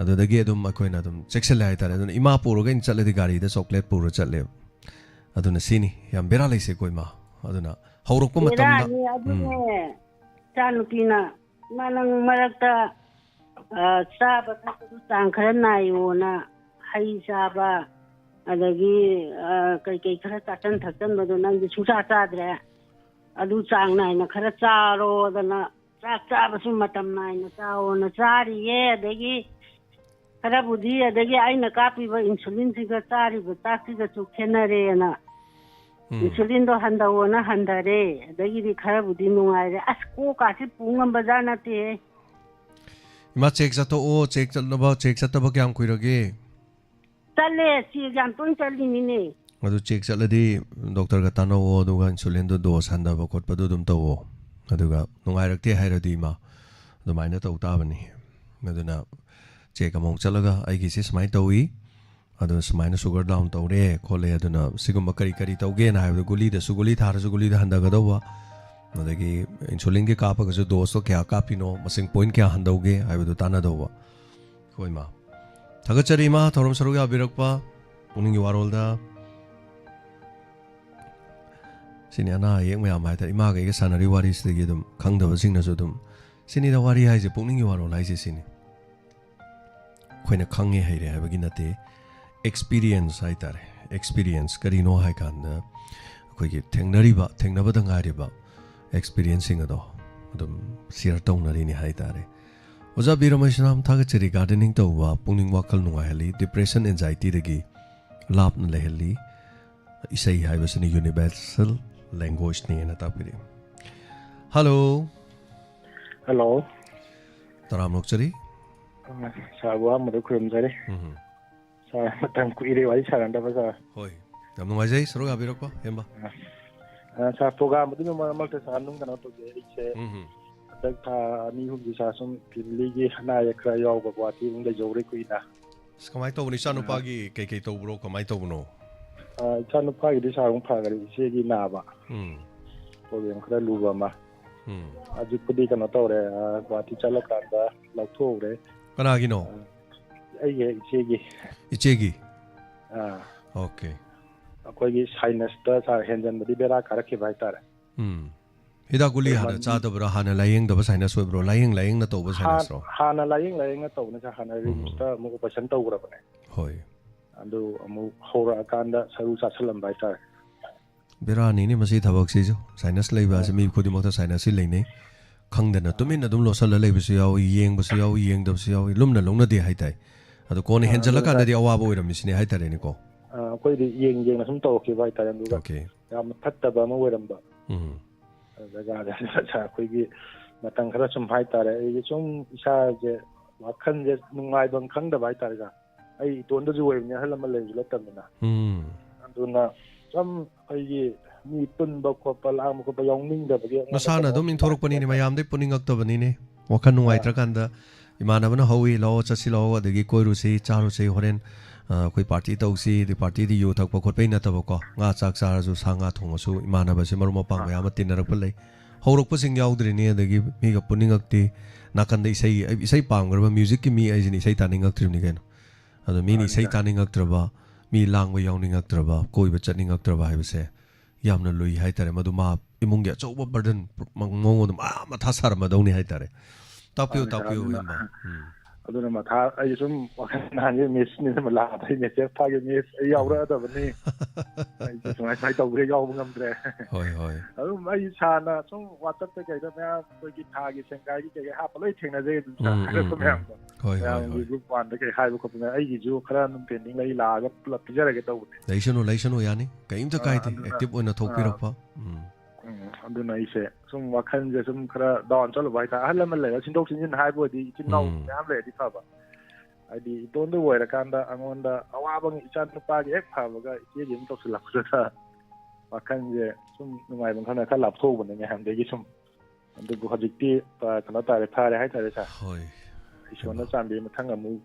ꯑꯗꯨꯗꯒꯤ ꯑꯗꯨꯝ ꯑꯩꯈꯣꯏꯅ ꯑꯗꯨꯝ ꯆꯦꯛꯁꯤꯜꯂꯦ ꯍꯥꯏꯇꯥꯔꯦ ꯑꯗꯨꯅ ꯏꯃꯥ ꯄꯨꯔꯒ ꯑꯩꯅ ꯆꯠꯂꯗꯤ ꯒꯥꯔꯤꯗ ꯆꯣꯀ꯭ꯂꯦꯠ ꯄꯨꯔ ꯆꯠꯂꯦꯕ ꯑꯗꯨꯅ ꯁꯤꯅꯤ ꯌꯥꯝ ꯕꯦꯔꯥ ꯂꯩꯁꯦꯀꯣ ꯏꯃꯥ ꯑꯗꯨꯅ ꯍꯧꯔꯛꯄ ꯃꯇꯝꯗ ꯑꯗꯨꯅꯦ ꯏꯆꯥꯅꯨꯄꯤꯅ ꯏꯃꯥ ꯅꯪ ꯃꯔꯛꯇ ꯆꯥꯕ ꯊꯛꯄꯗꯨ ꯆꯥꯡ ꯈꯔ ꯅꯥꯏꯌꯣꯅ ꯍꯩ ꯆꯥꯕ ꯑꯗꯒꯤ ꯀꯩꯀꯩ ꯈꯔ ꯆꯥꯁꯤꯟ ꯊꯛꯆꯟꯕꯗꯣ ꯅꯪꯗꯤ ꯁꯨꯡꯆꯥ ꯆꯥꯗ꯭ꯔꯦ ꯑꯗꯨ ꯆꯥꯡ ꯅꯥꯏꯅ ꯈꯔ ꯆꯥꯔꯣꯗꯅ ꯆꯥꯛ ꯆꯥꯕꯁꯨ ꯃꯇꯝ ꯅꯥꯏꯅ ꯆꯥꯑꯣꯅ ꯆꯥꯔꯤꯌꯦ ꯑꯗꯒꯤ ꯈꯔꯕꯨꯗꯤ ꯑꯗꯒꯤ ꯑꯩꯅ ꯀꯥꯞꯄꯤꯕ ꯏꯟꯁꯨꯂꯤꯟꯁꯤꯒ ꯆꯥꯔꯤꯕ ꯆꯥꯛꯁꯤꯒꯁꯨ ꯈꯦꯠꯅꯔꯦꯅ ꯏꯟꯁꯨꯂꯤꯟꯗꯣ ꯍꯟꯊꯧꯑꯣꯅ ꯍꯟꯊꯔꯦ ꯑꯗꯒꯤꯗꯤ ꯈꯔꯕꯨꯗꯤ ꯅꯨꯡꯉꯥꯏꯔꯦ ꯑꯁ ꯀꯣꯛꯀꯥꯁꯤ ꯄꯨ ꯉꯝꯕꯖꯥꯠ ꯅꯠꯇꯦ ꯏꯃꯥ ꯆꯦꯛ ꯆꯠꯊꯣꯛꯑꯣ ꯆꯦꯛ ꯆꯠꯇꯕ ꯀꯌꯥꯝ ꯀꯨꯏꯔꯒꯦ ꯆꯠꯂꯦ ꯆꯦꯛ ꯌꯥꯝ ꯇꯣꯏꯅ ꯆꯠꯂꯤꯅꯤꯅꯦ ꯑꯗꯨ ꯆꯦꯛ ꯆꯠꯂꯗꯤ ꯗꯣꯛꯇꯔꯒ ꯇꯥꯟꯅꯧꯑꯣ ꯑꯗꯨꯒ ꯏꯟꯁꯨꯂꯤꯟꯗꯣ ꯗꯣꯁ ꯍꯟꯊꯕ ꯈꯣꯠꯄꯗꯣ ꯑꯗꯨꯝ ꯇꯧꯑꯣ ꯑꯗꯨꯒ ꯅꯨꯡꯉꯥꯏꯔꯛꯇꯦ ꯍꯥꯏꯔꯗꯤ ꯏꯃꯥ ꯑꯗꯨꯃꯥꯏꯅ ꯇꯧ ꯇꯥꯕꯅꯤ ꯑꯗꯨꯅ ꯆꯦꯛ ꯑꯃꯨꯛ ꯆꯠꯂꯒ ꯑꯩꯒꯤꯁꯤ ꯁꯨꯃꯥꯏꯅ ꯇꯧꯏ ꯑꯗꯨꯅ ꯁꯨꯃꯥꯏꯅ ꯁꯨꯒꯔ ꯗꯥꯎꯟ ꯇꯧꯔꯦ ꯈꯣꯠꯂꯦ ꯑꯗꯨꯅ ꯁꯤꯒꯨꯝꯕ ꯀꯔꯤ ꯇꯧꯒꯦꯅ ꯍꯥꯏꯕꯗꯣ ꯒꯨꯂꯤꯗꯁꯨ ꯒꯨꯂꯤ ꯊꯥꯔꯁꯨ ꯒꯨꯂꯤꯗ ꯍꯟꯊꯒꯗꯧꯕ ꯑꯗꯒꯤ ꯏꯟꯁꯨꯂꯤꯟꯒꯤ ꯀꯥꯞꯄꯒꯁꯨ ꯗꯣꯁꯇꯣ ꯀꯌꯥ ꯀꯥꯞꯄꯤꯅꯣ ꯃꯁꯤꯡ ꯄꯣꯏꯟ ꯀꯌꯥ ꯍꯟꯗꯧꯒꯦ ꯍꯥꯏꯕꯗꯨ ꯇꯥꯟꯅꯗꯧꯕ ꯍꯣꯏ ꯏꯃꯥ ꯊꯥꯒꯠꯆꯔꯤ ꯏꯃꯥ ꯊꯧꯔꯝ ꯁꯔꯨꯛ ꯌꯥꯕꯤꯔꯛꯄ ꯄꯨꯛꯅꯤꯡꯒꯤ ꯋꯥꯔꯣꯜꯗ ꯁꯤꯅꯤ ꯑꯅꯥ ꯑꯌꯦꯛ ꯃꯌꯥꯝ ꯍꯥꯏꯇꯥꯔꯦ ꯏꯃꯥꯒ ꯑꯩꯒ ꯁꯥꯟꯅꯔꯤ ꯋꯥꯔꯤꯁꯤꯗꯒꯤ ꯑꯗꯨꯝ ꯈꯪꯗꯕꯁꯤꯡꯅꯁꯨ ꯑꯗꯨꯝ ꯁꯤꯅꯤꯗ ꯋꯥꯔꯤ ꯍꯥꯏꯁꯦ ꯄꯨꯛꯅꯤꯡꯒꯤ ꯋꯥꯔꯣꯜ ꯍꯥꯏꯁꯦ ꯁꯤꯅꯤ ꯑꯩꯈꯣꯏꯅ ꯈꯪꯉꯦ ꯍꯩꯔꯦ ꯍꯥꯏꯕꯒꯤ ꯅꯠꯇꯦ ꯑꯦꯛꯁꯄꯤꯔꯤꯌꯦꯟꯁ ꯍꯥꯏꯇꯥꯔꯦ ꯑꯦꯛꯁꯄꯤꯔꯤꯌꯦꯟꯁ ꯀꯔꯤꯅꯣ ꯍꯥꯏ ꯀꯥꯟꯗ ꯑꯩꯈꯣꯏꯒꯤ ꯊꯦꯡꯅꯕꯗ ꯉꯥꯏꯔꯤꯕ ꯑꯦꯛꯁꯄꯤꯔꯤꯌꯦꯟꯁꯁꯤꯡ ꯑꯗꯣ ꯑꯗꯨꯝ ꯁꯤꯌꯔ ꯇꯧꯅꯔꯤꯅꯤ ꯍꯥꯏꯇꯥꯔꯦ ꯑꯣꯖꯥ ꯕꯤꯔꯃꯩꯁꯅꯥꯝ ꯊꯥꯒꯠꯆꯔꯤ ꯒꯥꯔꯗꯦꯅꯤꯡ ꯇꯧꯕ ꯄꯨꯛꯅꯤꯡ ꯋꯥꯈꯜ ꯅꯨꯡꯉꯥꯏꯍꯜꯂꯤ ꯗꯤꯄ꯭ꯔꯦꯁꯟ ꯑꯦꯟꯖꯥꯏꯇꯤꯗꯒꯤ ꯂꯥꯞꯅ ꯂꯩꯍꯜꯂꯤ ꯏꯁꯩ ꯍꯥꯏꯕꯁꯤꯅ ꯌꯨꯅꯤꯚꯔꯁꯦꯜ ꯂꯦꯡꯒ꯭ꯋꯦꯖꯅꯦꯅ ꯇꯥꯛꯄꯤꯔꯤ ꯍꯜꯂꯣ ꯇꯔꯥꯝ ꯅꯣꯛꯆꯔꯤ ꯁꯥꯔꯕꯨ ꯑꯍꯥꯟꯕꯗ ꯈꯨꯔꯨꯝꯖꯔꯤ ꯁꯥꯔ ꯃꯇꯝ ꯀꯨꯏꯔꯦ ꯋꯥꯔꯤ ꯁꯥꯟꯅꯗꯕ ꯁꯥꯔ ꯍꯣꯏ ꯌꯥꯝ ꯅꯨꯡꯉꯥꯏꯖꯩ ꯁꯔꯨꯛ ꯌꯥꯕꯤꯔꯛꯄ ꯍꯦꯝꯕ ꯁꯥꯔ ꯄ꯭ꯔꯣꯒ꯭ꯔꯥꯝꯕꯨꯗꯤ ꯃꯔꯛ ꯃꯔꯛꯇ ꯁꯥꯔ ꯑꯗꯨꯝ ꯀꯩꯅꯣ ꯇꯧꯖꯩ ꯑꯩꯁꯦ ꯍꯟꯗꯛ ꯊꯥ 2-3 ꯁꯥꯔ ꯁꯨꯝ ꯐꯦꯃꯤꯂꯤꯒꯤ ꯑꯅꯥ ꯑꯌꯦꯛ ꯈꯔ ꯌꯥꯎꯕ ꯒꯨꯍꯥꯇꯤ ꯑꯗꯨꯝ ꯂꯩꯖꯧꯔꯦ ꯀꯨꯏꯅ ꯀꯃꯥꯏꯅ ꯇꯧꯕꯅꯣ ꯏꯆꯥ ꯅꯨꯄꯥꯒꯤ ꯀꯩꯀꯩ ꯇꯧꯕ꯭ꯔꯣ ꯀꯃꯥꯏꯅ ꯇꯧꯕꯅꯣ ꯏꯆꯥ ꯅꯨꯄꯥꯒꯤꯗꯤ ꯁꯥꯔ ꯑꯃꯨꯛ ꯐꯈꯔꯦ ꯏꯆꯦꯒꯤ ꯅꯥꯕ ꯄ꯭ꯔꯣꯕ꯭ꯂꯦꯝ ꯈꯔ ꯂꯨꯕ ꯑꯃ ꯍꯧꯖꯤꯛꯄꯨꯗꯤ ꯀꯩꯅꯣ ꯇꯧꯔꯦ ꯒꯨꯍꯥꯇꯤ ꯆꯠꯂꯀꯥꯟꯗ ꯂꯧꯊꯣꯛꯎꯔꯦ ꯀꯅꯥꯒꯤꯅꯣ ꯑꯩꯒꯤ ꯏꯆꯦꯒꯤ ꯑꯣꯀꯦ ꯑꯩꯈꯣꯏꯒꯤ ꯁꯥꯏꯅꯁꯇ ꯁꯥꯔ ꯍꯦꯟꯖꯟꯕꯗꯤ ꯕꯦꯔꯥ ꯀꯥꯔꯛꯈꯤꯕ ꯍꯥꯏꯇꯥꯔꯦ ꯍꯤꯗꯥꯛ ꯒꯨꯂꯤ ꯍꯥꯟꯅ ꯆꯥꯗꯕ꯭ꯔꯥ ꯍꯥꯟꯅ ꯂꯥꯏꯌꯦꯡꯗꯕ ꯁꯥꯏꯅꯁ ꯑꯣꯏꯕ꯭ꯔꯣ ꯂꯥꯏꯌꯦꯡꯅ ꯇꯧꯕ ꯁꯥꯏꯅꯁꯔꯣ ꯍꯥꯟꯅ ꯂꯥꯏꯌꯦꯡꯅ ꯇꯧꯕꯅꯦ ꯁꯥꯔ ꯍꯥꯟꯅ ꯔꯤꯝꯁꯇ ꯑꯃꯨꯛ ꯑꯣꯄꯔꯦꯁꯟ ꯇꯧꯈ꯭ꯔꯕꯅꯦ ꯍꯣꯏ ꯑꯗꯨ ꯑꯃꯨꯛ ꯍꯧꯔꯛꯑꯀꯥꯟꯗ ꯁꯔꯨ ꯆꯥꯁꯤꯜꯂꯝꯕ ꯍꯥꯏꯇꯥꯔꯦ ꯕꯦꯔꯥꯅꯤꯅꯦ ꯃꯁꯤ ꯊꯕꯛꯁꯤꯁꯨ ꯁꯥꯏꯅꯁ ꯂꯩꯕ ꯑꯁꯤ ꯃꯤ ꯈꯨꯗꯤꯡꯃꯛꯇ ꯁꯥꯏꯅꯁꯁꯤ ꯂꯩꯅꯩ ꯈꯪꯗꯅ ꯇꯨꯃꯤꯟꯅ ꯑꯗꯨꯝ ꯂꯣꯠꯁꯜꯂ ꯂꯩꯕꯁꯨ ꯌꯥꯎꯏ ꯌꯦꯡꯕꯁꯨ ꯌꯥꯎꯏ ꯌꯦꯡꯗꯕꯁꯨ ꯌꯥꯎꯏ ꯂꯨꯝꯅ ꯂꯧꯅꯗꯦ ꯍꯥꯏꯇꯥꯔꯦ ꯑꯗꯣ ꯀꯣꯟꯅ ꯍꯦꯟꯖꯜꯂꯀꯥꯟꯗꯗꯤ ꯑꯋꯥꯕ ꯑꯣꯏꯔꯝꯃꯤꯁꯤꯅꯦ ꯍꯥꯏꯇꯥꯔꯦꯅꯦꯀோ ꯑꯩꯈꯣꯏꯗꯤ ꯌꯦꯡꯅ ꯁꯨꯝ ꯇꯧꯔꯛꯈꯤꯕ ꯍꯥꯏꯇꯥꯔꯦ ꯑꯗꯨꯒ ꯌꯥꯝꯅ ꯐꯠꯇꯕ ꯑꯃ ꯑꯣꯏꯔꯝꯕ ꯖꯒꯥꯗ ꯑꯩꯈꯣꯏꯒꯤ ꯃꯇꯝ ꯈꯔ ꯁꯨꯝ ꯍꯥꯏꯇꯥꯔꯦ ꯑꯩꯒꯤ ꯁꯨꯝ ꯏꯁꯥꯁꯦ ꯋꯥꯈꯜꯁꯦ ꯅꯨꯡꯉꯥꯏꯕꯝ ꯈꯪꯗꯕ ꯍꯥꯏꯇꯥꯔꯦ ꯑꯩ ꯏꯇꯣꯟꯗꯁꯨ ꯑꯣꯏꯕꯅꯤ ꯑꯍꯜ ꯑꯃ ꯂꯩꯕꯁꯨ ꯅꯠꯇꯕꯅꯤꯅ ꯑꯗꯨꯅ ꯁꯨꯝ ꯑꯩꯈꯣꯏꯒꯤ ꯃꯤ ꯄꯨꯟꯕ ꯈꯣꯠꯄ ꯂꯥꯡꯕ ꯈꯣꯠꯄ ꯌꯥꯎꯅꯤꯡꯗꯕꯒꯤ ꯃꯁꯥꯅ ꯑꯗꯨꯝ ꯏꯟꯊꯣꯔꯛꯄꯅꯤꯅꯦ ꯃꯌꯥꯝꯗꯩ ꯄꯨꯅꯤꯡꯉꯛꯇꯕꯅꯤꯅꯦ ꯋꯥꯈꯜ ꯅꯨꯡꯉꯥꯏꯇ꯭ꯔꯀꯥꯟꯗ ꯏꯃꯥꯟꯅꯕꯅ ꯍꯧꯏ ꯂꯥꯛꯑꯣ ꯆꯠꯁꯤ ꯂꯥꯛꯑꯣ ꯑꯗꯒꯤ ꯀꯣꯏꯔꯨꯁꯤ ꯆꯥꯔꯨꯁꯤ ꯍꯣꯔꯦꯟ ꯑꯩꯈꯣꯏ ꯄꯥꯔꯇꯤ ꯇꯧꯁꯤ ꯄꯥꯔꯇꯤꯗꯤ ꯌꯨ ꯊꯛꯄ ꯈꯣꯠꯄꯩ ꯅꯠꯇꯕꯀꯣ ꯉꯥ ꯆꯥꯛ ꯆꯥꯔꯁꯨ ꯁꯥ ꯉꯥ ꯊꯣꯡꯉꯁꯨ ꯏꯃꯥꯟꯅꯕꯁꯤ ꯃꯔꯨꯞ ꯃꯄꯥꯡ ꯃꯌꯥꯝ ꯑꯃ ꯇꯤꯟꯅꯔꯛꯄ ꯂꯩ ꯍꯧꯔꯛꯄꯁꯤꯡ ꯌꯥꯎꯗ꯭ꯔꯤꯅꯤ ꯑꯗꯒꯤ ꯃꯤꯒ ꯄꯨꯅꯤꯡꯉꯛꯇꯦ ꯅꯥꯀꯟꯗ ꯏꯁꯩ ꯄꯥꯝꯈ꯭ꯔꯕ ꯃ꯭ꯌꯨꯖꯤꯛꯀꯤ ꯃꯤ ꯑꯩꯁꯤꯅ ꯏꯁꯩ ꯇꯥꯅꯤꯡꯉꯛꯇ꯭ꯔꯤꯕꯅꯤ ꯀꯩꯅꯣ ꯑꯗꯣ ꯃꯤꯅ ꯏꯁꯩ ꯇꯥꯅꯤꯡꯉꯛꯇ꯭ꯔꯕ ꯃꯤ ꯂꯥꯡꯕ ꯌꯥꯎꯅꯤꯡꯉꯛꯇ꯭ꯔꯕ ꯀꯣꯏꯕ ꯆꯠꯅꯤꯡꯉꯛꯇ꯭ꯔꯕ ꯍꯥꯏꯕꯁꯦ ꯌꯥꯝꯅ ꯂꯨꯏ ꯍꯥꯏꯇꯥꯔꯦ ꯃꯗꯨ ꯃꯥ ꯏꯃꯨꯡꯒꯤ ꯑꯆꯧꯕ ꯕꯔꯗꯟ ꯃꯉꯣꯟꯗ ꯃꯊꯥ ꯁꯥꯔꯝꯃꯗꯧꯅꯤ ꯍꯥꯏꯇꯥꯔꯦ ꯇꯥꯛꯄꯤꯌꯨ ꯏꯌꯥꯝꯕ ꯑꯗꯨꯅ ꯃꯊꯥ ꯑꯩ ꯁꯨꯝ ꯋꯥꯈꯜ ꯅꯍꯥꯟꯒꯤ ꯃꯤꯁꯅꯤꯅ ꯂꯥꯛꯑꯗꯤ ꯃꯦꯁꯦꯖ ꯊꯥꯒꯦ ꯃꯤꯁ ꯑꯩ ꯌꯥꯎꯔꯛꯑꯗꯕꯅꯤ ꯑꯩꯁꯦ ꯁꯨꯃꯥꯏꯅ ꯇꯧꯈ꯭ꯔꯦ ꯌꯥꯎꯕ ꯉꯝꯗ꯭ꯔꯦ ꯑꯗꯨꯝ ꯑꯩ ꯁꯥꯔꯅ ꯁꯨꯝ ꯋꯥꯆꯞꯇ ꯀꯩꯗ ꯃꯌꯥꯝ ꯑꯩꯈꯣꯏꯒꯤ ꯊꯥꯒꯤ ꯁꯦꯡꯒꯥꯏꯒꯤ ꯀꯩꯀꯩ ꯍꯥꯞꯄ ꯂꯣꯏ ꯊꯦꯡꯅꯖꯩ ꯑꯗꯨꯝ ꯍꯥꯏꯔꯛꯄ ꯃꯌꯥꯝꯗꯣ ꯃꯌꯥꯝꯒꯤ ꯒ꯭ꯔꯨꯞ ꯋꯥꯟꯗ ꯀꯩ ꯍꯥꯏꯕ ꯈꯣꯠꯄ ꯑꯩꯒꯤꯁꯨ ꯈꯔ ꯑꯗꯨꯝ ꯄꯦꯟꯗꯤꯡ ꯂꯩ ꯂꯥꯛꯑꯒ ꯄꯨꯂꯞ ꯄꯤꯖꯔꯒꯦ ꯇꯧꯕꯅꯦ ꯂꯩꯁꯅꯨ ꯌꯥꯅꯤ ꯀꯩꯝꯇ ꯀꯥꯏꯗꯦ ꯑꯦꯛꯇꯤꯚ ꯑꯣꯏꯅ ꯊꯣꯛꯄꯤꯔꯛꯄ ꯑꯗꯨꯅ ꯑꯩꯁꯦ ꯁꯨꯝ ꯋꯥꯈꯜꯁꯦ ꯁꯨm ꯈꯔ ꯗꯥꯎꯟ ꯆꯠꯂꯨꯕ ꯍꯥꯏꯇꯥꯔꯦ ꯑꯍꯜ ꯂꯃꯟ ꯂꯩꯔ ꯁꯤꯟꯗꯣꯛ ꯁꯤꯟꯖꯤꯟ ꯍꯥꯏꯕ ꯑꯣꯏꯗꯤ ꯏꯆꯤꯟ ꯏꯅꯥꯎ ꯃꯌꯥꯝ ꯂꯩꯔꯗꯤ ꯐꯕ ꯍꯥꯏꯗꯤ ꯏꯇꯣꯟꯗ ꯑꯣꯏꯔꯀꯥꯟꯗ ꯑꯩꯉꯣꯟꯗ ꯑꯋꯥꯕ ꯏꯆꯥ ꯅꯨꯄꯥꯒꯤ ꯍꯦꯛ ꯐꯕꯒ ꯏꯆꯦꯒꯤ ꯑꯃꯨꯛ ꯇꯧꯁꯤꯜꯂꯛꯄꯗꯨꯗ ꯋꯥꯈꯜꯁꯦ ꯁꯨꯝ ꯅꯨꯡꯉꯥꯏꯕ ꯈꯪꯗ ꯈꯔ ꯂꯥꯞꯊꯣꯛꯎꯕꯅꯦ ꯃꯌꯥꯝꯗꯒꯤ ꯁꯨꯝ ꯑꯗꯨꯕꯨ ꯍꯧꯖꯤꯛꯇꯤ ꯀꯩꯅꯣ ꯇꯥꯔꯦ ꯐꯔꯦ ꯍꯥꯏꯇꯥꯔꯦ ꯁꯥꯔ ꯏꯁꯣꯔꯅ ꯆꯥꯟꯕꯤ ꯃꯊꯪ ꯑꯃꯨꯛ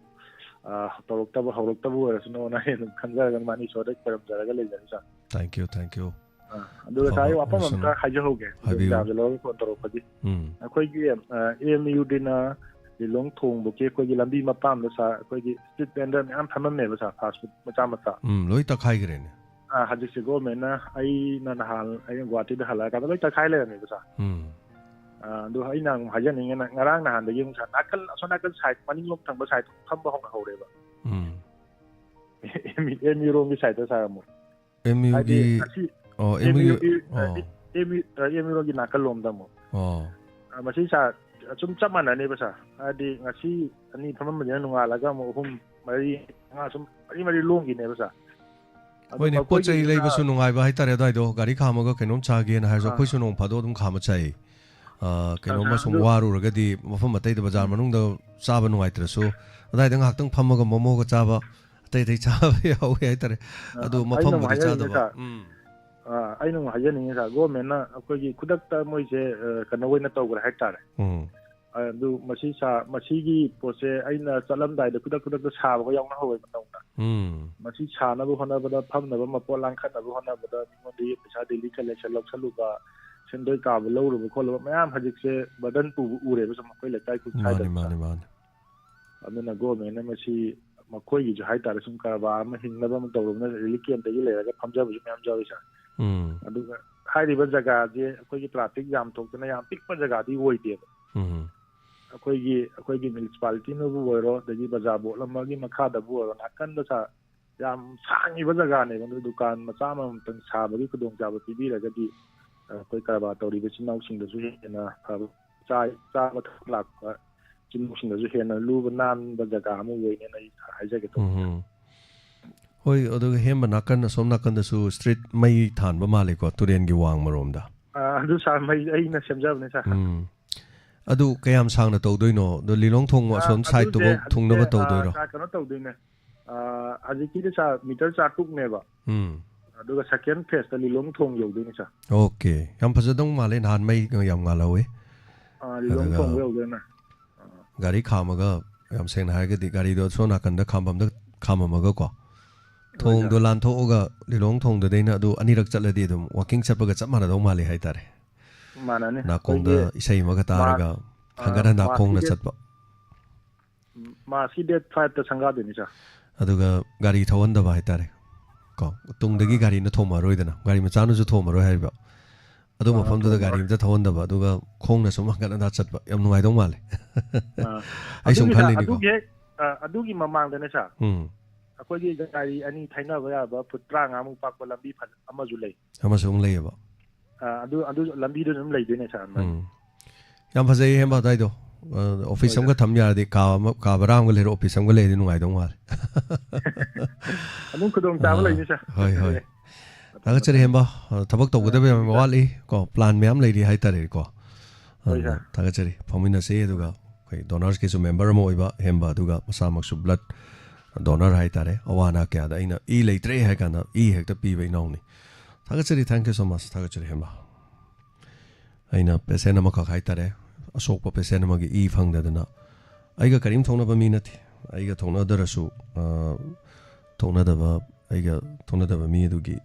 ꯍꯧꯔꯛꯇꯕ ꯑꯣꯏꯔꯁꯅꯣꯅ ꯑꯩ ꯑꯗꯨꯝ ꯈꯟꯖꯔꯒ ꯃꯥꯅ ꯏꯁꯣꯔꯗ ꯈꯣꯏꯔꯝꯖꯔꯒ ꯂꯩꯖꯔꯤ ꯁꯥꯔ ꯊꯦꯡꯛ ꯌꯨ ꯑꯗꯨꯒ ꯁꯥꯔ ꯑꯩ ꯋꯥꯐꯝ ꯑꯃꯇ ꯍꯥꯏꯖꯍꯧꯒꯦ ꯑꯦꯛꯖꯥꯝꯁꯦ ꯂꯧꯔꯒ ꯐꯣꯟ ꯇꯧꯔꯛꯄꯒꯤ ꯑꯩꯈꯣꯏꯒꯤ AMUꯗꯤꯅ ꯂꯤꯂꯣꯡ ꯊꯣꯡꯕꯒꯤ ꯑꯩꯈꯣꯏꯒꯤ ꯂꯝꯕꯤ ꯃꯄꯥꯟꯗ ꯁꯥꯔ ꯑꯩꯈꯣꯏꯒꯤ ꯁ꯭ꯇ꯭ꯔꯤꯠ ꯚꯦꯟꯗꯔ ꯃꯌꯥꯝ ꯐꯝꯃꯝꯃꯦꯕ ꯁꯥꯔ ꯐꯥꯁ ꯐꯨꯗ ꯃꯆꯥ ꯂꯣꯏ ꯇꯛꯈꯥꯏꯈ꯭ꯔꯦꯅꯦ ꯍꯧꯖꯤꯛꯁꯦ ꯒꯣꯔꯃꯦꯟꯅ ꯑꯩꯅ ꯅꯍꯥꯟ ꯑꯩꯅ ꯒꯨꯋꯥꯍꯥꯇꯤꯗ ꯍꯜꯂꯛꯑꯀꯥꯟꯗ ꯂꯣꯏ ꯇꯛꯈꯥꯏ ꯂꯩꯔꯝꯃꯦꯕ ꯁꯥꯔ ꯑꯗꯨ ꯑꯩꯅ ꯑꯃꯨꯛ ꯍꯥꯏꯖꯅꯤꯡꯉꯦꯅ ꯉꯔꯥꯡ ꯅꯍꯥꯟꯗꯒꯤ ꯑꯃꯨꯛ ꯁꯥꯔ ꯅꯥꯀꯜ ꯑꯁꯣꯝ ꯅꯥꯀꯜ ꯁꯥꯏꯠ ꯃꯅꯤꯡꯂꯣꯝ ꯊꯪꯕ ꯁꯥꯏꯠ ꯐꯝꯕ ꯍꯧꯅꯍꯧꯔꯦꯕ MU ꯔꯣꯝꯒꯤ ꯁꯥꯏꯠꯇ ꯁꯥꯔ ꯑꯃꯨꯛ ꯍꯥꯏꯗꯤ ꯉꯁꯤ MU ꯔꯣꯝꯒꯤ ꯅꯥꯀꯜꯂꯣꯝꯗ ꯑꯃꯨꯛ ꯃꯁꯤ ꯁꯥꯔ ꯁꯨꯝ ꯆꯞ ꯃꯥꯟꯅꯅꯦꯕ ꯁꯥꯔ ꯍꯥꯏꯗꯤ ꯉꯁꯤ ꯑꯅꯤ ꯐꯝꯃꯝꯕꯅꯤꯅ ꯅꯣꯡꯉꯥꯜꯂꯒ ꯑꯃꯨꯛ 3 4 5 ꯁꯨꯝ ꯃꯔꯤ ꯂꯣꯡꯈꯤꯅꯦꯕ ꯁꯥꯔ ꯍꯣꯏꯅꯦ ꯄꯣꯠ ꯆꯩ ꯂꯩꯕꯁꯨ ꯅꯨꯡꯉꯥꯏꯕ ꯍꯥꯏꯇꯥꯔꯦ ꯑꯗꯨꯋꯥꯏꯗꯣ ꯒꯥꯔꯤ ꯈꯥꯝꯃꯒ ꯀꯩꯅꯣꯝ ꯆꯥꯒꯦꯅ ꯍꯥꯏꯔꯁꯨ ꯑꯩꯈꯣꯏꯁꯨ ꯅꯣꯡ ꯐꯥꯗꯣꯛ ꯑꯗꯨꯝ ꯈꯥꯝꯃ ꯆꯥꯏ ꯀꯩꯅꯣꯝꯃ ꯁꯨꯝ ꯋꯥꯔꯨꯔꯒꯗꯤ ꯃꯐꯝ ꯑꯇꯩꯗ ꯕꯖꯥꯔ ꯃꯅꯨꯡꯗ ꯆꯥꯕ ꯅꯨꯡꯉꯥꯏꯇ꯭ꯔꯁꯨ ꯑꯗꯨꯋꯥꯏꯗ ꯉꯥꯏꯍꯥꯛꯇꯪ ꯐꯝꯃꯒ ꯃꯣꯃꯣꯒ ꯆꯥꯕ ꯑꯇꯩ ꯆꯥꯕ ꯌꯥꯎꯋꯦ ꯍꯥꯏꯇꯥꯔꯦ ꯑꯗꯨ ꯃꯐꯝꯕꯨꯗꯤ ꯆꯥꯗꯕ ꯑꯩꯅ ꯑꯃꯨꯛ ꯍꯥꯏꯖꯅꯤꯡꯉꯦ ꯁꯥꯔ ꯒꯣꯔꯃꯦꯟꯅ ꯑꯩꯈꯣꯏꯒꯤ ꯈꯨꯗꯛꯇ ꯃꯣꯏꯁꯦ ꯀꯩꯅꯣ ꯑꯣꯏꯅ ꯇꯧꯈ꯭ꯔꯦ ꯍꯥꯏꯇꯥꯔꯦ ꯑꯗꯨ ꯃꯁꯤꯒꯤ ꯄꯣꯠꯁꯦ ꯑꯩꯅ ꯆꯠꯂꯝꯗꯥꯏꯗ ꯈꯨꯗꯛꯇ ꯁꯥꯕꯒ ꯌꯥꯎꯅꯍꯧꯋꯦ ꯃꯇꯝꯗ ꯃꯁꯤ ꯁꯥꯅꯕ ꯍꯣꯠꯅꯕꯗ ꯐꯝꯅꯕ ꯃꯄꯣꯠ ꯂꯥꯡꯈꯠꯅꯕ ꯍꯣꯠꯅꯕꯗ ꯃꯤꯉꯣꯟꯗꯒꯤ ꯄꯩꯁꯥ ꯗꯦꯂꯤ ꯀꯂꯦꯛꯁꯟ ꯂꯧꯁꯜꯂꯨꯕ ꯁꯦꯟꯗꯣꯏ ꯀꯥꯕ ꯂꯧꯔꯨꯕ ꯈꯣꯠꯂꯨꯕ ꯃꯌꯥꯝ ꯍꯧꯖꯤꯛꯁꯦ ꯕꯔꯗꯟ ꯄꯨꯕ ꯎꯔꯦꯕ ꯁꯨꯝ ꯑꯩꯈꯣꯏ ꯂꯩꯀꯥꯏ ꯈꯨꯠꯁꯥꯏꯗ ꯑꯗꯨꯅ ꯒꯣꯔꯃꯦꯟꯅ ꯃꯁꯤ ꯃꯈꯣꯏꯒꯤꯁꯨ ꯍꯥꯏꯇꯥꯔꯦ ꯁꯨꯝ ꯀꯔꯕꯥꯔ ꯑꯃ ꯍꯤꯡꯅꯕ ꯑꯃ ꯇꯧꯔꯕꯅ ꯔꯤꯂꯤꯐ ꯀꯦꯝꯞꯇꯒꯤ ꯂꯩꯔꯒ ꯐꯝꯖꯕꯁꯨ ꯃꯌꯥꯝ ꯌꯥꯎꯋꯤ ꯁꯥꯔ ꯑꯗꯨꯒ ꯍꯥꯏꯔꯤꯕ ꯖꯒꯥꯁꯦ ꯑꯩꯈꯣꯏꯒꯤ ꯇ꯭ꯔꯥꯐꯤꯛ ꯖꯥꯝ ꯊꯣꯛꯇꯅ ꯌꯥꯝ ꯄꯤꯛꯄ ꯖꯒꯥꯗꯤ ꯑꯣꯏꯗꯦꯕ ꯑꯩꯈꯣꯏꯒꯤ ꯃ꯭ꯌꯨꯅꯤꯁꯤꯄꯥꯂꯤꯇꯤꯅꯕꯨ ꯑꯣꯏꯔꯣ ꯑꯗꯒꯤ ꯕꯖꯥꯔ ꯕꯣꯔꯗ ꯑꯃꯒꯤ ꯃꯈꯥꯗꯕꯨ ꯑꯣꯏꯔꯣ ꯅꯥꯀꯟꯗ ꯁꯥꯔ ꯌꯥꯝ ꯁꯥꯡꯉꯤꯕ ꯖꯒꯥꯅꯦꯕ ꯑꯗꯨ ꯗꯨꯀꯥꯟ ꯃꯆꯥ ꯑꯃꯃꯝꯇꯪ ꯁꯥꯕꯒꯤ ꯈꯨꯗꯣꯡꯆꯥꯕ ꯄꯤꯕꯤꯔꯒꯗꯤ ꯑꯩꯈꯣꯏ ꯀꯔꯕꯥꯔ ꯇꯧꯔꯤꯕ ꯏꯆꯤꯜ ꯏꯅꯥꯎꯁꯤꯡꯗꯁꯨ ꯍꯦꯟꯅ ꯐꯕ ꯆꯥꯕ ꯊꯛꯄ ꯂꯥꯛꯄ ꯏꯆꯤꯜ ꯏꯅꯥꯎꯁꯤꯡꯗꯁꯨ ꯍꯦꯟꯅ ꯂꯨꯕ ꯅꯥꯟꯕ ꯖꯒꯥ ꯑꯃ ꯑꯣꯏꯅꯦꯅ ꯑꯩ ꯍꯥꯏꯖꯒꯦ ꯇꯧꯕꯅꯤ ꯍꯣꯏ ꯑꯗꯨꯒ ꯍꯦꯝꯕ ꯅꯥꯀꯟ ꯑꯁꯣꯝ ꯅꯥꯀꯟꯗꯁꯨ ꯁ꯭ꯇ꯭ꯔꯤꯠ ꯃꯩ ꯊꯥꯟꯕ ꯃꯥꯜꯂꯦꯀꯣ ꯇꯨꯔꯦꯟꯒꯤ ꯋꯥꯡꯃꯔꯣꯝꯗ ꯑꯗꯨ ꯁꯥꯔ ꯃꯩ ꯑꯩꯅ ꯁꯦꯝꯖꯕꯅꯦ ꯁꯥꯔ ꯑꯗꯨ ꯀꯌꯥꯝ ꯁꯥꯡꯅ ꯇꯧꯗꯣꯏꯅꯣ ꯑꯗꯣ ꯂꯤꯂꯣꯡ ꯊꯣꯡ ꯑꯁꯣꯝ ꯁꯥꯏꯠꯇꯨꯐꯥꯎ ꯊꯨꯡꯅꯕ ꯇꯧꯗꯣꯏꯔꯣ ꯀꯩꯅꯣ ꯇꯧꯗꯣꯏꯅꯦ ꯍꯧꯖꯤꯛꯀꯤꯗꯤ ꯁꯥꯔ ꯃꯤꯇꯔ 4ꯅꯦꯕ ꯑꯗꯨꯒ ꯁꯦꯀꯦꯟ ꯐꯦꯁꯇ ꯂꯤꯂꯣꯡ ꯊꯣꯡ ꯌꯧꯗꯣꯏꯅꯦ ꯁꯥꯔ ꯑꯣꯀꯦ ꯌꯥꯝ ꯐꯖꯗꯧ ꯃꯥꯜꯂꯦ ꯅꯍꯥꯟ ꯃꯩ ꯌꯥꯝ ꯉꯥꯜꯍꯧꯋꯦ ꯂꯤꯂꯣꯡ ꯊꯣꯡ ꯌꯧꯗꯣꯏꯅꯦ ꯒꯥꯔꯤ ꯈꯥꯝꯃꯒ ꯌꯥꯝ ꯁꯦꯡꯅ ꯍꯥꯏꯔꯒꯗꯤ ꯒꯥꯔꯤꯗꯣ ꯁꯣꯝ ꯅꯥꯀꯟꯗ ꯈꯥꯝꯐꯝꯗ ꯈꯥꯝꯃꯝꯃꯒꯀꯣ ꯊꯣꯡꯗꯣ ꯂꯥꯟꯊꯣꯛꯑꯒ ꯂꯤꯂꯣꯡ ꯊꯣꯡꯗꯗꯩꯅ ꯑꯗꯨ ꯑꯅꯤꯔꯛ ꯆꯠꯂꯗꯤ ꯑꯗꯨꯝ ꯋꯥꯀꯤꯡ ꯆꯠꯄꯒ ꯆꯞ ꯃꯥꯟꯅꯗꯧ ꯃꯥꯜꯂꯦ ꯍꯥꯏꯇꯥꯔꯦ ꯅꯥꯀꯣꯡꯗ ꯏꯁꯩ ꯑꯃꯒ ꯇꯥꯔꯒ ꯍꯟꯒꯠ ꯍꯟꯗꯥ ꯈꯣꯡꯅ ꯆꯠꯄ ꯃꯥꯁꯤ ꯗꯦꯠ 5ꯇ ꯁꯪꯒꯥꯗꯣꯏꯅꯤ ꯁꯥꯔ ꯑꯗꯨꯒ ꯒꯥꯔꯤ ꯊꯧꯍꯟꯗꯕ ꯍꯥꯏꯇꯥꯔꯦ ꯀꯣ ꯇꯨꯡꯗꯒꯤ ꯒꯥꯔꯤꯅ ꯊꯣꯝꯃꯔꯣꯏꯗꯅ ꯒꯥꯔꯤ ꯃꯆꯥꯅꯁꯨ ꯊꯣꯝꯃꯔꯣꯏ ꯍꯥꯏꯔꯤꯕ ꯑꯗꯨ ꯃꯐꯝꯗꯨꯗ ꯒꯥꯔꯤ ꯑꯝꯇ ꯊꯧꯍꯟꯗꯕ ꯑꯗꯨꯒ ꯈꯣꯡꯅ ꯁꯨꯝ ꯍꯟꯒꯠ ꯍꯟꯗꯥ ꯆꯠꯄ ꯌꯥꯝ ꯅꯨꯡꯉꯥꯏꯗꯧ ꯃꯥꯜꯂꯦ ꯑꯩ ꯁꯨꯝ ꯈꯜꯂꯤꯅꯤꯀꯣ ꯑꯗꯨꯒꯤ ꯃꯃꯥꯡꯗꯅꯦ ꯁꯥꯔ ꯑꯩꯈꯣꯏꯒꯤ ꯒꯥꯔꯤ ꯑꯅꯤ ꯊꯩꯅꯕ ꯌꯥꯕ ꯐꯨꯠ 35ꯃꯨꯛ ꯄꯥꯛꯄ ꯂꯝꯕꯤ ꯑꯃꯁꯨ ꯂꯩ ꯑꯃꯁꯨ ꯑꯃꯨꯛ ꯂꯩꯌꯦꯕ ꯑꯗꯨ ꯂꯝꯕꯤꯗꯨ ꯑꯗꯨꯝ ꯂꯩꯗꯣꯏꯅꯦ ꯁꯥꯔ ꯌꯥꯝ ꯐꯖꯩ ꯍꯦꯝꯕ ꯑꯗꯨꯋꯥꯏꯗꯣ ꯑꯣꯐꯤꯁ ꯑꯃꯒ ꯊꯝ ꯌꯥꯔꯗꯤ ꯀꯥ ꯕꯔꯥ ꯑꯃꯒ ꯂꯩꯔ ꯑꯣꯐꯤꯁ ꯑꯃꯒ ꯂꯩꯔꯗꯤ ꯅꯨꯡꯉꯥꯏꯗꯧ ꯃꯥꯜꯂꯦ ꯑꯗꯨꯝ ꯈꯨꯗꯣꯡꯆꯥꯕ ꯂꯩꯅꯤ ꯁꯥꯔ ꯍꯣꯏ ꯊꯥꯒꯠꯆꯔꯤ ꯍꯦꯝꯕ ꯊꯕꯛ ꯇꯧꯒꯗꯕ ꯌꯥꯝ ꯋꯥꯠꯂꯤ ꯀꯣ ꯄ꯭ꯂꯥꯟ ꯃꯌꯥꯝ ꯂꯩꯔꯤ ꯍꯥꯏꯇꯥꯔꯦꯀꯣ ꯊꯥꯒꯠꯆꯔꯤ ꯐꯥꯎꯃꯤꯟꯅꯁꯤ ꯑꯗꯨꯒ ꯑꯩꯈꯣꯏ ꯗꯣꯅꯔꯁꯀꯤꯁꯨ ꯃꯦꯝꯕꯔ ꯑꯃ ꯑꯣꯏꯕ ꯍꯦꯝꯕ ꯑꯗꯨꯒ ꯃꯁꯥꯃꯛꯁꯨ ꯕ꯭ꯂꯗ ꯗꯣꯅꯔ ꯍꯥꯏꯇꯥꯔꯦ ꯑꯋꯥ ꯑꯅꯥ ꯀꯌꯥꯗ ꯑꯩꯅ ꯂꯩꯇ꯭ꯔꯦ ꯍꯥꯏ ꯀꯥꯟꯗ ꯍꯦꯛꯇ ꯄꯤꯕ ꯏꯅꯥꯎꯅꯤ ꯊꯥꯒꯠꯆꯔꯤ ꯊꯦꯡꯛ ꯌꯨ ꯁꯣ ꯃꯆ ꯊꯥꯒꯠꯆꯔꯤ ꯍꯦꯝꯕ ꯑꯩꯅ ꯄꯦꯁꯦꯟ ꯑꯃꯈꯛ ꯍꯥꯏꯇꯥꯔꯦ ꯑꯁꯣꯛꯄ ꯄꯦꯁꯦꯟ ꯑꯃꯒꯤ ꯐꯪꯗꯗꯅ ꯑꯩꯒ ꯀꯔꯤꯝ ꯊꯣꯛꯅꯕ ꯃꯤ ꯅꯠꯇꯦ ꯑꯩꯒ ꯊꯣꯛꯅꯗ꯭ꯔꯁꯨ ꯑꯩꯒ ꯊꯣꯛꯅꯗꯕ ꯃꯤ ꯑꯗꯨꯒꯤ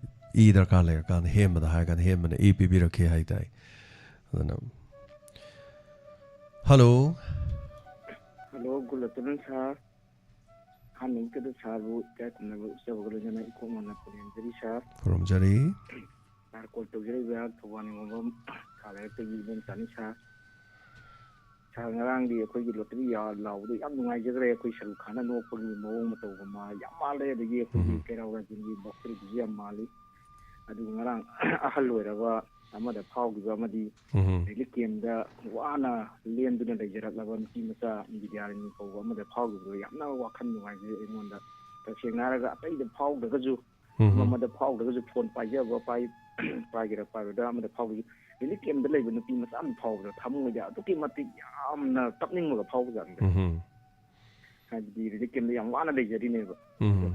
ꯗꯔꯀꯥꯔ ꯂꯩꯔꯀꯥꯟꯗ ꯍꯦꯝꯕꯗ ꯍꯥꯏꯔꯀꯥꯟꯗ ꯍꯦꯝꯕꯅ ꯄꯤꯕꯤꯔꯛꯈꯤ ꯍꯥꯏꯇꯥꯔꯦ ꯑꯗꯨꯅ ꯍꯜꯂꯣ ꯒꯨꯗ ꯑꯐꯇꯔꯅꯨꯟ ꯁꯥꯔ ꯑꯍꯥꯟꯕꯃꯛꯇꯗ ꯁꯥꯔꯕꯨ ꯏꯀꯥꯏ ꯈꯨꯝꯅꯕ ꯎꯠꯆꯕꯒ ꯂꯣꯏꯅꯅ ꯏꯈꯣꯡ ꯃꯟꯅ ꯈꯨꯔꯨꯝꯖꯔꯤ ꯁꯥꯔ ꯈꯨꯔꯨꯝꯖꯔꯤ ꯁꯥꯔ ꯀꯣꯜ ꯇꯧꯖꯔꯛꯏꯕ ꯊꯧꯕꯥꯜ ꯅꯤꯉꯣꯝꯕꯝ ꯈꯥ ꯂꯩꯔꯛꯇꯒꯤ ꯏꯕꯣꯝꯆꯥꯅꯤ ꯁꯥꯔ ꯉꯔꯥꯡꯗꯤ ꯑꯩꯈꯣꯏꯒꯤ ꯂꯣꯇꯔꯤ ꯂꯥꯎꯕꯗꯣ ꯌꯥꯝ ꯅꯨꯡꯉꯥꯏꯖꯈ꯭ꯔꯦ ꯑꯩꯈꯣꯏ ꯁꯔꯨꯛ ꯈꯥꯟꯅ ꯅꯣꯛꯄꯒꯤ ꯃꯑꯣꯡ ꯃꯇꯧꯒ ꯃꯥ ꯌꯥꯝ ꯃꯥꯜꯂꯦ ꯑꯗꯒꯤ ꯑꯩꯈꯣꯏꯒꯤ ꯀꯩꯔꯥꯎ ꯔꯥꯖꯟꯒꯤ ꯕꯣꯛꯁꯔꯤꯗꯨꯁꯨ ꯌꯥꯝ ꯃꯥꯜꯂꯤ ꯑꯗꯨꯒ ꯉꯔꯥꯡ ꯑꯍꯜ ꯑꯣꯏꯔꯕ ꯑꯃꯗ ꯐꯥꯎꯈꯤꯕ ꯑꯃꯗꯤ ꯔꯤꯂꯤꯐ ꯀꯦꯝꯗ ꯋꯥꯅ ꯂꯦꯟꯗꯨꯅ ꯂꯩꯖꯔꯛꯂꯕ ꯅꯨꯄꯤ ꯃꯆꯥ ꯕꯤꯗ꯭ꯌꯥꯔꯥꯅꯤ ꯀꯧꯕ ꯑꯃꯗ ꯐꯥꯎꯈꯤꯕꯗꯣ ꯌꯥꯝꯅ ꯋꯥꯈꯜ ꯅꯨꯡꯉꯥꯏꯖꯩ ꯑꯩꯉꯣꯟꯗ ꯇꯁꯦꯡꯅ ꯍꯥꯏꯔꯒ ꯑꯇꯩꯗ ꯐꯥꯎꯗ꯭ꯔꯒꯁꯨ ꯑꯃꯗ ꯐꯥꯎꯗ꯭ꯔꯒꯁꯨ ꯐꯣꯟ ꯄꯥꯏꯖꯕ ꯄꯥꯏꯒꯦꯔꯥ ꯄꯥꯏꯔꯣꯏꯗ꯭ꯔꯥ ꯑꯃꯗ ꯐꯥꯎꯕꯁꯨ ꯔꯤꯂꯤꯐ ꯀꯦꯝꯗ ꯂꯩꯕ ꯅꯨꯄꯤ ꯃꯆꯥ ꯑꯃ ꯐꯥꯎꯕꯗ ꯊꯃꯣꯏꯗ ꯑꯗꯨꯛꯀꯤ ꯃꯇꯤꯛ ꯌꯥꯝꯅ ꯀꯞꯅꯤꯡꯕꯒ ꯐꯥꯎꯕꯖꯥꯠꯅꯤꯗ ꯍꯥꯏꯕꯗꯤ ꯔꯤꯂꯤꯐ ꯀꯦꯝꯗ ꯌꯥꯝ ꯋꯥꯅ ꯂꯩꯖꯔꯤꯅꯦꯕ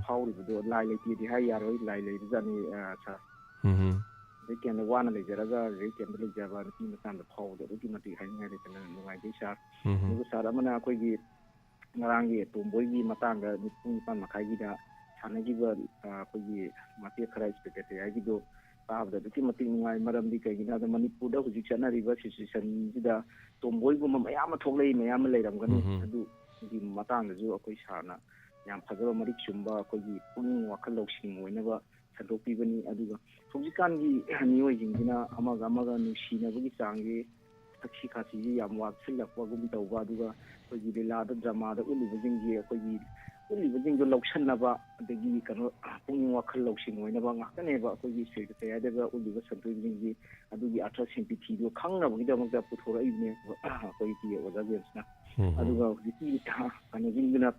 ꯐꯥꯎꯔꯤꯕꯗꯣ ꯂꯥꯏ ꯂꯩꯇꯦꯗꯤ ꯍꯥꯏ ꯌꯥꯔꯣꯏ ꯂꯥꯏ ꯂꯩꯕꯖꯥꯠꯅꯤ ꯁꯥꯔ ꯔꯤꯂꯤꯐ ꯀꯦꯝꯗ ꯋꯥꯅ ꯂꯩꯖꯔꯒ ꯔꯤꯂꯤꯐ ꯀꯦꯝꯗ ꯂꯩꯖꯕ ꯅꯨꯄꯤ ꯃꯆꯥꯗ ꯐꯥꯎꯕꯗꯣ ꯑꯗꯨꯛꯀꯤ ꯃꯇꯤꯛ ꯍꯥꯏꯅꯤꯡꯉꯥꯏ ꯂꯩꯇꯅ ꯅꯨꯡꯉꯥꯏꯖꯩ ꯁꯥꯔ ꯑꯗꯨꯒ ꯁꯥꯔ ꯑꯃꯅ ꯑꯩꯈꯣꯏꯒꯤ ꯉꯔꯥꯡꯒꯤ ꯇꯣꯝꯕꯣꯏꯒꯤ ꯃꯇꯥꯡꯗ ꯄꯨꯡ 9:30ꯒꯤꯗ ꯁꯥꯟꯅꯈꯤꯕ ꯑꯩꯈꯣꯏꯒꯤ ꯃꯇꯦꯛ ꯈꯔ ꯏꯁꯄꯦꯛꯇꯦꯇꯔꯒꯤꯗꯣ ꯇꯥꯕꯗ ꯑꯗꯨꯛꯀꯤ ꯃꯇꯤꯛ ꯅꯨꯡꯉꯥꯏ ꯃꯔꯝꯗꯤ ꯀꯩꯒꯤꯅꯣ ꯍꯥꯏꯕꯗ ꯃꯅꯤꯄꯨꯔꯗ ꯍꯧꯖꯤꯛ ꯆꯠꯅꯔꯤꯕ ꯁꯤꯆꯨꯋꯦꯁꯟꯁꯤꯗ ꯇꯣꯝꯕꯣꯏꯒꯨꯝꯕ ꯃꯌꯥꯝ ꯑꯃ ꯊꯣꯛꯂꯛꯏ ꯃꯌꯥꯝ ꯑꯃ ꯂꯩꯔꯝꯒꯅꯤ ꯑꯗꯨꯒꯤ ꯃꯇꯥꯡꯗꯁꯨ ꯑꯩꯈꯣꯏ ꯁꯥꯔꯅ ꯌꯥꯝ ꯐꯖꯕ ꯃꯔꯤꯛ ꯆꯨꯝꯕ ꯑꯩꯈꯣꯏꯒꯤ ꯄꯨꯛꯅꯤꯡ ꯋꯥꯈꯜ ꯂꯧꯁꯤꯡ ꯑꯣꯏꯅꯕ ꯁꯟꯗꯣꯛꯄꯤꯕꯅꯤ ꯑꯗꯨꯒ ꯍꯧꯖꯤꯛꯀꯥꯟꯒꯤ ꯃꯤꯑꯣꯏꯁꯤꯡꯁꯤꯅ ꯑꯃꯒ ꯑꯃꯒ ꯅꯨꯡꯁꯤꯅꯕꯒꯤ ꯆꯥꯡꯁꯤ ꯊꯛꯁꯤ ꯈꯥꯁꯤꯁꯤ ꯌꯥꯝ ꯋꯥꯠꯁꯤꯜꯂꯛꯄꯒꯨꯝ ꯇꯧꯕ ꯑꯗꯨꯒ ꯑꯩꯈꯣꯏꯒꯤ ꯂꯤꯂꯥꯗ ꯗ꯭ꯔꯃꯥꯗ ꯎꯠꯂꯤꯕꯁꯤꯡꯁꯤ ꯑꯩꯈꯣꯏꯒꯤ ꯎꯠꯂꯤꯕꯁꯤꯡꯗꯣ ꯂꯧꯁꯟꯅꯕ ꯑꯗꯒꯤ ꯄꯨꯛꯅꯤꯡ ꯋꯥꯈꯜ ꯂꯧꯁꯤꯡ ꯑꯣꯏꯅꯕ ꯉꯥꯛꯇꯅꯦꯕ ꯑꯩꯈꯣꯏꯒꯤ ꯁꯦꯀ꯭ꯔꯦꯇꯔꯤꯌꯥꯗꯒ ꯎꯠꯂꯤꯕ ꯁꯟꯇꯣꯏꯕꯁꯤꯡꯁꯤ ꯑꯗꯨꯒꯤ ꯑꯔꯊ ꯁꯤꯝꯄꯤꯊꯤꯗꯣ ꯈꯪꯅꯕꯒꯤꯗꯃꯛꯇ ꯄꯨꯊꯣꯔꯛꯏꯕꯅꯦ ꯑꯩꯈꯣꯏꯒꯤ ꯑꯣꯖꯥ ꯖꯦꯝꯁꯅ ꯑꯗꯨꯒ ꯍꯧꯖꯤꯛꯀꯤ ꯀꯩꯅꯣꯁꯤꯡꯗꯨꯅ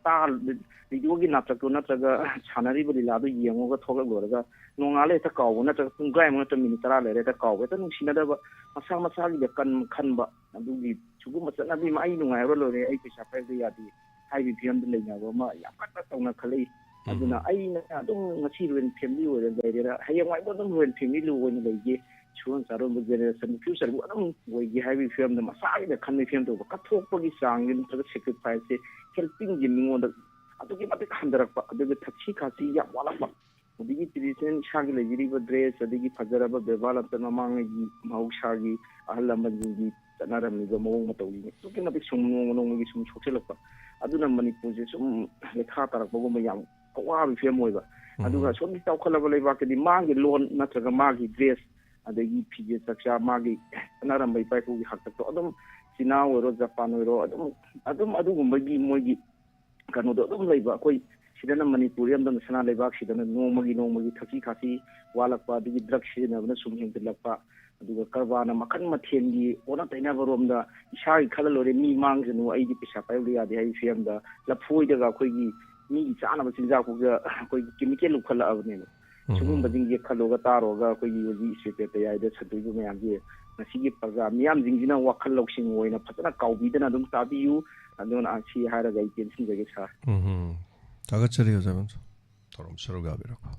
ꯚꯤꯗꯤꯑꯣꯒꯤ ꯅꯥꯇꯛꯇꯣ ꯅꯠꯇ꯭ꯔꯒ ꯁꯥꯟꯅꯔꯤꯕ ꯂꯤꯂꯥꯗꯣ ꯌꯦꯡꯉꯒ ꯊꯣꯛꯂꯛꯂꯨꯔꯒ ꯅꯣꯡꯉꯥꯜꯂ ꯍꯦꯛꯇ ꯀꯥꯎꯕ ꯅꯠꯇ꯭ꯔꯒ ꯄꯨꯡꯈꯥꯏꯃꯨꯛ ꯅꯠꯇ꯭ꯔꯒ ꯃꯤꯅꯤꯠ 10 ꯂꯩꯔ ꯍꯦꯛꯇ ꯀꯥꯎꯕ ꯍꯦꯛꯇ ꯅꯨꯡꯁꯤꯅꯗꯕ ꯃꯁꯥ ꯃꯁꯥꯒꯤꯗ ꯈꯟꯕ ꯑꯗꯨꯒꯤ ꯁꯤꯒꯨꯝꯕ ꯆꯠꯅꯕꯤ ꯑꯃ ꯑꯩ ꯅꯨꯡꯉꯥꯏꯔ ꯂꯣꯏꯔꯦ ꯑꯩ ꯄꯩꯁꯥ ꯄꯥꯏꯕ ꯌꯥꯗꯦ ꯍꯥꯏꯕꯒꯤ ꯐꯤꯕꯝꯗ ꯂꯩꯅꯕ ꯑꯃ ꯌꯥꯝ ꯀꯟꯅ ꯇꯧꯅ ꯈꯜꯂꯛꯏ ꯑꯗꯨꯅ ꯑꯩꯅ ꯑꯗꯨꯝ ꯉꯁꯤ ꯔꯣꯌꯦꯜ ꯐꯦꯃꯤꯂꯤ ꯑꯣꯏꯅ ꯂꯩꯔꯦꯔ ꯍꯌꯦꯡꯋꯥꯏꯕꯨ ꯑꯗꯨꯝ ꯔꯣꯌꯦꯜ ꯐꯦꯃꯤꯂꯤ ꯑꯣꯏꯅ ꯂꯩꯒꯦ ꯁꯨꯔꯣꯟ ꯆꯥꯔꯣꯟꯕ ꯖꯦꯅꯦꯔꯦꯁꯟ ꯐ꯭ꯌꯨꯆꯔꯕꯨ ꯑꯗꯨꯝ ꯑꯣꯏꯒꯦ ꯍꯥꯏꯕꯒꯤ ꯐꯤꯕꯝꯗ ꯃꯁꯥꯒꯤꯗ ꯈꯟꯕꯒꯤ ꯐꯤꯕꯝ ꯇꯧꯕ ꯀꯠꯊꯣꯛꯄꯒꯤ ꯆꯥꯡꯁꯦ ꯅꯠꯇ꯭ꯔꯒ ꯁꯦꯀ꯭ꯔꯤꯐꯥꯏꯁꯁꯦ ꯍꯦꯜꯄꯤꯡꯁꯦ ꯃꯤꯉꯣꯟꯗ ꯑꯗꯨꯛꯀꯤ ꯃꯇꯤꯛ ꯍꯟꯊꯔꯛꯄ ꯑꯗꯨꯒ ꯊꯛꯁꯤ ꯈꯥꯁꯤ ꯌꯥꯝ ꯋꯥꯠꯂꯛꯄ ꯑꯗꯒꯤ ꯇ꯭ꯔꯦꯗꯤꯁꯅꯦꯜ ꯏꯁꯥꯒꯤ ꯂꯩꯖꯔꯤꯕ ꯗ꯭ꯔꯦꯁ ꯑꯗꯒꯤ ꯐꯖꯔꯕ ꯕꯦꯕꯥꯔ ꯂꯝꯆꯠ ꯃꯃꯥꯡꯉꯩꯒꯤ ꯃꯍꯧꯁꯥꯒꯤ ꯑꯍꯜ ꯂꯃꯟꯁꯤꯡꯒꯤ ꯆꯠꯅꯔꯝꯃꯤꯕ ꯃꯑꯣꯡ ꯃꯇꯧꯁꯤꯡ ꯑꯗꯨꯛꯀꯤ ꯃꯇꯤꯛ ꯁꯨꯝ ꯅꯣꯡꯃꯒꯤ ꯁꯨꯝ ꯁꯣꯛꯆꯤꯜꯂꯛꯄ ꯑꯗꯨꯅ ꯃꯅꯤꯄꯨꯔꯁꯦ ꯁꯨꯝ ꯂꯩꯈꯥ ꯇꯥꯔꯛꯄꯒꯨꯝꯕ ꯌꯥꯝ ꯑꯋꯥꯕ ꯐꯤꯕꯝ ꯑꯣꯏꯕ ꯑꯗꯨꯒ ꯁꯣꯝꯒꯤ ꯆꯥꯎꯈꯠꯂꯕ ꯂꯩꯕꯥꯛꯇꯗꯤ ꯃꯥꯒꯤ ꯂꯣꯟ ꯅꯠꯇ꯭ꯔꯒ ꯃꯥꯒꯤ ꯗ꯭ꯔꯦꯁ ꯑꯗꯒꯤ ꯐꯤꯖꯦꯠ ꯆꯥꯛꯆꯥ ꯃꯥꯒꯤ ꯆꯠꯅꯔꯝꯕ ꯏꯄꯥ ꯏꯄꯨꯒꯤ ꯍꯥꯛꯇꯛꯇꯣ ꯑꯗꯨꯝ ꯆꯤꯅꯥ ꯑꯣꯏꯔꯣ ꯖꯄꯥꯟ ꯑꯣꯏꯔꯣ ꯑꯗꯨꯝ ꯑꯗꯨꯒꯨꯝꯕꯒꯤ ꯃꯣꯏꯒꯤ ꯀꯩꯅꯣꯗꯣ ꯑꯗꯨꯝ ꯂꯩꯕ ꯑꯩꯈꯣꯏ ꯁꯤꯗꯅ ꯃꯅꯤꯄꯨꯔ ꯑꯃꯗꯅ ꯁꯅꯥ ꯂꯩꯕꯥꯛꯁꯤꯗꯅ ꯅꯣꯡꯃꯒꯤ ꯊꯛꯁꯤ ꯈꯥꯁꯤ ꯋꯥꯠꯂꯛꯄ ꯑꯗꯒꯤ ꯗ꯭ꯔꯒ ꯁꯤꯖꯤꯟꯅꯕꯅ ꯁꯨꯝ ꯍꯦꯟꯒꯠꯂꯛꯄ ꯑꯗꯨꯒ ꯀꯔꯕꯥꯔꯅ ꯃꯈꯜ ꯃꯊꯦꯜꯒꯤ ꯑꯣꯟꯅ ꯇꯩꯅꯕꯔꯣꯝꯗ ꯏꯁꯥꯒꯤ ꯈꯜꯂ ꯂꯣꯏꯔꯦ ꯃꯤ ꯃꯥꯡꯖꯅꯨ ꯑꯩꯗꯤ ꯄꯩꯁꯥ ꯄꯥꯏꯕ ꯌꯥꯗꯦ ꯍꯥꯏꯕꯒꯤ ꯐꯤꯕꯝꯗ ꯂꯐꯣꯏꯗꯒ ꯑꯩꯈꯣꯏꯒꯤ ꯃꯤꯒꯤ ꯆꯥꯅꯕ ꯆꯤꯟꯖꯥꯛꯐꯥꯎꯗ ꯑꯩꯈꯣꯏꯒꯤ ꯀꯦꯃꯤꯀꯦꯜ ꯂꯨꯞꯈꯠꯂꯛꯑꯕꯅꯦꯕ ꯁꯤꯒꯨꯝꯕꯁꯤꯡꯁꯦ ꯈꯜꯂꯨꯔꯒ ꯇꯥꯔꯨꯔꯒ ꯑꯩꯈꯣꯏꯒꯤ ꯍꯧꯖꯤꯛ ꯏꯁꯄꯦꯛꯇꯦꯇꯔꯤꯌꯥꯗ ꯁꯟꯗꯣꯛꯏꯕ ꯃꯌꯥꯝꯁꯦ ꯉꯁꯤꯒꯤ ꯄ꯭ꯔꯖꯥ ꯃꯤꯌꯥꯝꯁꯤꯡꯁꯤꯅ ꯋꯥꯈꯜ ꯂꯧꯁꯤꯡ ꯑꯣꯏꯅ ꯐꯖꯅ ꯀꯥꯎꯕꯤꯗꯅ ꯑꯗꯨꯝ ꯇꯥꯕꯤꯌꯨ ꯑꯗꯨꯅ ꯁꯤ ꯍꯥꯏꯔꯒ ꯑꯩ ꯇꯦꯟꯁꯤꯟꯖꯒꯦ ꯁꯥꯔ ꯊꯥꯒꯠꯆꯔꯤ ꯑꯣꯖꯥ ꯊꯧꯔꯝ ꯁꯔꯨꯛ ꯌꯥꯕꯤꯔꯛꯄ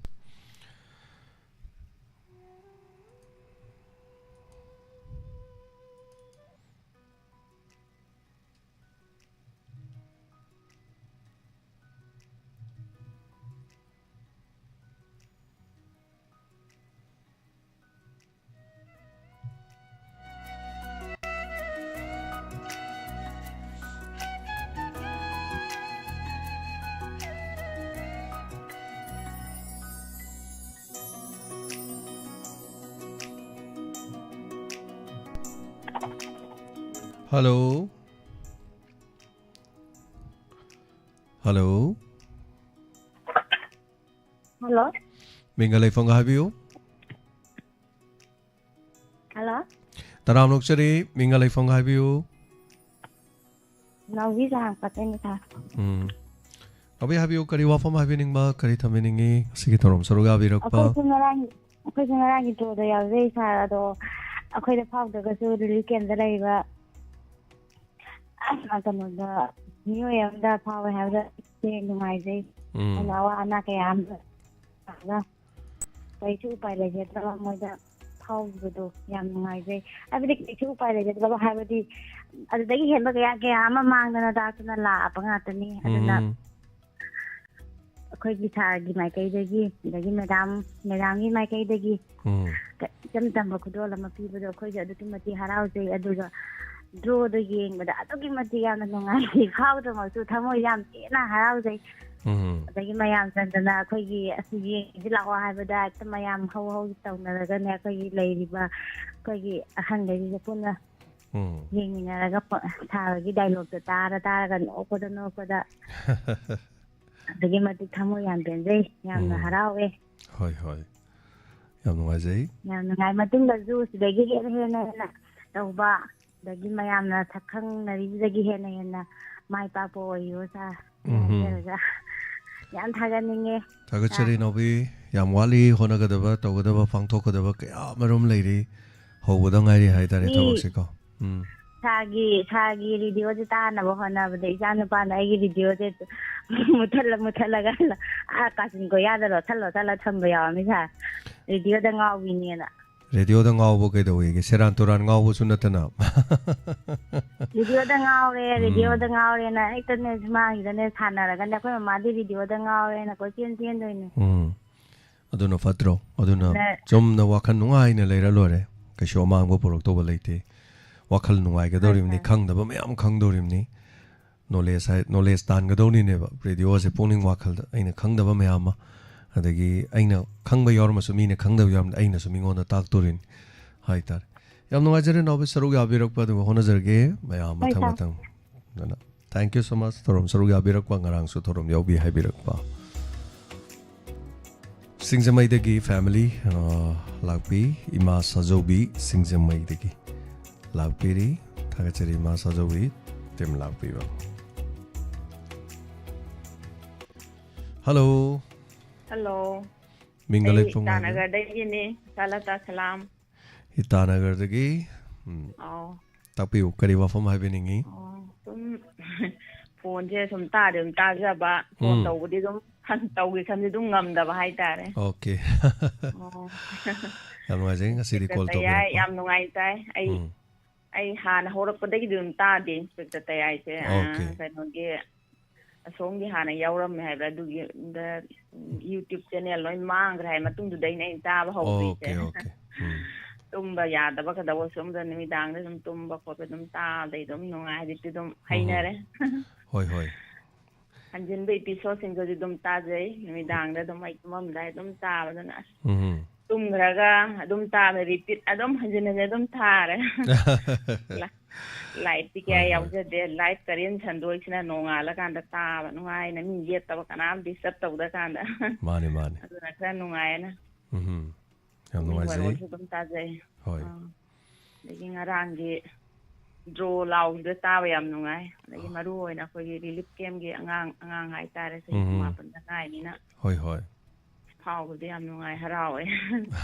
Hello. Hello. Hello. Mingalay phone habiyo. Hello. Taram noksari mingalay phone habiyo. Nawi jang pateni ta. Abi habiyo kari wafam habining ba kari thaminingi sige thorom saruga birakpa. Akoy sangarang ito do yawe sara do akoy da phag da gasu rili ken da laiba. Kanoda new yamda power have the nungayjay alawa ana kayam da kaichu pai lege da moda phawbudo yam nungayjay abidi kaichu pai lege da habadi adagi henba kaya ama mangdana da tuna la apanga tani aduna akhoi gi thagi mai kai dagi madam gi mai kai dagi jam jam khudol ama pibudo akhoi ga aduti mati haraujai aduga draw the yeng but adugi mati yam nungai khawdo masu thamo yam tena haraujai adagi mayam sandana akhoi gi asigi jilawa habada mayam haw tawna ga ne akhoi gi leiriba akhoi gi ahan leiri puna ꯌꯦꯡꯃꯤꯟꯅꯔꯒ ꯁꯥꯔꯒꯤ ꯗꯥꯏꯂꯣꯛꯇꯣ ꯇꯥꯔꯒ ꯅꯣꯛꯄꯗ ꯑꯗꯨꯛꯀꯤ ꯃꯇꯤꯛ ꯊꯃꯣꯏ ꯌꯥꯝ ꯄꯦꯟꯖꯩ ꯌꯥꯝꯅ ꯍꯔꯥꯎꯋꯦ ꯍꯣꯏ ꯍꯣꯏ ꯌꯥꯝ ꯅꯨꯡꯉꯥꯏꯖꯩ ꯌꯥꯝ ꯅꯨꯡꯉꯥꯏ ꯃꯇꯨꯡꯗꯁꯨ ꯁꯤꯗꯒꯤ ꯍꯦꯟꯅ ꯇꯧꯕ ꯑꯗꯒꯤ ꯃꯌꯥꯝꯅ ꯁꯛꯈꯪꯅꯔꯤꯕꯗꯒꯤ ꯍꯦꯟꯅ ꯃꯥꯏ ꯄꯥꯛꯄ ꯑꯣꯏꯌꯣ ꯁꯥꯔ ꯍꯥꯏꯖꯔꯒ ꯌꯥꯝ ꯊꯥꯒꯠꯅꯤꯡꯉꯦ ꯊꯥꯒꯠꯆꯔꯤ ꯅꯥꯎꯕꯤ ꯌꯥꯝ ꯋꯥꯠꯂꯤ ꯍꯣꯠꯅꯒꯗꯕ ꯇꯧꯒꯗꯕ ꯄꯥꯡꯊꯣꯛꯀꯗꯕ ꯀꯌꯥ ꯃꯔꯨꯝ ꯂꯩꯔꯤ ꯍꯧꯕꯗ ꯉꯥꯏꯔꯤ ꯍꯥꯏꯇꯥꯔꯦ ꯊꯕꯛꯁꯦꯀꯣ ꯁꯥꯒꯤ ꯔꯦꯗꯤꯑꯣꯁꯦ ꯇꯥꯅꯕ ꯍꯣꯠꯅꯕꯗ ꯏꯆꯥ ꯅꯨꯄꯥꯅ ꯑꯩꯒꯤ ꯔꯦꯗꯤꯑꯣꯁꯦ ꯃꯨꯠꯊꯠꯂꯒ ꯀꯥꯆꯤꯟ ꯀꯣꯏꯌꯥꯗ ꯂꯣꯠꯁꯜꯂ ꯊꯝꯕ ꯌꯥꯎꯔꯝꯃꯤ ꯁꯥꯔ ꯔꯦꯗꯤꯑꯣꯗ ꯉꯥꯎꯕꯤꯅꯦꯅ ꯔꯦꯗꯤꯑꯣꯗ ꯉꯥꯎꯕ ꯀꯩꯗꯧꯋꯦꯒꯦ ꯁꯦꯔꯥꯟ ꯇꯨꯔꯥꯟ ꯉꯥꯎꯕꯁꯨ ꯅꯠꯇꯅ ꯔꯦꯗꯤꯑꯣꯗ ꯉꯥꯎꯔꯦꯅ ꯍꯦꯛꯇꯅꯦ ꯁꯨꯃꯥꯡꯁꯤꯗꯅꯦ ꯁꯥꯟꯅꯔꯒꯅꯦ ꯑꯩꯈꯣꯏ ꯃꯃꯥꯗꯤ ꯔꯦꯗꯤꯑꯣꯗ ꯉꯥꯎꯔꯦꯅ ꯀꯣꯏꯆꯦꯟ ꯆꯦꯟꯗꯣꯏꯅꯦ ꯑꯗꯨꯅ ꯐꯠꯇ꯭ꯔꯣ ꯑꯗꯨꯅ ꯆꯨꯝꯅ ꯋꯥꯈꯜ ꯅꯨꯡꯉꯥꯏꯅ ꯂꯩꯔ ꯂꯣꯏꯔꯦ ꯀꯩꯁꯨ ꯑꯃꯥꯡꯕ ꯄꯨꯔꯛꯇꯧꯕ ꯂꯩꯇꯦ ꯋꯥꯈꯜ ꯅꯨꯡꯉꯥꯏꯒꯗꯧꯔꯤꯕꯅꯤ ꯈꯪꯗꯕ ꯃꯌꯥꯝ ꯈꯪꯗꯧꯔꯤꯕꯅꯤ ꯅꯣꯂꯦꯖ ꯇꯥꯟꯒꯗꯧꯔꯤꯅꯦꯕ ꯔꯦꯗꯤꯑꯣꯁꯦ ꯄꯨꯛꯅꯤꯡ ꯋꯥꯈꯜꯗ ꯑꯩꯅ ꯈꯪꯗꯕ ꯃꯌꯥꯝ ꯑꯃ ꯑꯗꯒꯤ ꯑꯩꯅ ꯈꯪꯕ ꯌꯥꯎꯔꯝꯃꯁꯨ ꯃꯤꯅ ꯈꯪꯗꯕ ꯌꯥꯎꯔꯝꯗ ꯑꯩꯅꯁꯨ ꯃꯤꯉꯣꯟꯗ ꯇꯥꯛꯇꯣꯔꯤꯅꯤ ꯍꯥꯏꯇꯥꯔꯦ ꯌꯥꯝ ꯅꯨꯡꯉꯥꯏꯖꯔꯦ ꯅꯥꯎꯕꯤ ꯁꯔꯨꯛ ꯌꯥꯕꯤꯔꯛꯄ ꯑꯗꯨꯒ ꯍꯣꯠꯅꯖꯔꯒꯦ ꯃꯌꯥꯝ ꯃꯊꯪ ꯑꯗꯨꯅ ꯊꯦꯡꯛ ꯌꯨ ꯁꯣ ꯃꯆ ꯊꯧꯔꯝ ꯁꯔꯨꯛ ꯌꯥꯕꯤꯔꯛꯄ ꯉꯔꯥꯡꯁꯨ ꯊꯧꯔꯝ ꯌꯥꯎꯕꯤ ꯍꯥꯏꯕꯤꯔꯛꯄ ꯁꯤꯡꯖꯃꯩꯗꯒꯤ ꯐꯦꯃꯤꯂꯤ ꯂꯥꯛꯄꯤ ꯏꯃꯥ ꯁꯥꯖꯧꯕꯤ ꯁꯤꯡꯖꯃꯩꯗꯒꯤ ꯂꯥꯛꯄꯤꯔꯤ ꯊꯥꯒꯠꯆꯔꯤ ꯏꯃꯥ ꯁꯥꯖꯧꯕꯤ ꯇꯤꯝ ꯂꯥꯛꯄꯤꯕ ꯍꯜꯂꯣ ꯃꯤꯡꯒ ꯂꯩꯐꯝ ꯏꯇꯥꯅꯒꯔꯗꯒꯤꯅꯤ ꯁꯥꯂꯇꯥ ꯁꯂꯥꯝ ꯏꯇꯥꯅꯒꯔꯗꯒꯤ ꯇꯥꯛꯄꯤꯌꯨ ꯀꯔꯤ ꯋꯥꯐꯝ ꯍꯥꯏꯕꯤꯅꯤꯡꯉꯤ ꯁꯨꯝ ꯐꯣꯟꯁꯦ ꯁꯨꯝ ꯑꯗꯨꯝ ꯇꯥꯖꯕ ꯐꯣꯟ ꯇꯧꯕꯗꯤ ꯑꯗꯨꯝ ꯇꯧꯒꯦ ꯈꯟꯕꯗꯤ ꯑꯗꯨꯝ ꯉꯝꯗꯕ ꯍꯥꯏꯇꯥꯔꯦ ꯑꯣꯀꯦ ꯌꯥꯝ ꯅꯨꯡꯉꯥꯏꯖꯩ ꯉꯁꯤꯗꯤ ꯀꯣꯜ ꯇꯧꯕꯤꯔꯛꯄ ꯌꯥꯝ ꯅꯨꯡꯉꯥꯏꯖꯩ ꯑꯩ ꯍꯥꯟꯅ ꯍꯧꯔꯛꯄꯗꯒꯤꯗꯤ ꯑꯗꯨꯝ ꯇꯥꯗꯦ ꯏꯟꯁꯄꯦꯛꯇꯔ ꯇꯌꯥꯏꯁꯦ ꯀꯩꯅꯣꯒꯤ ꯑꯁꯣꯝꯒꯤ ꯍꯥꯟꯅ ꯌꯥꯎꯔꯝꯃꯦ ꯍꯥꯏꯕ ꯑꯗꯨꯒꯤ ꯌꯨꯇ꯭ꯌꯨꯕ ꯆꯦꯅꯦꯜ ꯂꯣꯏ ꯃꯥꯡꯈ꯭ꯔꯦ ꯍꯥꯏ ꯃꯇꯨꯡꯗꯨꯗꯩꯅ ꯑꯩꯅ ꯇꯥꯕ ꯍꯧꯗꯣꯏꯁꯦ ꯇꯨꯝꯕ ꯌꯥꯗꯕ ꯀꯩꯗꯧꯕ ꯁꯣꯝꯗ ꯅꯨꯃꯤꯗꯥꯡꯗ ꯑꯗꯨꯝ ꯇꯨꯝꯕ ꯈꯣꯠꯄ ꯑꯗꯨꯝ ꯇꯥꯕꯗꯩ ꯑꯗꯨꯝ ꯅꯨꯡꯉꯥꯏ ꯍꯧꯖꯤꯛꯇꯤ ꯑꯗꯨꯝ ꯍꯩꯅꯔꯦ ꯍꯣꯏ ꯍꯟꯖꯤꯟꯕ ꯏꯄꯤꯁꯣꯗꯁꯤꯡꯗꯨꯗꯤ ꯑꯗꯨꯝ ꯇꯥꯖꯩ ꯅꯨꯃꯤꯗꯥꯡꯗ ꯑꯗꯨꯝ ꯑꯩ ꯇꯨꯝꯃꯝꯗꯥꯏ ꯑꯗꯨꯝ ꯇꯥꯕꯗꯨꯅ ꯇꯨꯝꯈ꯭ꯔꯒ ꯑꯗꯨꯝ ꯇꯥꯕ ꯔꯤꯄꯤꯠ ꯑꯗꯨꯝ ꯍꯟꯖꯤꯟ ꯑꯗꯨꯝ ꯊꯥꯔꯦ ꯂꯥꯏꯠꯇꯤ ꯀꯌꯥ ꯌꯥꯎꯖꯗꯦ ꯂꯥꯏꯠ ꯀꯔꯦꯟ ꯁꯟꯗꯣꯏꯁꯤꯅ ꯅꯣꯡꯉꯥꯜꯂꯀꯥꯟꯗ ꯇꯥꯕ ꯅꯨꯡꯉꯥꯏꯅ ꯃꯤ ꯌꯦꯠꯇꯕ ꯀꯅꯥꯝ ꯗꯤꯁꯇꯔꯕ ꯇꯧꯗꯀꯥꯟꯗ ꯃꯥꯅꯤ ꯑꯗꯨꯅ ꯈꯔ ꯅꯨꯡꯉꯥꯏꯌꯦꯅ ꯌꯥꯝ ꯅꯨꯡꯉꯥꯏꯖꯩ ꯑꯗꯨꯝ ꯇꯥꯖꯩ ꯑꯗꯒꯤ ꯉꯔꯥꯡꯒꯤ ꯗ꯭ꯔꯣ ꯂꯥꯎꯕꯗ ꯇꯥꯕ ꯌꯥꯝ ꯅꯨꯡꯉꯥꯏ ꯑꯗꯒꯤ ꯃꯔꯨ ꯑꯣꯏꯅ ꯑꯩꯈꯣꯏꯒꯤ ꯔꯤꯂꯤꯐ ꯀꯦꯝꯒꯤ ꯑꯉꯥꯡ ꯍꯥꯏꯇꯥꯔꯦ ꯆꯍꯤ 18ꯗ ꯉꯥꯏꯅꯤꯅ ꯐꯥꯎꯕꯗ ꯌꯥꯝ ꯅꯨꯡꯉꯥꯏ ꯍꯔꯥꯎꯋꯦ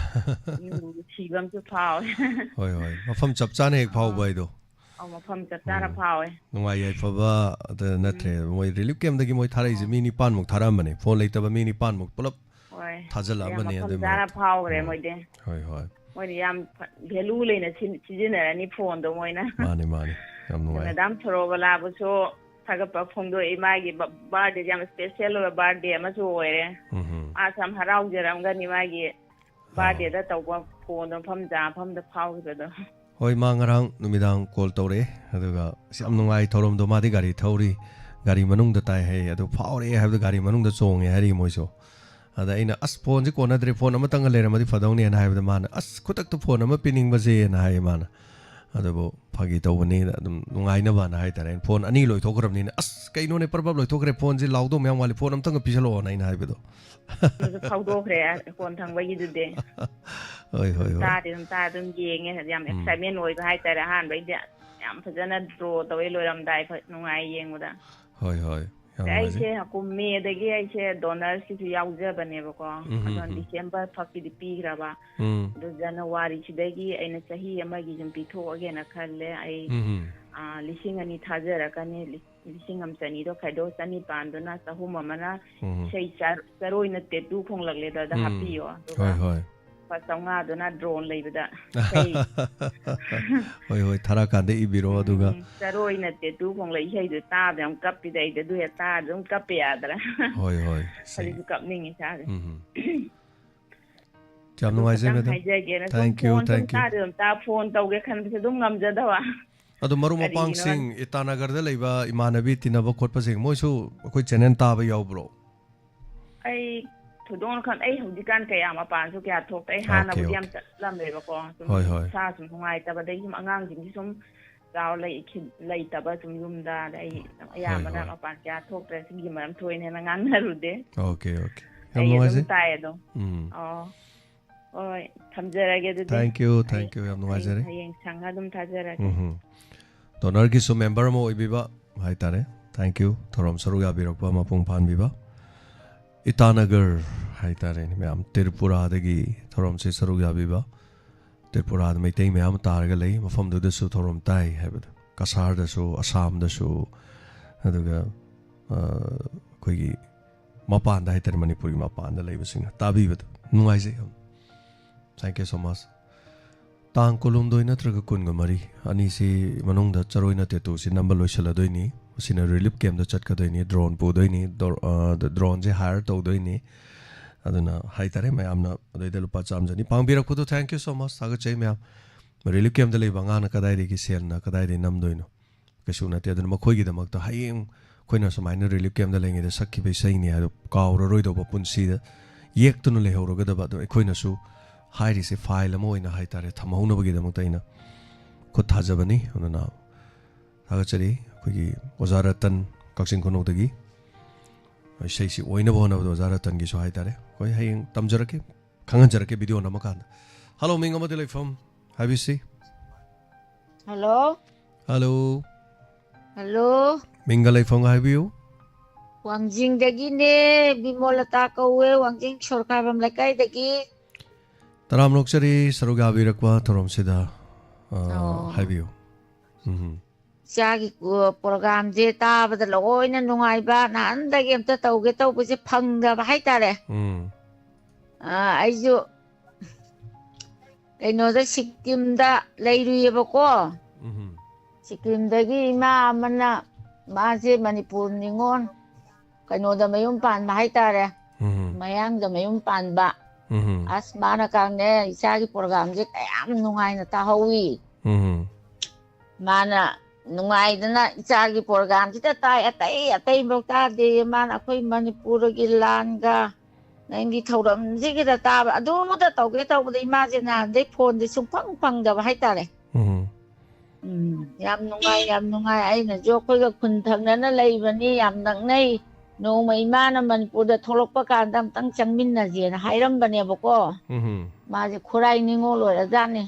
ꯅꯨꯡꯁꯤꯕ ꯑꯃꯁꯨ ꯐꯥꯎꯋꯦ ꯃꯐꯝ ꯆꯞ ꯆꯥꯅ ꯍꯦꯛ ꯐꯥꯎꯕ ꯍꯥꯏꯗꯣ ꯃꯐꯝ ꯆꯞ ꯆꯥꯅ ꯐꯥꯎꯋꯦ ꯅꯨꯡꯉꯥꯏ ꯌꯥꯏꯐꯕ ꯅꯠꯇ꯭ꯔꯦ ꯃꯣꯏ ꯔꯤꯂꯤꯐ ꯀꯦꯝꯗꯒꯤ ꯃꯣꯏ ꯊꯥꯔꯛꯏꯁꯦ ꯃꯤ 9ꯃꯨꯛ ꯊꯥꯔꯛꯑꯝꯕꯅꯦ ꯐꯣꯟ ꯂꯩꯇꯕ ꯃꯤ 9ꯃꯨꯛ ꯄꯨꯂꯞ ꯊꯥꯖꯤꯜꯂꯛꯑꯃꯅꯤ ꯃꯐꯝ ꯆꯥꯅ ꯐꯥꯎꯈ꯭ꯔꯦ ꯃꯣꯏꯗꯤ ꯃꯣꯏꯅ ꯌꯥꯝ ꯚꯦꯂꯨ ꯂꯩꯅ ꯁꯤꯖꯤꯟꯅꯔꯅꯤ ꯐꯣꯟꯗꯣ ꯃꯣꯏꯅ ꯃꯥꯅꯤ ꯌꯥꯝ ꯅꯨꯡꯉꯥꯏ ꯃꯦꯗꯥꯝ ꯁꯣꯔꯣꯕꯂꯥꯕꯨꯁꯨ ꯊꯥꯒꯠꯄ ꯐꯣꯡꯗꯣꯛꯏ ꯃꯥꯒꯤ ꯕꯥꯔꯗꯦ ꯌꯥꯝ ꯏꯁꯄꯦꯁꯦꯜ ꯑꯣꯏꯕ ꯕꯥꯔꯗꯦ ꯑꯃꯁꯨ ꯑꯣꯏꯔꯦ ꯃꯥꯁꯨ ꯌꯥꯝ ꯍꯔꯥꯎꯖꯔꯝꯒꯅꯤ ꯃꯥꯒꯤ ꯕꯥꯔꯗꯦꯗ ꯇꯧꯕ ꯐꯣꯟꯗꯣ ꯃꯐꯝꯗ ꯐꯥꯎꯈꯤꯕꯗꯣ ꯍꯣꯏ ꯃꯥ ꯉꯔꯥꯡ ꯅꯨꯃꯤꯗꯥꯡ ꯀꯣꯜ ꯇꯧꯔꯛꯑꯦ ꯑꯗꯨꯒ ꯌꯥꯝ ꯅꯨꯡꯉꯥꯏ ꯊꯧꯔꯝꯗꯣ ꯃꯥꯗꯤ ꯒꯥꯔꯤ ꯊꯧꯔꯤ ꯒꯥꯔꯤ ꯃꯅꯨꯡꯗ ꯇꯥꯏ ꯍꯥꯏꯌꯦ ꯑꯗꯨ ꯐꯥꯎꯔꯛꯑꯦ ꯍꯥꯏꯕꯗ ꯒꯥꯔꯤ ꯃꯅꯨꯡꯗ ꯆꯣꯡꯉꯦ ꯍꯥꯏꯔꯤ ꯃꯣꯏꯁꯨ ꯑꯗ ꯑꯩꯅ ꯐꯣꯟꯁꯦ ꯀꯣꯟꯅꯗ꯭ꯔꯦ ꯐꯣꯟ ꯑꯃꯇꯪꯒ ꯂꯩꯔꯝꯃꯗꯤ ꯐꯗꯧꯅꯦꯅ ꯍꯥꯏꯕꯗ ꯃꯥꯅ ꯈꯨꯗꯛꯇ ꯐꯣꯟ ꯑꯃ ꯄꯤꯅꯤꯡꯕꯁꯦꯅ ꯍꯥꯏꯌꯦ ꯃꯥꯅ ꯑꯗꯨꯕꯨ ꯐꯥꯒꯤ ꯇꯧꯕꯅꯤꯅ ꯑꯗꯨꯝ ꯅꯨꯡꯉꯥꯏꯅꯕꯅ ꯍꯥꯏꯇꯥꯔꯦ ꯑꯩꯅ ꯐꯣꯟ 2 ꯂꯣꯏꯊꯣꯛꯈ꯭ꯔꯕꯅꯤꯅ ꯀꯩꯅꯣꯅꯦ ꯄꯔꯕ ꯂꯣꯏꯊꯣꯛꯈ꯭ꯔꯦ ꯐꯣꯟꯁꯦ ꯂꯥꯎꯗꯧ ꯃꯌꯥꯝ ꯋꯥꯠꯂꯤ ꯐꯣꯟ ꯑꯃꯇꯪꯒ ꯄꯤꯁꯜꯂꯛꯑꯣꯅ ꯑꯩꯅ ꯍꯥꯏꯕꯗꯣ ꯐꯥꯎꯗꯣꯛꯈ꯭ꯔꯦ ꯐꯣꯟ ꯊꯪꯕꯒꯤꯗꯨꯗꯤ ꯇꯥ ꯑꯗꯨꯝ ꯌꯦꯡꯉꯦ ꯌꯥꯝ ꯑꯦꯛꯁꯥꯏꯠꯃꯦꯟ ꯑꯣꯏꯕ ꯍꯥꯏꯇꯥꯔꯦ ꯑꯍꯥꯟꯕꯩꯗꯤ ꯌꯥम ꯐꯖꯅ ꯗ꯭ꯔꯣ ꯇꯧꯋꯦ ꯂꯣꯏꯔꯝꯗꯥꯏ ꯅꯨꯡꯉꯥꯏ ꯌꯦꯡꯕꯗ ꯑꯩꯁꯦ ꯃꯦꯗꯒꯤ ꯑꯩꯁꯦ ꯗꯣꯅꯔꯁꯀꯤꯁꯨ ꯌꯥꯎꯖꯕꯅꯦꯕꯀꯣ ꯑꯗꯣ ꯗꯤꯁꯦꯝꯕꯔ ꯐꯛꯀꯤꯗꯤ ꯄꯤꯈ꯭ꯔꯕ ꯑꯗꯣ ꯖꯅꯋꯥꯔꯤꯁꯤꯗꯒꯤ ꯑꯩꯅ ꯆꯍꯤ ꯑꯃꯒꯤ ꯁꯨꯝ ꯄꯤꯊꯣꯛꯑꯒꯦꯅ ꯈꯜꯂꯦ ꯑꯩ 2,000 ꯊꯥꯖꯔꯛꯀꯅꯤ 1,200 ꯈꯥꯏꯗꯣꯛ 900ꯗꯨꯅ 300 ꯑꯃꯅ ꯏꯁꯩ ꯆꯔꯣꯏꯅ ꯇꯦꯇꯨ ꯈꯣꯡꯂꯛꯂꯦꯗ ꯍꯥꯞꯄꯤꯌꯣ ꯑꯗꯨꯒ 500ꯗꯨꯅ ꯗ꯭ꯔꯣꯟ ꯂꯩꯕꯗ ꯍꯣꯏ ꯊꯥꯔꯛꯀꯥꯟꯗ ꯏꯕꯤꯔꯣ ꯑꯗꯨꯒ ꯆꯔꯣꯏꯅ ꯇꯦꯇꯨ ꯈꯣꯡꯂꯛ ꯏꯁꯩꯗꯨ ꯇꯥꯕꯗ ꯌꯥꯝ ꯀꯞꯄꯤꯗ ꯑꯩꯗꯤ ꯑꯗꯨ ꯍꯦꯛ ꯇꯥꯔ ꯑꯗꯨꯝ ꯀꯞꯄ ꯌꯥꯗ꯭ꯔꯥ ꯍꯧꯖꯤꯛꯁꯨ ꯀꯞꯅꯤꯡꯉꯤ ꯏꯁꯥꯁꯦ ꯌꯥꯝ ꯅꯨꯡꯉꯥꯏꯖꯩ ꯃꯦꯗꯥꯝ ꯍꯥꯏꯖꯒꯦꯅ ꯁꯨꯝ ꯐꯣꯟ ꯇꯧꯒꯦ ꯈꯟꯕꯁꯦ ꯑꯗꯨꯝ ꯉꯝꯖꯗꯕ ꯑꯗꯣ ꯃꯔꯨꯞ ꯃꯄꯥꯡꯁꯤꯡ ꯏꯇꯥꯅꯒꯔꯗ ꯂꯩꯕ ꯏꯃꯥꯟꯅꯕꯤ ꯇꯤꯟꯅꯕ ꯈꯣꯠꯄꯁꯤꯡ ꯃꯣꯏꯁꯨ ꯑꯩꯈꯣꯏ ꯆꯦꯅꯦꯜ ꯇꯥꯕ ꯌꯥꯎꯕ꯭ꯔꯣ ꯑꯩ ꯊꯣꯏꯗꯣꯛꯅ ꯑꯩ ꯍꯧꯖꯤꯛꯀꯥꯟ ꯀꯌꯥ ꯃꯄꯥꯟꯁꯨ ꯀꯌꯥ ꯊꯣꯛꯇꯦ ꯑꯩ ꯍꯥꯟꯅꯕꯨꯗꯤ ꯌꯥꯝ ꯆꯠꯂꯝꯃꯦꯕꯀꯣ ꯁꯨꯝ ꯏꯁꯥ ꯁꯨꯝ ꯅꯨꯡꯉꯥꯏꯇꯕꯗꯒꯤ ꯁꯨꯝ ꯑꯉꯥꯡꯁꯤꯡꯁꯤ ꯁꯨꯝ ꯆꯥꯎ ꯂꯩꯇꯕ ꯁꯨꯝ ꯌꯨꯝꯗ ꯑꯩ ꯑꯌꯥꯝꯕꯅ ꯃꯄꯥꯟ ꯀꯌꯥ ꯊꯣꯛꯇ꯭ꯔꯦ ꯁꯤꯒꯤ ꯃꯔꯝ ꯊꯣꯏꯅ ꯍꯦꯟꯅ ꯉꯥꯡꯅꯔꯨꯗꯦ ꯑꯣꯀꯦ ꯌꯥꯝ ꯑꯩ ꯅꯨꯡꯉꯥꯏꯖꯩ ꯑꯗꯨꯝ ꯇꯥꯏ ꯑꯗꯨꯝ ꯍꯣꯏ ꯊꯝꯖꯔꯒꯦ ꯑꯗꯨꯗꯤ ꯊꯦꯡꯛ ꯌꯨ ꯌꯥꯝ ꯅꯨꯡꯉꯥꯏꯖꯔꯦ ꯍꯌꯦꯡ ꯁꯪꯉ ꯑꯗꯨꯝ ꯊꯥꯖꯔꯒꯦ ꯗꯣꯅꯔꯒꯤꯁꯨ ꯃꯦꯝꯕꯔ ꯑꯃ ꯑꯣꯏꯕꯤꯕ ꯍꯥꯏꯇꯥꯔꯦ ꯊꯦꯡꯛ ꯌꯨ ꯊꯧꯔꯝ ꯁꯔꯨꯛ ꯌꯥꯕꯤꯔꯛꯄ ꯃꯄꯨꯡ ꯐꯥꯍꯟꯕꯤꯕ ꯏꯇꯥꯅꯒꯔ ꯍꯥꯏꯇꯥꯔꯦꯅꯦ ꯃꯌꯥꯝ ꯇ꯭ꯔꯤꯄꯨꯔꯥꯗꯒꯤ ꯊꯧꯔꯝꯁꯦ ꯁꯔꯨꯛ ꯌꯥꯕꯤꯕ ꯇ꯭ꯔꯤꯄꯨꯔꯥꯗ ꯃꯩꯇꯩ ꯃꯌꯥꯝ ꯇꯥꯔꯒ ꯂꯩ ꯃꯐꯝꯗꯨꯗꯁꯨ ꯊꯧꯔꯝ ꯇꯥꯏ ꯍꯥꯏꯕꯗꯣ ꯀꯁꯥꯔꯗꯁꯨ ꯑꯁꯥꯝꯗꯁꯨ ꯑꯗꯨꯒ ꯑꯩꯈꯣꯏꯒꯤ ꯃꯄꯥꯟꯗ ꯍꯥꯏꯇꯥꯔꯦ ꯃꯅꯤꯄꯨꯔꯒꯤ ꯃꯄꯥꯟꯗ ꯂꯩꯕꯁꯤꯡꯅ ꯇꯥꯕꯤꯕꯗꯣ ꯅꯨꯡꯉꯥꯏꯖꯩ ꯊꯦꯡꯛ ꯌꯨ ꯁꯣ ꯃꯆ ꯇꯥꯡ 12 ꯅꯠꯇ꯭ꯔꯒ 13 ꯑꯅꯤꯁꯤ ꯃꯅꯨꯡꯗ ꯆꯔꯣꯏꯅ ꯇꯦꯇꯨꯁꯤ ꯅꯝꯕ ꯂꯣꯏꯁꯤꯜꯂꯗꯣꯏꯅꯤ ꯃꯁꯤꯅ ꯔꯤꯂꯤꯐ ꯀꯦꯝꯞꯗ ꯆꯠꯀꯗꯣꯏꯅꯤ ꯗ꯭ꯔꯣꯟ ꯄꯨꯗꯣꯏꯅꯤ ꯗ꯭ꯔꯣꯟꯁꯦ ꯍꯥꯌꯔ ꯇꯧꯗꯣꯏꯅꯤ aduna haitare mayamna adoida lupa chamjani pangbirakpudu thank you so much thagachai mayam relief camp da leiba ngana kadai degi selna kadai de namdoino kesu nate aduna makhoi gi damakta hayeng khoina sumaina relief camp da lengi da sakki be saini adu kawra roido ba punsi da yektunu lehoroga da ba do khoina su hairi se file mo ina haitare thamhauna bagi damakta ina khut thajabani aduna thagachari khogi ozaratan kaksing khono dagi ꯏꯁꯩꯁꯤ ꯑꯣꯏꯅꯕ ꯍꯣꯠꯅꯕꯗ ꯑꯣꯖꯥ ꯔꯇꯟꯒꯤꯁꯨ ꯍꯥꯏꯇꯥꯔꯦ ꯑꯩꯈꯣꯏ ꯍꯌꯦꯡ ꯇꯝꯖꯔꯛꯀꯦ ꯈꯪꯍꯟꯖꯔꯛꯀꯦ video ꯅꯝꯃꯀꯥꯟꯗ hello ꯃꯤꯡ ꯑꯃꯗꯤ ꯂꯩꯐꯝ ꯍꯥꯏꯕꯤꯁꯤ ꯍꯜꯂꯣ ꯍꯜꯂꯣ ꯍꯜꯂꯣ ꯃꯤꯡꯒ ꯂꯩꯐꯝꯒ ꯍꯥꯏꯕꯤꯌꯨ ꯋꯥꯡꯖꯤꯡꯗꯒꯤꯅꯦ ꯕꯤꯃꯣꯂꯇꯥ ꯀꯧꯋꯦ ꯋꯥꯡꯖꯤꯡ ꯁꯣꯔꯣꯛꯈꯥꯏꯕꯝ ꯂꯩꯀꯥꯏꯗꯒꯤ ꯇꯔꯥꯝ ꯅꯣꯛꯆꯔꯤ ꯁꯔꯨꯛ ꯌꯥꯕꯤꯔꯛꯄ ꯊꯧꯔꯝꯁꯤꯗ ꯍꯥꯏꯕꯤꯌꯨ ꯏꯆꯥꯒꯤ ꯄ꯭ꯔꯣꯒꯥꯝꯁꯦ ꯇꯥꯕꯗ ꯂꯣꯏꯅ ꯅꯨꯡꯉꯥꯏꯕ ꯅꯍꯥꯟꯗꯒꯤ ꯑꯝꯇ ꯇꯧꯒꯦ ꯇꯧꯕꯁꯦ ꯐꯪꯗꯕ ꯍꯥꯏꯇꯥꯔꯦ ꯑꯩꯁꯨ ꯀꯩꯅꯣꯗ ꯁꯤꯛꯀꯤꯝꯗ ꯂꯩꯔꯨꯏꯌꯦꯕꯀꯣ ꯁꯤꯛꯀꯤꯝꯗꯒꯤ ꯏꯃꯥ ꯑꯃꯅ ꯃꯥꯁꯦ ꯃꯅꯤꯄꯨꯔ ꯅꯤꯉꯣꯜ ꯀꯩꯅꯣꯗ ꯃꯌꯨꯝ ꯄꯥꯟꯕ ꯍꯥꯏꯇꯥꯔꯦ ꯃꯌꯥꯡꯗ ꯃꯌꯨꯝ ꯄꯥꯟꯕ ꯑꯁ ꯃꯥꯅ ꯀꯥꯡꯅꯦ ꯏꯆꯥꯒꯤ ꯄ꯭ꯔꯣꯒꯥꯝꯁꯦ ꯀꯌꯥꯝ ꯅꯨꯡꯉꯥꯏꯅ ꯇꯥꯍꯧꯋꯤ ꯃꯥꯅ ꯅꯨꯡꯉꯥꯏꯗꯅ ꯏꯆꯥꯒꯤ ꯄ꯭ꯔꯣꯒꯥꯝꯁꯤꯗ ꯇꯥꯏ ꯑꯇꯩꯐꯧ ꯇꯥꯗꯦ ꯃꯥꯅ ꯑꯩꯈꯣꯏ ꯃꯅꯤꯄꯨꯔꯒꯤ ꯂꯥꯟꯒ ꯅꯪꯒꯤ ꯊꯧꯔꯝꯁꯤꯒꯤꯗ ꯇꯥꯕ ꯑꯗꯨꯃꯗ ꯇꯧꯒꯦ ꯇꯧꯕꯗ ꯏꯃꯥꯁꯦ ꯅꯍꯥꯟꯗꯩ ꯐꯣꯟꯁꯦ ꯁꯨꯡꯐꯪ ꯐꯪꯗꯕ ꯍꯥꯏꯇꯥꯔꯦ ꯌꯥꯝ ꯅꯨꯡꯉꯥꯏ ꯑꯩꯅꯁꯨ ꯑꯩꯈꯣꯏꯒ ꯈꯨꯟ ꯊꯪꯅꯅ ꯂꯩꯕꯅꯤ ꯌꯥꯝ ꯅꯛꯅꯩ ꯅꯣꯡꯃ ꯏꯃꯥꯅ ꯃꯅꯤꯄꯨꯔꯗ ꯊꯣꯛꯂꯛꯄ ꯀꯥꯟꯗ ꯑꯝꯇꯪ ꯆꯪꯃꯤꯟꯅꯁꯦꯅ ꯍꯥꯏꯔꯝꯕꯅꯦꯕꯀோ ꯃꯥꯁꯦ ꯈꯨꯔꯥꯏ ꯅꯤꯉꯣꯜ ꯑꯣꯏꯔꯖꯥꯠꯅꯤ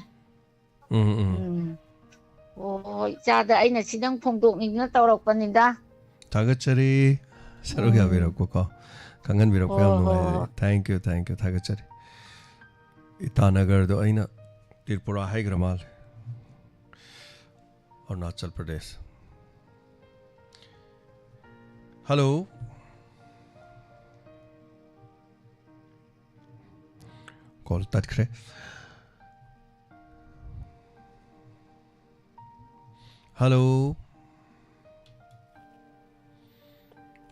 ꯍꯣꯏ ꯏꯆꯥꯗ ꯑꯩꯅ ꯁꯤꯗꯪ ꯐꯣꯡꯗꯣꯛꯅꯤꯡꯅ ꯇꯧꯔꯛꯄꯅꯤꯗ ꯊꯥꯒꯠꯆꯔꯤ ꯁꯔꯨꯛ ꯌꯥꯕꯤꯔꯛꯄꯀꯣ ꯈꯪꯍꯟꯕꯤꯔꯛꯄ ꯌꯥꯝ ꯅꯨꯡꯉꯥꯏꯖꯔꯦ ꯊꯦꯡꯛ ꯌꯨ ꯊꯥꯒꯠꯆꯔꯤ ꯏꯇꯥꯅꯒꯔꯗꯣ ꯑꯩꯅ ꯇ꯭ꯔꯤꯄꯨꯔꯥ ꯍꯥꯏꯈ꯭ꯔ ꯃꯥꯜꯂꯦ ꯑꯔꯨꯅꯥꯆꯜ ꯄ꯭ꯔꯗꯦꯁ ꯍꯜꯂꯣ ꯀꯣꯜ ꯇꯠꯈ꯭ꯔꯦ Hello.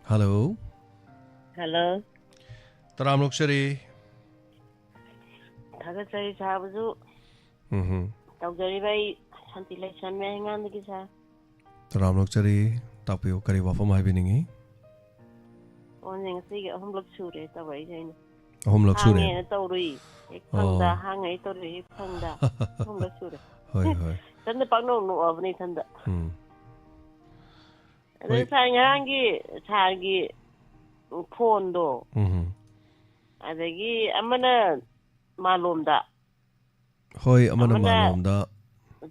Hello. Hello. Taram Lokshari. Thagatsari sahabuju. Tawjari bai Shanti Lection me hangandagi sa. Taram Lokshari tapiyo kari wafam haibiningi. Oning sige ahum lok sure tawai jaina. Ahum lok sure. Hangai tawrui. Ek phangda hangai tawrui ek phangda. Ahum lok sure. Hoi. Tanda pagno no avni tanda. Ada sanyangi sagi phone do. Adagi amana malomda. Hoi amana malomda.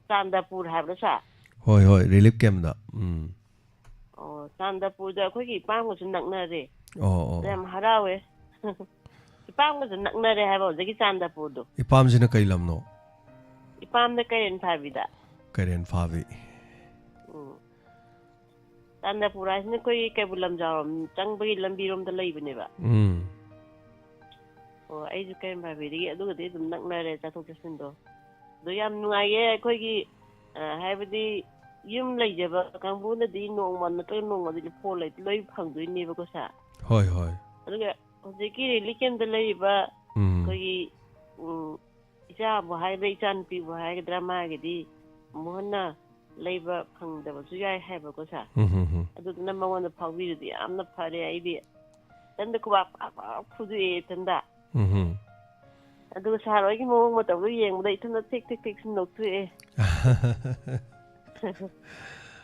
Chandapur habla sa. Hoi relief camp da. Oh Chandapur da khoi ki pang ko nakna re. Oh. Dem harawe. Ipam ko nakna re haba jagi Chandapur do. Ipam sina kai lamno. Ipam da Karen Phavida. Karen Phavi. Chandapur asne koi Kabulam jawam changbagi lambirom da leibane ba. Oh ai ju Karen Phavi ri adu de dum nakna re cha thok chasin do. Do yam nuaye khoi gi haibadi yum leijaba kangbu na di nongman na to nongma di phol loi phangdoi ne ba ko sa. Hoi. Adu ga hojiki likem da leiba koi Icha buhai be ichan pi buhai ke drama ke di mohna leiba phangda ba su yai hai ba ko sa adu na mawon da phawbi di amna phare ai di tanda ko ba phudu e tanda adu sa roi ki mawon ma ta ru yeng da itna tik sum nok tu e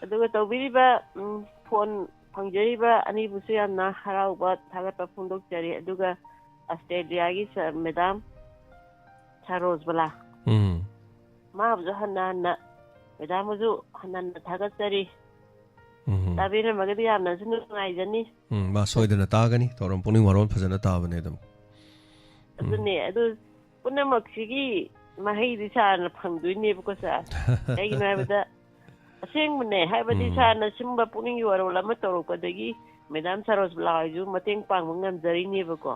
ꯑꯗꯨꯒ ꯇꯧꯕꯤꯔꯤꯕ phone ꯐꯪꯖꯔꯤꯕ ꯑꯅꯤꯕꯨꯁꯨ ꯌꯥꯝꯅ ꯍꯔꯥꯎꯕ ꯊꯥꯒꯠꯄ ꯐꯣꯡꯗꯣꯛꯆꯔꯤ ꯑꯗꯨꯒ ꯑꯁꯇ꯭ꯔꯦꯂꯤꯌꯥꯒꯤ madam ꯁꯥꯔꯣꯖꯕꯂꯥ ꯃꯥꯕꯨꯁꯨ ꯍꯟꯅ ꯃꯦꯗꯥꯝꯕꯨꯁꯨ ꯍꯟꯅ ꯊꯥꯒꯠꯆꯔꯤ ꯇꯥꯕꯤꯔꯝꯃꯒꯗꯤ ꯌꯥꯝꯅꯁꯨ ꯅꯨꯡꯉꯥꯏꯖꯅꯤ ꯃꯥ ꯁꯣꯏꯗꯅ ꯇꯥꯒꯅꯤ ꯊꯧꯔꯝ ꯄꯨꯛꯅꯤꯡ ꯋꯥꯔꯣꯜ ꯐꯖꯅ ꯇꯥꯕꯅꯦ ꯑꯗꯨꯝ ꯑꯗꯨꯅꯦ ꯑꯗꯨ ꯄꯨꯝꯅꯃꯛꯁꯤꯒꯤ ꯃꯍꯩꯗꯤ ꯁꯥꯔꯅ ꯐꯪꯗꯣꯏꯅꯦꯕꯀꯣ ꯁꯥꯔ ꯀꯩꯒꯤꯅꯣ ꯍꯥꯏꯕꯗ ꯑꯁꯦꯡꯕꯅꯦ ꯍꯥꯏꯕꯗꯤ ꯁꯥꯔꯅ ꯁꯤꯒꯨꯝꯕ ꯄꯨꯛꯅꯤꯡꯒꯤ ꯋꯥꯔꯣꯜ ꯑꯃ ꯇꯧꯔꯛꯄꯗꯒꯤ ꯃꯦꯗꯥꯝ ꯁꯥꯔꯣꯖꯕꯂꯥ ꯍꯣꯏꯁꯨ ꯃꯇꯦꯡ ꯄꯥꯡꯕ ꯉꯝꯖꯔꯤꯅꯦꯕꯀꯣ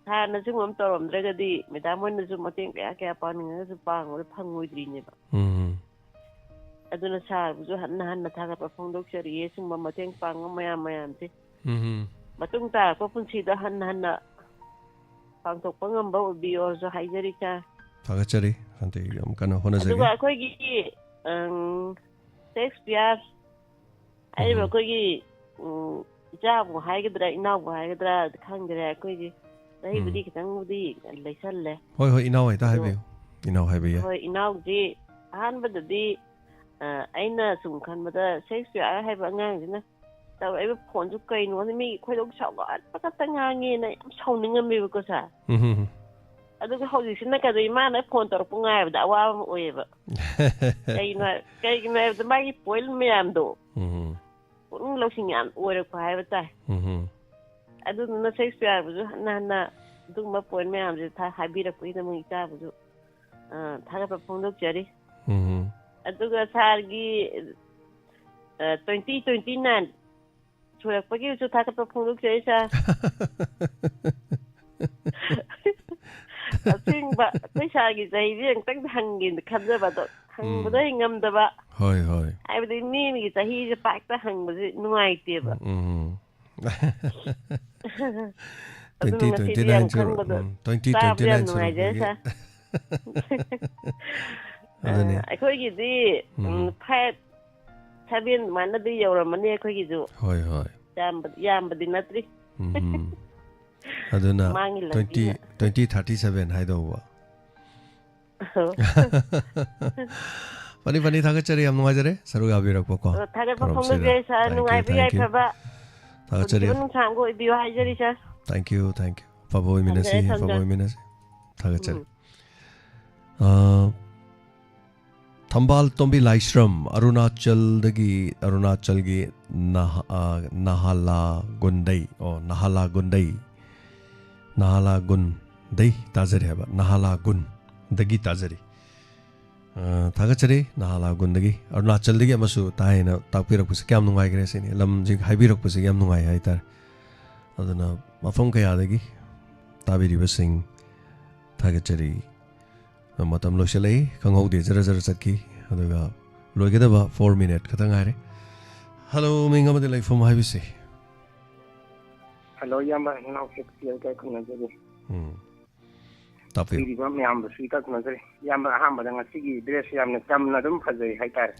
ꯁꯥꯔꯅ ꯁꯤꯒꯨꯝꯕ ꯑꯃ ꯇꯧꯔꯝꯗ꯭ꯔꯒꯗꯤ ꯃꯦꯗꯥꯝ ꯍꯣꯏꯅꯁꯨ ꯃꯇꯦꯡ ꯀꯌꯥ ꯄꯥꯡꯅꯤꯡꯉꯒꯁꯨ ꯄꯥꯡꯕꯗ ꯐꯪꯉꯣꯏꯗ꯭ꯔꯤꯅꯦꯕ ꯑꯗꯨꯅ ꯁꯥꯔꯕꯨꯁꯨ ꯍꯟꯅ ꯊꯥꯒꯠꯄ ꯐꯣꯡꯗꯣꯛꯆꯔꯤꯌꯦ ꯁꯤꯒꯨꯝꯕ ꯃꯇꯦꯡ ꯄꯥꯡꯕ ꯃꯌꯥꯝꯁꯦ ꯃꯇꯨꯡ ꯇꯥꯔꯛꯄ ꯄꯨꯟꯁꯤꯗ ꯍꯟꯅ ꯄꯥꯡꯊꯣꯛꯄ ꯉꯝꯕ ꯑꯣꯏꯕꯤꯌꯣꯁꯨ ꯍꯥꯏꯖꯔꯤ ꯁꯥꯔ ꯊꯥꯒꯠꯆꯔꯤ ꯍꯟꯗꯛ ꯌꯥꯝ ꯀꯟꯅ ꯍꯣꯠꯅꯖꯒꯦ ꯑꯗꯨꯒ ꯑꯩꯈꯣꯏꯒꯤ ꯁꯦꯛꯁꯄꯤꯌꯔ ꯍꯥꯏꯔꯤꯕ ꯑꯩꯈꯣꯏꯒꯤ ꯏꯆꯥꯕꯨ ꯍꯥꯏꯒꯗ꯭ꯔꯥ ꯏꯅꯥꯎꯕꯨ ꯍꯥꯏꯒꯗ꯭ꯔꯥ ꯈꯪꯗ꯭ꯔꯦ ꯑꯩꯈꯣꯏꯒꯤ ꯆꯍꯤꯕꯨꯗꯤ ꯈꯤꯇꯪꯕꯨꯗꯤ ꯂꯩꯁꯜꯂꯦ ꯍꯣꯏ ꯏꯅꯥꯎ ꯍꯦꯛꯇ ꯍꯥꯏꯕꯤꯌꯨ ꯏꯅꯥꯎ ꯍꯥꯏꯕ ꯌꯥꯏ ꯍꯣꯏ ꯏꯅꯥꯎꯁꯤ ꯑꯍꯥꯟꯕꯗꯗꯤ ꯑꯩꯅ ꯁꯨꯝ ꯈꯟꯕꯗ ꯁꯦꯛꯁꯄꯤꯌꯔ ꯍꯥꯏꯕ ꯑꯉꯥꯡꯁꯤꯅ ꯇꯧꯔꯛꯏꯕ ꯐꯣꯟꯁꯨ ꯀꯩꯅꯣ ꯃꯤꯒꯤ ꯈꯣꯏꯗꯧ ꯁꯥꯎꯒꯠꯄ ꯈꯛꯇ ꯉꯥꯡꯉꯦꯅ ꯌꯥꯝ ꯁꯥꯎꯅꯤꯡꯉꯝꯃꯦꯕꯀꯣ ꯁꯥꯔ ꯑꯗꯨꯒ ꯍꯧꯖꯤꯛꯁꯤꯅ ꯀꯩꯗꯧ ꯃꯥꯅ ꯐꯣꯟ ꯇꯧꯔꯛꯄ ꯉꯥꯏꯕꯗ ꯑꯋꯥꯕ ꯑꯃ ꯑꯣꯏꯌꯦꯕ ꯀꯩꯒꯤꯅꯣ ꯍꯥꯏꯕꯗ ꯃꯥꯒꯤ ꯄꯣꯏꯟ ꯃꯌꯥꯝꯗꯣ ꯄꯨꯛꯅꯤꯡ ꯂꯧꯁꯤꯡ ꯌꯥꯝ ꯑꯣꯏꯔꯛꯄ ꯍꯥꯏꯕ ꯇꯥꯏ ꯑꯗꯨꯗꯨꯅ ꯁꯦꯛꯁꯄꯤꯌꯔꯕꯨꯁꯨ ꯍꯟꯅ ꯑꯗꯨꯒꯨꯝꯕ ꯄꯣꯏꯟ ꯃꯌꯥꯝꯁꯦ ꯍꯥꯏꯕꯤꯔꯛꯄꯒꯤꯗꯃꯛ ꯏꯆꯥꯕꯨꯁꯨ ꯊꯥꯒꯠꯄ ꯐꯣꯡꯗꯣꯛꯆꯔꯤ ꯑꯗꯨꯒ ꯁꯥꯔꯒꯤ 2029 ꯁꯨꯔꯛꯄꯒꯤꯁꯨ ꯊꯥꯒꯠꯄ ꯐꯣꯡꯗꯣꯛꯆꯔꯤ ꯁꯥꯔ ꯑꯁꯦꯡꯕ ꯑꯩꯈꯣꯏ ꯁꯥꯔꯒꯤ ꯆꯍꯤꯁꯦ ꯑꯃꯨꯛꯇꯪ ꯍꯪꯒꯦꯅ ꯈꯟꯖꯕ ꯑꯗꯣ ꯍꯪꯕꯗ ꯉꯝꯗꯕ ꯍꯥꯏꯕꯗꯤ ꯃꯤꯒꯤ ꯆꯍꯤꯁꯦ ꯄꯥꯛꯇ ꯍꯪꯕꯁꯦ ꯅꯨꯡꯉꯥꯏꯇꯦꯕ ꯑꯗꯨꯅ ꯉꯁꯤꯗꯤ ꯌꯥꯝ ꯈꯪꯕꯗ ꯇꯥꯕ ꯌꯥꯝ ꯅꯨꯡꯉꯥꯏꯖꯔꯦ ꯁꯥꯔ ꯑꯩꯈꯣꯏꯒꯤꯗꯤ 5-7 ꯑꯗꯨꯃꯥꯏꯅꯗꯤ ꯌꯧꯔꯝꯃꯅꯤ ꯑꯩꯈꯣꯏꯒꯤꯁꯨ ꯌꯥꯝꯕꯗꯤ ꯅꯠꯇ꯭ꯔꯤ ꯑꯗꯨꯅ 2037 ꯍꯥꯏꯗꯧꯕ ꯐꯅꯤ ꯊꯥꯒꯠꯆꯔꯤ ꯌꯥꯝ ꯅꯨꯡꯉꯥꯏꯖꯔꯦ ꯁꯔꯨꯛ ꯌꯥꯕꯤꯔꯛꯄꯀꯣ ꯊꯥꯒꯠꯄ ꯐꯣꯡꯗꯣꯛꯆꯔꯤ ꯁꯥꯔ ꯅꯨꯡꯉꯥꯏꯕ ꯌꯥꯏꯐꯕ ꯄꯨꯟꯁꯤꯕ ꯅꯨꯡꯁꯥꯡꯕ ꯑꯣꯏꯕꯤꯌꯨ ꯍꯥꯏꯖꯔꯤ ꯁꯥꯔ ꯊꯦꯡꯛ ꯌꯨ ꯑꯐꯕ ꯑꯣꯏꯃꯤꯟꯅꯁꯤ ꯊꯥꯒꯠꯆꯔꯤ ꯊꯝꯕꯥꯜ ꯇꯣꯝꯕꯤ ꯂꯥꯏꯁ꯭ꯔꯝ ꯑꯔꯨꯅꯥꯆꯜꯒꯤ ꯅꯍꯥꯂꯥꯒꯨꯟꯗꯩ ꯇꯥꯖꯔꯤ ꯍꯥꯏꯕ ꯅꯍꯥꯂꯥꯒꯨꯟꯗꯒꯤ ꯇꯥꯖꯔꯤ ꯊꯥꯒꯠꯆꯔꯤ ꯅꯍꯥꯂꯥꯒꯨꯟꯗꯒꯤ ꯑꯔꯨꯅꯥꯆꯜꯗꯒꯤ ꯑꯃꯁꯨ ꯇꯥꯏꯅ ꯇꯥꯛꯄꯤꯔꯛꯄꯁꯤ ꯀꯌꯥꯝ ꯅꯨꯡꯉꯥꯏꯈ꯭ꯔꯦ ꯁꯤꯅꯤ ꯂꯝꯁꯤ ꯍꯥꯏꯕꯤꯔꯛꯄꯁꯤ ꯌꯥꯝ ꯅꯨꯡꯉꯥꯏ ꯍꯥꯏꯇꯥꯔꯦ ꯑꯗꯨꯅ ꯃꯐꯝ ꯀꯌꯥꯗꯒꯤ ꯇꯥꯕꯤꯔꯤꯕꯁꯤꯡ ꯊꯥꯒꯠꯆꯔꯤ ꯃꯇꯝ ꯂꯣꯏꯁꯤꯜꯂꯛꯏ ꯈꯪꯍꯧꯗꯦ ꯖꯔ ꯆꯠꯈꯤ ꯑꯗꯨꯒ ꯂꯣꯏꯒꯗꯕ 4 minute ꯈꯛꯇ ꯉꯥꯏꯔꯦ ꯍꯜꯂꯣ ꯃꯤꯡ ꯑꯃꯗꯤ ꯂꯩꯐꯝ ꯍꯥꯏꯕꯤꯁꯤ ꯍꯜꯂꯣ ꯏꯌꯥꯝꯕ ꯏꯅꯥꯎꯁꯦ ꯀꯩ ꯈꯪꯅꯖꯔꯤ ꯄꯤꯔꯤꯕ ꯃꯌꯥꯝꯕꯁꯨ ꯏꯀꯥꯏ ꯈꯪꯅꯖꯔꯤ ꯏꯌꯥꯝꯕ ꯑꯍꯥꯟꯕꯗ ꯉꯁꯤꯒꯤ ꯗ꯭ꯔꯦꯁ ꯌꯥꯝꯅ ꯆꯝꯅ ꯑꯗꯨꯝ ꯐꯖꯩ ꯍꯥꯏꯇꯥꯔꯦ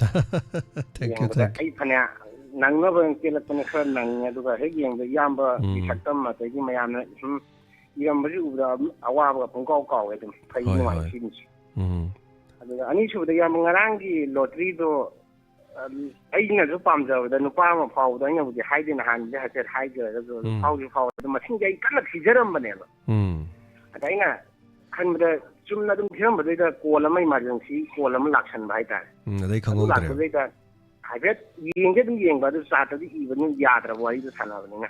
ꯌꯦꯡꯕꯗ ꯑꯩ ꯐꯅ ꯅꯪꯅꯕ ꯆꯦꯜꯂꯛꯄꯅꯤ ꯈꯔ ꯅꯪꯉꯦ ꯑꯗꯨꯒ ꯍꯦꯛ ꯌꯦꯡꯕꯗ ꯏꯌꯥꯝꯕꯒꯤ ꯁꯛꯇꯝ ꯑꯗꯒꯤ ꯃꯌꯥꯝꯅ ꯁꯨꯝ ꯏꯔꯝꯕꯁꯤ ꯎꯕꯗ ꯑꯋꯥꯕꯒ ꯄꯨꯡꯀꯥꯎ ꯀꯥꯎꯋꯦ ꯑꯗꯨꯝ ꯐꯩ ꯅꯨꯡꯉꯥꯏ ꯁꯤꯅꯤꯁꯤ ꯑꯗꯨꯒ ꯑꯅꯤꯁꯨꯕꯗ ꯏꯌꯥꯝꯕ ꯉꯔꯥꯡꯒꯤ ꯂꯣꯇ꯭ꯔꯤꯗꯣ ꯑꯩꯅꯁꯨ ꯄꯥꯝꯖꯕꯗ ꯅꯨꯄꯥ ꯑꯃ ꯐꯥꯎꯕꯗ ꯑꯩꯅꯕꯨꯗꯤ ꯍꯥꯏꯗꯦ ꯅꯍꯥꯟꯗꯤ ꯍꯥꯏꯐꯦꯠ ꯍꯥꯏꯖꯔꯒꯁꯨ ꯐꯥꯎꯁꯨ ꯐꯥꯎꯋꯦ ꯑꯗꯨ ꯃꯁꯤꯡꯁꯦ ꯑꯩ ꯀꯟꯅ ꯊꯤꯖꯔꯝꯕꯅꯦꯕ ꯑꯗ ꯑꯩꯅ ꯈꯟꯕꯗ ꯆꯨꯝꯅ ꯑꯗꯨꯝ ꯊꯤꯔꯝꯕꯗꯩꯗ ꯀꯣꯜ ꯑꯃ ꯏꯃꯥꯔꯖꯦꯟꯁꯤ ꯀꯣꯜ ꯑꯃ ꯂꯥꯛꯁꯟꯕ ꯍꯥꯏꯇꯥꯔꯦ ꯑꯗꯨ ꯂꯥꯛꯄꯗꯩꯗ ꯍꯥꯏꯐꯦꯠ ꯌꯦꯡꯗꯤ ꯑꯗꯨꯝ ꯌꯦꯡꯕ ꯑꯗꯨ ꯆꯥꯠꯇꯗꯤ ꯏꯕꯅꯤ ꯌꯥꯗ꯭ꯔꯕ ꯋꯥꯔꯤꯗꯣ ꯁꯥꯟꯅꯕꯅꯤꯅ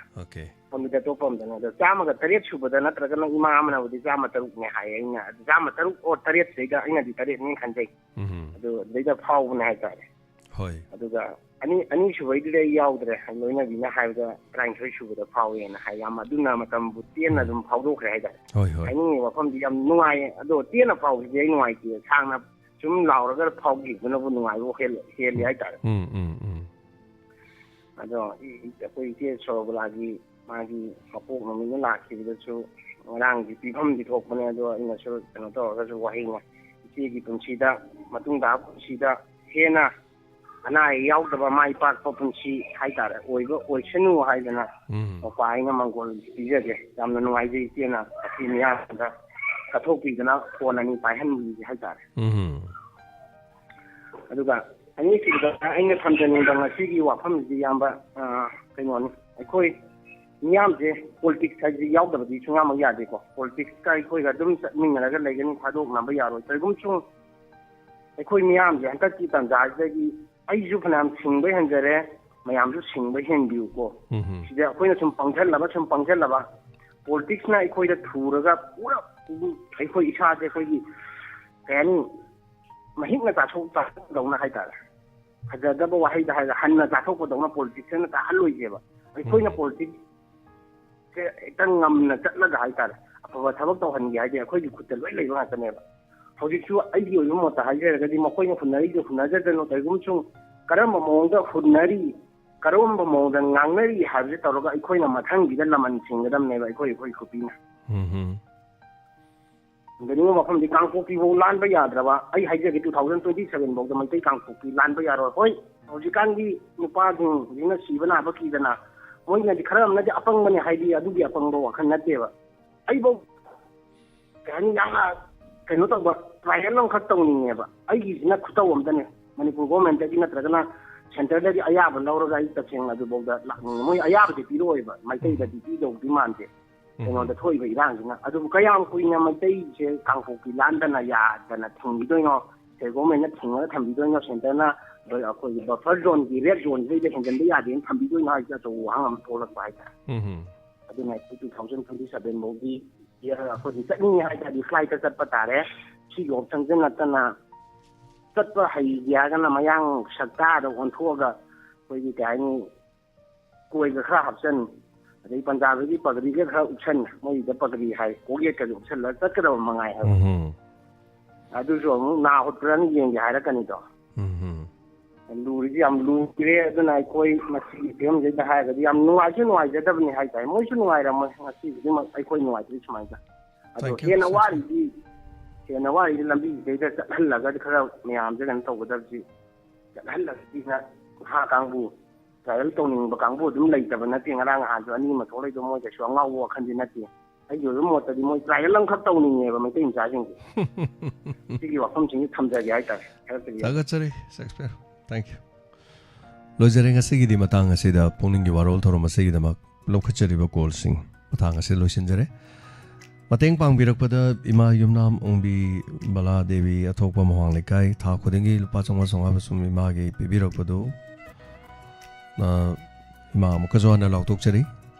ꯐꯣꯟꯗꯨꯗꯤ ꯑꯇꯣꯞꯄ ꯑꯝꯗꯅ ꯑꯗꯣ 109 ꯁꯨꯕꯗ ꯅꯠꯇ꯭ꯔꯒꯅ ꯏꯃꯥ ꯑꯃꯅꯕꯨꯗꯤ 103ꯅꯦ ꯍꯥꯏꯌꯦ ꯑꯩꯅ ꯑꯗꯨ 103 ꯑꯩꯅꯗꯤ 8ꯅꯦ ꯈꯟꯖꯩ ꯑꯗꯨ ꯑꯗꯩꯗ ꯐꯥꯎꯕꯅꯦ ꯍꯥꯏꯇꯥꯔꯦ ꯑꯗꯨꯒ ꯑꯅꯤꯁꯨꯕꯩꯗꯨꯗꯤ ꯑꯩ ꯌꯥꯎꯗ꯭ꯔꯦ ꯂꯣꯏꯅꯕꯤꯅ ꯍꯥꯏꯕꯗ 19 ꯁꯨꯕꯗ ꯐꯥꯎꯋꯦꯅ ꯍꯥꯏ ꯌꯥꯝ ꯑꯗꯨꯅ ꯃꯇꯝꯕꯨ ꯇꯦꯟꯅ ꯑꯗꯨꯝ ꯐꯥꯎꯗꯣꯛꯈ꯭ꯔꯦ ꯍꯥꯏꯇꯥꯔꯦ ꯍꯥꯏꯅꯤꯡꯉꯤ ꯋꯥꯐꯝꯗꯤ ꯌꯥꯝ ꯅꯨꯡꯉꯥꯏꯌꯦ ꯑꯗꯣ ꯇꯦꯟꯅ ꯐꯥꯎꯕꯁꯤꯗꯤ ꯑꯩ ꯅꯨꯡꯉꯥꯏꯇꯦ ꯁꯥꯡꯅ ꯁꯨꯝ ꯂꯥꯎꯔꯒ ꯐꯥꯎꯈꯤꯕꯅꯕꯨ ꯅꯨꯡꯉꯥꯏꯕ ꯍꯦꯜꯂꯤ ꯍꯥꯏꯇꯥꯔꯦ ꯑꯗꯣ ꯑꯩꯈꯣꯏ ꯏꯆꯦ ꯁꯣꯔꯣꯕꯂꯥꯒꯤ ꯃꯥꯒꯤ ꯃꯄꯣꯛ ꯅꯨꯃꯤꯠꯅ ꯂꯥꯛꯈꯤꯕꯗꯁꯨ ꯉꯔꯥꯡꯒꯤ ꯄꯤꯐꯝꯗꯤ ꯊꯣꯛꯄꯅꯦ ꯑꯗꯣ ꯑꯩꯅꯁꯨ ꯀꯩꯅꯣ ꯇꯧꯔꯒꯁꯨ ꯋꯥꯍꯩꯅ ꯏꯆꯦꯒꯤ ꯄꯨꯟꯁꯤꯗ ꯃꯇꯨꯡ ꯇꯥꯕ ꯄꯨꯟꯁꯤꯗ ꯍꯦꯟꯅ ꯑꯅꯥ ꯑꯌꯦꯛ ꯌꯥꯎꯗꯕ ꯃꯥꯏ ꯄꯥꯛꯄ ꯄꯨꯟꯁꯤ ꯍꯥꯏꯇꯥꯔꯦ ꯑꯣꯏꯁꯅꯨ ꯍꯥꯏꯗꯅ ꯃꯄꯥ ꯑꯩꯅ ꯃꯪꯒꯣꯜ ꯄꯤꯖꯒꯦ ꯌꯥꯝꯅ ꯅꯨꯡꯉꯥꯏꯖꯩ ꯏꯆꯦꯅ ꯑꯁꯤ ꯃꯤꯌꯥꯝꯗ ꯀꯠꯊꯣꯛꯄꯤꯗꯅ ꯐꯣꯟ 2 ꯄꯥꯏꯍꯟꯕꯤꯒꯦ ꯍꯥꯏꯇꯥꯔꯦ ꯑꯗꯨꯒ ꯑꯅꯤꯁꯨꯕꯗ ꯑꯩꯅ ꯊꯝꯖꯅꯤꯡꯕ ꯉꯁꯤꯒꯤ ꯋꯥꯐꯝꯁꯤ ꯌꯥꯝꯕ ꯀꯩꯅꯣꯅꯤ ꯑꯩꯈꯣꯏ ꯃꯤꯌꯥꯝꯁꯦ ꯄꯣꯂꯤꯇꯤꯛꯁ ꯍꯥꯏꯁꯤ ꯌꯥꯎꯗꯕꯗꯤ ꯁꯨꯡꯌꯥꯃꯛ ꯌꯥꯗꯦꯀꯣ ꯄꯣꯂꯤꯇꯤꯛꯁꯀ ꯑꯩꯈꯣꯏꯒ ꯑꯗꯨꯝ ꯆꯠꯃꯤꯟꯅꯔꯒ ꯂꯩꯒꯅꯤ ꯊꯥꯗꯣꯛꯅꯕ ꯌꯥꯔꯣꯏ ꯀꯔꯤꯒꯨꯝꯕ ꯑꯩꯈꯣꯏ ꯃꯤꯌꯥꯝꯁꯦ ꯍꯟꯗꯛꯀꯤ ꯇꯥꯟꯖꯥꯁꯤꯗꯒꯤ ꯑꯩꯁꯨ ꯐꯅꯌꯥꯝ ꯁꯤꯡꯕ ꯍꯦꯟꯖꯔꯦ ꯃꯌꯥꯝꯁꯨ ꯁꯤꯡꯕ ꯍꯦꯟꯕꯤꯌꯨꯀꯣ ꯁꯤꯗ ꯑꯩꯈꯣꯏꯅ ꯁꯨꯝ ꯄꯪꯁꯜꯂꯕ ꯄꯣꯂꯤꯇꯤꯛꯁꯅ ꯑꯩꯈꯣꯏꯗ ꯊꯨꯔꯒ ꯄꯨꯔꯥ ꯑꯩꯈꯣꯏ ꯏꯁꯥꯁꯦ ꯑꯩꯈꯣꯏꯒꯤ ꯀꯩ ꯍꯥꯏꯅꯤ ꯃꯍꯤꯛꯅ ꯆꯥꯊꯣꯛꯄꯗꯧꯅ ꯍꯥꯏꯇꯥꯔꯦ ꯐꯖꯗꯕ ꯋꯥꯍꯩꯗ ꯍꯥꯏꯔꯒ ꯍꯟꯅ ꯆꯥꯊꯣꯛꯄꯗꯧꯅ ꯄꯣꯂꯤꯇꯤꯛꯁꯅ ꯆꯥꯍꯜꯂꯣꯏꯁꯦꯕ ꯑꯩꯈꯣꯏꯅ ꯄꯣꯂꯤꯇꯤꯛꯁꯁꯦ ꯍꯦꯛꯇ ꯉꯝꯅ ꯆꯠꯂꯒ ꯍꯥꯏꯇꯥꯔꯦ ꯑꯐꯕ ꯊꯕꯛ ꯇꯧꯍꯟꯒꯦ ꯍꯥꯏꯗꯤ ꯑꯩꯈꯣꯏꯒꯤ ꯈꯨꯠꯇ ꯂꯣꯏ ꯂꯩꯕ ꯉꯥꯛꯇꯅꯦꯕ ꯍꯧꯖꯤꯛꯁꯨ ꯑꯩꯒꯤ ꯑꯣꯏꯕ ꯃꯣꯠꯇ ꯍꯥꯏꯖꯔꯒꯗꯤ ꯃꯈꯣꯏꯅ ꯍꯨꯟꯅꯔꯤꯗꯨ ꯍꯨꯟꯅꯖꯗꯅꯣ ꯀꯔꯤꯒꯨꯝꯕꯁꯨ ꯀꯔꯝꯕ ꯃꯑꯣꯡꯗ ꯍꯨꯟꯅꯔꯤ ꯀꯔꯝꯕ ꯃꯑꯣꯡꯗ ꯉꯥꯡꯅꯔꯤ ꯍꯥꯏꯕꯁꯦ ꯇꯧꯔꯒ ꯑꯩꯈꯣꯏꯅ ꯃꯊꯪꯒꯤꯗ ꯂꯃꯟ ꯁꯤꯡꯒꯗꯕꯅꯦꯕ ꯑꯩꯈꯣꯏ ꯈꯨꯄꯤꯅ ꯀꯔꯤꯒꯨꯝꯕ ꯃꯐꯝꯗꯤ ꯀꯥꯡꯄꯣꯛꯄꯤꯐꯥꯎ ꯂꯥꯟꯕ ꯌꯥꯗ꯭ꯔꯕ ꯑꯩ ꯍꯥꯏꯖꯒꯦ 2027 ꯐꯥꯎꯗ ꯃꯩꯇꯩ ꯀꯥꯡꯄꯣꯛꯄꯤ ꯂꯥꯟꯕ ꯌꯥꯔꯣꯏ ꯍꯣꯏ ꯍꯧꯖꯤꯛꯀꯥꯟꯒꯤ ꯅꯨꯄꯥꯁꯤꯡꯁꯤꯅ ꯁꯤꯕ ꯅꯥꯕ ꯀꯤꯗꯅ ꯃꯣꯏꯅꯗꯤ ꯈꯔ ꯑꯃꯅꯗꯤ ꯑꯄꯪꯕꯅꯤ ꯍꯥꯏꯗꯤ ꯑꯗꯨꯒꯤ ꯑꯄꯪꯕ ꯋꯥꯈꯜ ꯅꯠꯇꯦꯕ ꯑꯩꯐꯥꯎ ꯀꯩ ꯍꯥꯏꯅꯤ ꯌꯥꯝꯅ ꯀꯩꯅꯣ ꯇꯧꯕ ꯇ꯭ꯔꯥꯏꯌꯦꯜ ꯑꯃꯈꯛ ꯇꯧꯅꯤꯡꯉꯦꯕ ꯑꯩꯒꯤꯁꯤꯅ ꯈꯨꯇꯧ ꯑꯃꯗꯅꯦ ꯃꯅꯤꯄꯨꯔ ꯒꯣꯔꯃꯦꯟꯇꯒꯤ ꯅꯠꯇ꯭ꯔꯒꯅ ꯁꯦꯟꯇꯔꯗꯒꯤ ꯑꯌꯥꯕ ꯂꯧꯔꯒ ꯑꯩ ꯇꯁꯦꯡꯅ ꯑꯗꯨꯐꯥꯎꯗ ꯂꯥꯛꯅꯤꯡꯉꯦ ꯃꯣꯏ ꯑꯌꯥꯕꯗꯤ ꯄꯤꯔꯛꯑꯣꯏꯕ ꯃꯩꯇꯩꯗꯗꯤ ꯄꯤꯗꯧꯗꯤ ꯃꯥꯟꯗꯦ ꯀꯩꯅꯣꯗ ꯊꯣꯛꯏꯕ ꯏꯔꯥꯡꯁꯤꯅ ꯑꯗꯨꯕꯨ ꯀꯌꯥꯝ ꯀꯨꯏꯅ ꯃꯩꯇꯩꯁꯦ ꯀꯥꯡꯄꯣꯛꯄꯤ ꯂꯥꯟꯗꯅ ꯌꯥꯗꯅ ꯊꯤꯡꯕꯤꯗꯣꯏꯅꯣ ꯁꯦꯟꯇ꯭ꯔꯦꯜ ꯒꯣꯔꯃꯦꯟꯅ ꯊꯤꯡꯉꯒ ꯊꯝꯕꯤꯗꯣꯏꯅꯣ ꯁꯦꯟꯇꯔꯅ ꯑꯩꯈꯣꯏꯒꯤ ꯕꯐꯔ ꯖꯣꯟꯒꯤ ꯔꯦꯗ ꯖꯣꯟꯁꯤꯗꯩꯗ ꯍꯦꯟꯖꯟꯕ ꯌꯥꯗꯦꯅ ꯊꯝꯕꯤꯗꯣꯏꯅꯣ ꯍꯥꯏꯁꯦ ꯑꯆꯧꯕ ꯋꯥꯍꯪ ꯑꯃ ꯊꯣꯛꯂꯛꯄ ꯍꯥꯏꯇꯥꯔꯦ ꯑꯗꯨꯅ ꯑꯩꯈꯣꯏ 2027 ꯐꯥꯎꯗꯤ ꯑꯩꯈꯣꯏꯒꯤ ꯆꯠꯅꯤꯡꯉꯦ ꯍꯥꯏꯇꯥꯔꯗꯤ ꯐ꯭ꯂꯥꯏꯠꯇ ꯆꯠꯄ ꯇꯥꯔꯦ ꯁꯤꯒꯤ ꯑꯣꯞꯁꯟꯁꯤ ꯅꯠꯇꯅ ꯆꯠꯄ ꯍꯩꯒꯦ ꯍꯥꯏꯔꯒꯅ ꯃꯌꯥꯡ ꯁꯛꯇꯥꯗ ꯑꯣꯟꯊꯣꯛꯑꯒ ꯑꯩꯈꯣꯏꯒꯤ ꯀꯩ ꯍꯥꯏꯅꯤ ꯀꯣꯏꯒ ꯈꯔ ꯍꯥꯞꯆꯟ ꯑꯗꯩ ꯄꯟꯖꯥꯕꯒꯤ ꯄꯒꯔꯤꯒꯈꯔ ꯎꯞꯁꯟ ꯃꯣꯏꯒꯤꯗ ꯄꯒꯔꯤ ꯍꯥꯏ ꯀꯣꯛꯌꯦꯠꯀꯁꯨ ꯎꯞꯁꯜꯂꯒ ꯆꯠꯀꯗꯕ ꯃꯉꯥꯏ ꯍꯥꯏꯕ ꯑꯗꯨꯁꯨ ꯑꯃꯨꯛ ꯅꯥ ꯍꯨꯠꯄ꯭ꯔꯅ ꯌꯦꯡꯒꯦ ꯍꯥꯏꯔꯛꯀꯅꯤꯗꯣ ꯂꯨꯔꯤꯁꯤ ꯌꯥꯝ ꯂꯨꯈ꯭ꯔꯦ ꯑꯗꯨꯅ ꯑꯩꯈꯣꯏ ꯃꯁꯤꯒꯤ ꯐꯤꯕꯝꯁꯤꯗ ꯍꯥꯏꯔꯒꯗꯤ ꯌꯥꯝ ꯅꯨꯡꯉꯥꯏꯖꯗꯕꯅꯤ ꯍꯥꯏꯇꯥꯔꯦ ꯃꯣꯏꯁꯨ ꯅꯨꯡꯉꯥꯏꯔꯝꯃꯣꯏ ꯉꯁꯤꯒꯤꯗꯤ ꯑꯩꯈꯣꯏ ꯅꯨꯡꯉꯥꯏꯇ꯭ꯔꯤ ꯁꯨꯃꯥꯏꯅ ꯑꯗꯣ ꯍꯦꯟꯅ ꯋꯥꯔꯤꯗꯤ ꯂꯝꯕꯤꯁꯤꯗꯩꯗ ꯆꯠꯍꯜꯂꯒꯗꯤ ꯈꯔ ꯃꯌꯥꯝꯁꯦ ꯀꯩꯅꯣ ꯇꯧꯒꯗꯕꯁꯤ ꯆꯠꯍꯜꯂꯒꯗꯤ ꯅꯍꯥ ꯀꯥꯡꯕꯨ ꯇ꯭ꯔꯥꯏꯌꯦꯜ ꯇꯧꯅꯤꯡꯕ ꯀꯥꯡꯕꯨ ꯑꯗꯨꯝ ꯂꯩꯇꯕ ꯅꯠꯇꯦ ꯉꯔꯥꯡ ꯅꯍꯥꯟꯁꯨ ꯑꯅꯤ ꯑꯃ ꯊꯣꯛꯂꯛꯏꯗꯣ ꯃꯣꯏ ꯀꯩꯁꯨ ꯑꯉꯥꯎꯕ ꯋꯥꯈꯜꯗꯤ ꯅꯠꯇꯦ ꯑꯩꯒꯤ ꯑꯣꯏꯕ ꯃꯣꯠꯇꯗꯤ ꯃꯣꯏ ꯇ꯭ꯔꯥꯏꯌꯦꯜ ꯑꯃꯈꯛ ꯇꯧꯅꯤꯡꯉꯦꯕ ꯃꯩꯇꯩ ꯃꯆꯥꯁꯤꯡꯁꯦ ꯁꯤꯒꯤ ꯋꯥꯐꯝꯁꯤꯡꯁꯤ ꯊꯝꯖꯒꯦ ꯍꯥꯏꯇꯥꯔꯦ ꯊꯥꯒꯠꯆꯔꯤ ꯁꯦꯛꯁꯄꯤꯌꯔ ꯊꯦꯡꯛ ꯌꯨ ꯂꯣꯏꯖꯔꯦ ꯉꯁꯤꯒꯤꯗꯤ ꯃꯇꯥꯡ ꯑꯁꯤꯗ ꯄꯨꯛꯅꯤꯡꯒꯤ ꯋꯥꯔꯣꯜ ꯊꯧꯔꯝ ꯑꯁꯤꯒꯤꯗꯃꯛ ꯂꯧꯈꯠꯆꯔꯤꯕ ꯀꯣꯜꯁꯤꯡ ꯃꯇꯥꯡ ꯑꯁꯤ ꯂꯣꯏꯁꯤꯟꯖꯔꯦ ꯃꯇꯦꯡ ꯄꯥꯡꯕꯤꯔꯛꯄꯗ ꯏꯃꯥ ꯌꯨꯝꯅꯥꯝ ꯑꯣꯡꯕꯤ ꯕꯂꯥ ꯗꯦꯕꯤ ꯑꯊꯣꯛꯄ ꯃꯋꯥꯡ ꯂꯩꯀꯥꯏ ꯊꯥ ꯈꯨꯗꯤꯡꯒꯤ ꯂꯨꯄꯥ 500 ꯁꯨꯝ ꯏꯃꯥꯒꯤ ꯄꯤꯕꯤꯔꯛꯄꯗꯨ ꯏꯃꯥ ꯑꯃꯨꯛꯀꯁꯨ ꯍꯟꯅ ꯂꯥꯎꯊꯣꯛꯆꯔꯤ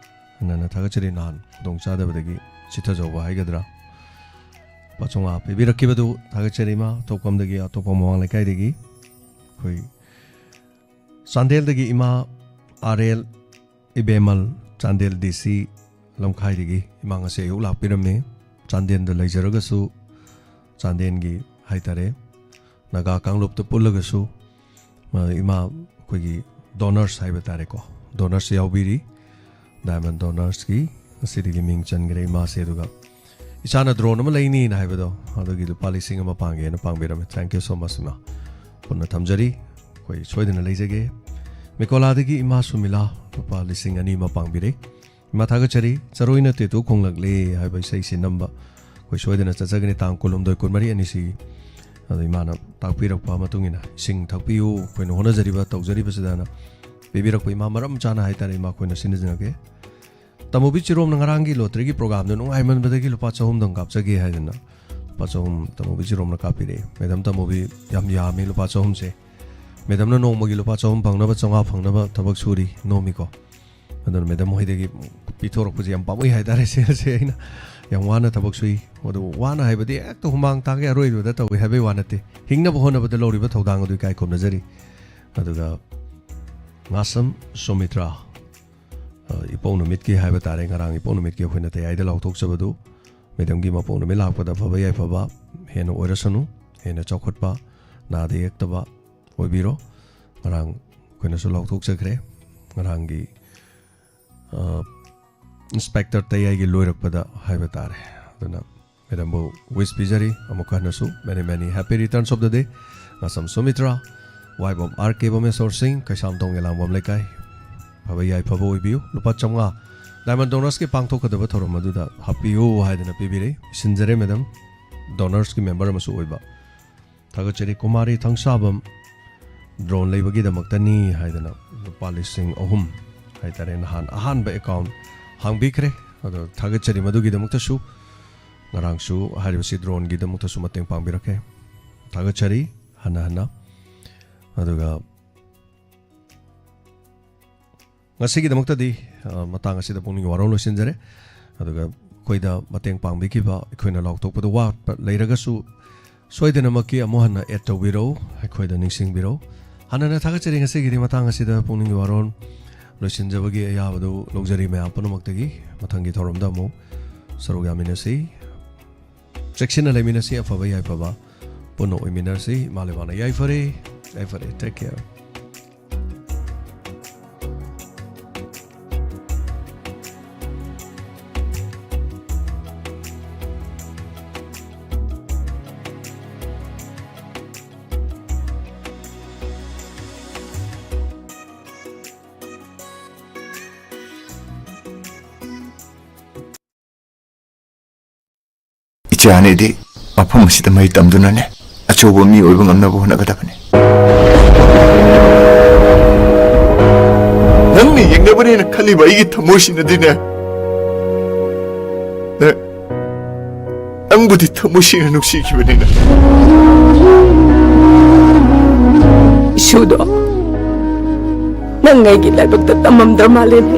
ꯍꯟꯅ ꯊꯥꯒꯠꯆꯔꯤ ꯅꯍꯥꯟ ꯈꯨꯗꯣꯡꯆꯥꯗꯕꯗꯒꯤ ꯆꯤꯊꯖꯧꯕ ꯍꯥꯏꯒꯗ꯭ꯔꯥ ꯂꯨꯄꯥ 500 ꯄꯤꯕꯤꯔꯛꯈꯤꯕꯗꯨ ꯊꯥꯒꯠꯆꯔꯤ ꯏꯃꯥ ꯑꯇꯣꯞꯄꯝꯗꯒꯤ ꯑꯇꯣꯞꯄ ꯃꯋꯥꯡ ꯂꯩꯀꯥꯏꯗꯒꯤ ꯑꯩꯈꯣꯏ ꯆꯥꯟꯗꯦꯜꯗꯒꯤ ꯏꯃꯥ RL ꯏꯕꯦꯃꯜ ꯆꯥꯟꯗꯦꯜ DC ꯂꯝꯈꯥꯏꯗꯒꯤ ꯏꯃꯥ ꯉꯁꯤ ꯑꯌꯨꯛ ꯂꯥꯛꯄꯤꯔꯝꯃꯤ ꯆꯥꯟꯗꯦꯜꯗ ꯂꯩꯖꯔꯒꯁꯨ ꯆꯥꯟꯗꯦꯜꯒꯤ ꯍꯥꯏꯇꯥꯔꯦ ꯅꯥꯒꯥ ꯀꯥꯡꯂꯨꯞꯇ ꯄꯨꯜꯂꯒꯁꯨ ꯏꯃꯥ ꯑꯩꯈꯣꯏꯒꯤ ꯗꯣꯅꯔꯁ ꯍꯥꯏꯕ ꯇꯥꯔꯦꯀꯣ ꯗꯣꯅꯔꯁ ꯌꯥꯎꯕꯤꯔꯤ ꯗꯥꯏꯃꯟ ꯗꯣꯅꯔꯁꯀꯤ ꯉꯁꯤꯗꯒꯤ ꯃꯤꯡ ꯆꯟꯈ꯭ꯔꯦ ꯏꯃꯥꯁꯦ ꯑꯗꯨꯒ ꯏꯆꯥꯅ ꯗ꯭ꯔꯣꯟ ꯑꯃ ꯂꯩꯅꯤꯅ ꯍꯥꯏꯕꯗꯣ ꯑꯗꯨꯒꯤ ꯂꯨꯄꯥ 1,000 ꯄꯥꯡꯒꯦꯅ ꯄꯥꯡꯕꯤꯔꯝꯃꯦ ꯊꯦꯡꯛ ꯌꯨ ꯁꯣ ꯃꯆ ꯏꯃꯥ ꯄꯨꯟꯅ ꯊꯝꯖꯔꯤ ꯑꯩꯈꯣꯏ ꯁꯣꯏꯗꯅ ꯂꯩꯖꯒꯦ ꯃꯤꯀꯣꯂꯥꯗꯒꯤ ꯏꯃꯥ ꯁꯨꯃꯤꯂꯥ ꯂꯨꯄꯥ 2,000 ꯄꯥꯡꯕꯤꯔꯦ ꯏꯃꯥ ꯊꯥꯒꯠꯆꯔꯤ ꯆꯔꯣꯏꯅ ꯇꯦꯇꯨ ꯈꯣꯡꯂꯛꯂꯦ ꯍꯥꯏꯕ ꯏꯁꯩꯁꯤ ꯅꯝꯕ ꯑꯩꯈꯣꯏ ꯁꯣꯏꯗꯅ ꯆꯠꯆꯒꯅꯤ ꯇꯥꯡ 22 ꯑꯅꯤꯁꯤꯒꯤ ꯑꯗꯣ ꯏꯃꯥꯅ ꯇꯥꯛꯄꯤꯔꯛꯄ ꯃꯇꯨꯡ ꯏꯟꯅ ꯏꯁꯤꯡ ꯊꯛꯄꯤꯌꯨ ꯑꯩꯈꯣꯏꯅ ꯍꯣꯠꯅꯖꯔꯤꯕ ꯇꯧꯖꯔꯤꯕꯁꯤꯗꯅ ꯄꯤꯕꯤꯔꯛꯄ ꯏꯃꯥ ꯃꯔꯝ ꯆꯥꯅ ꯍꯥꯏꯇꯥꯔꯦ ꯏꯃꯥ ꯑꯩꯈꯣꯏꯅ ꯁꯤꯟꯅꯖꯔꯒꯦ ꯇꯃꯣꯕꯤ ꯆꯤꯔꯣꯝꯅ ꯉꯔꯥꯡꯒꯤ ꯂꯣꯇꯔꯤꯒꯤ ꯄ꯭ꯔꯣꯒ꯭ꯔꯥꯝꯗꯣ ꯅꯨꯡꯉꯥꯏꯃꯟꯕꯗꯒꯤ ꯂꯨꯄꯥ 100 ꯀꯥꯞꯆꯒꯦ ꯍꯥꯏꯗꯅ ꯂꯨꯄꯥ 100 ꯇꯃꯣꯕꯤ ꯆꯤꯔꯣꯝꯅ ꯀꯥꯞꯄꯤꯔꯛꯑꯦ ꯃꯦꯗꯥꯝ ꯇꯃꯣꯕꯤ ꯌꯥꯝ ꯌꯥꯝꯃꯤ ꯂꯨꯄꯥ 100ꯁꯦ ꯃꯦꯗꯥꯝꯅ ꯅꯣꯡꯃꯒꯤ ꯂꯨꯄꯥ 100 ꯐꯪꯅꯕ 500 ꯐꯪꯅꯕ ꯊꯕꯛ ꯁꯨꯔꯤ ꯅꯣꯝꯃꯤꯀꯣ ꯑꯗꯨꯅ ꯃꯦꯗꯥꯝ ꯍꯣꯏꯗꯒꯤ ꯄꯤꯊꯣꯔꯛꯄꯁꯦ ꯌꯥꯝ ꯄꯥꯝꯃꯨꯏ ꯍꯥꯏꯇꯥꯔꯦ ꯁꯦꯜꯁꯦ ꯑꯩꯅ ꯌꯥꯝ ꯋꯥꯅ ꯊꯕꯛ ꯁꯨꯏ ꯑꯗꯨ ꯋꯥꯅ ꯍꯥꯏꯕꯗꯤ ꯍꯦꯛꯇ ꯍꯨꯃꯥꯡ ꯇꯥꯒꯦ ꯑꯔꯣꯏꯕꯗ ꯇꯧꯋꯤ ꯍꯥꯏꯕꯩ ꯋꯥ ꯅꯠꯇꯦ ꯍꯤꯡꯅꯕ ꯍꯣꯠꯅꯕꯗ ꯂꯧꯔꯤꯕ ꯊꯧꯗꯥꯡ ꯑꯗꯨ ꯏꯀꯥꯏ ꯈꯨꯝꯅꯖꯔꯤ ꯑꯗꯨꯒ ꯉꯥꯁꯝ ꯁꯨꯃꯤꯇ꯭ꯔꯥ ꯏꯄꯧ ꯅꯨꯃꯤꯠꯀꯤ ꯍꯥꯏꯕ ꯇꯥꯔꯦ ꯉꯔꯥꯡ ꯏꯄꯧ ꯅꯨꯃꯤꯠꯀꯤ ꯑꯩꯈꯣꯏꯅ ꯇꯌꯥꯏꯗ ꯂꯥꯎꯊꯣꯛꯆꯕꯗꯨ ꯃꯦꯗꯥꯝꯒꯤ ꯃꯄꯧ ꯅꯨꯃꯤꯠ ꯂꯥꯛꯄꯗ ꯐꯕ ꯌꯥꯏꯐꯕ ꯍꯦꯟꯅ ꯑꯣꯏꯔꯁꯅꯨ ꯍꯦꯟꯅ ꯆꯥꯎꯈꯠꯄ ꯅꯥꯗ ꯌꯦꯛꯇꯕ ꯑꯣꯏꯕꯤꯔꯣ ꯉꯔꯥꯡ ꯑꯩꯈꯣꯏꯅꯁꯨ ꯂꯥꯎꯊꯣꯛꯆꯈ꯭ꯔꯦ ꯉꯔꯥꯡꯒꯤ ꯏꯟꯁꯄꯦꯛꯇꯔ ꯇꯌꯥꯏꯒꯤ ꯂꯣꯏꯔꯛꯄꯗ ꯍꯥꯏꯕ ꯇꯥꯔꯦ ꯑꯗꯨꯅ ꯃꯦꯗꯥꯝꯕꯨ ꯋꯤꯁ ꯄꯤꯖꯔꯤ ꯑꯃꯨꯛ ꯍꯟꯅꯁꯨ many happy returns of the day ꯉꯥꯁꯝ Sumitra wife of RK Bomesor Singh Keisamthong ꯌꯦꯂꯥꯡꯕꯝ ꯂꯩꯀꯥꯏ ꯐꯕ ꯌꯥꯏꯐꯕ ꯑꯣꯏꯕꯤꯌꯨ ꯂꯨꯄꯥ 500 ꯗꯥꯏꯃꯟ ꯗꯣꯅꯔꯁꯀꯤ ꯄꯥꯡꯊꯣꯛꯀꯗꯕ ꯊꯧꯔꯝ ꯑꯗꯨꯗ ꯍꯥꯞꯄꯤꯌꯨ ꯍꯥꯏꯗꯅ ꯄꯤꯕꯤꯔꯦ ꯁꯤꯟꯖꯔꯦ ꯃꯦꯗꯥꯝ ꯗꯣꯅꯔꯁꯀꯤ ꯃꯦꯝꯕꯔ ꯑꯃꯁꯨ ꯑꯣꯏꯕ ꯊꯥꯒꯠꯆꯔꯤ ꯀꯨꯃꯥꯔꯤ ꯊꯪꯁꯥꯕꯝ ड्रोन लेबगीदमक्तनी हाइदना लुपा लिसिंग अहुम हाइतारे नहान अहानबा अकाउंट हांगबिखरे अदो थागचरी मदुगीदमक्तसु ngarangsu haribasi drone gidamuktasu mateng pangbirake थागचरी हना हना अदुगा ngasigidamuktadi matang asida pungning warong losinjare aduga koida mateng pangbikiba ekhoina lautokpadu wa leiragasu soidenamaki amohana etobiro ekhoida ningsingbiro hanana thagachari ngasigiri matang asida pungning warong losinjabagi ayabadu logjari me apanumaktagi mathangi thoromda mo sarugaminasi section leminasi afaba yaipaba puno iminasi malevana yaifare take care. 이제아내디 아픔시다 마이 땀두나네 아초보미 얼굴 없나보 나가다보네 낭니 영가버리는 칼리바 이게 더 멋있는데네 네 앙부디 더 멋있는 혹시 기분이나 슈도 낭가이기 라이박다 땀맘들 말레네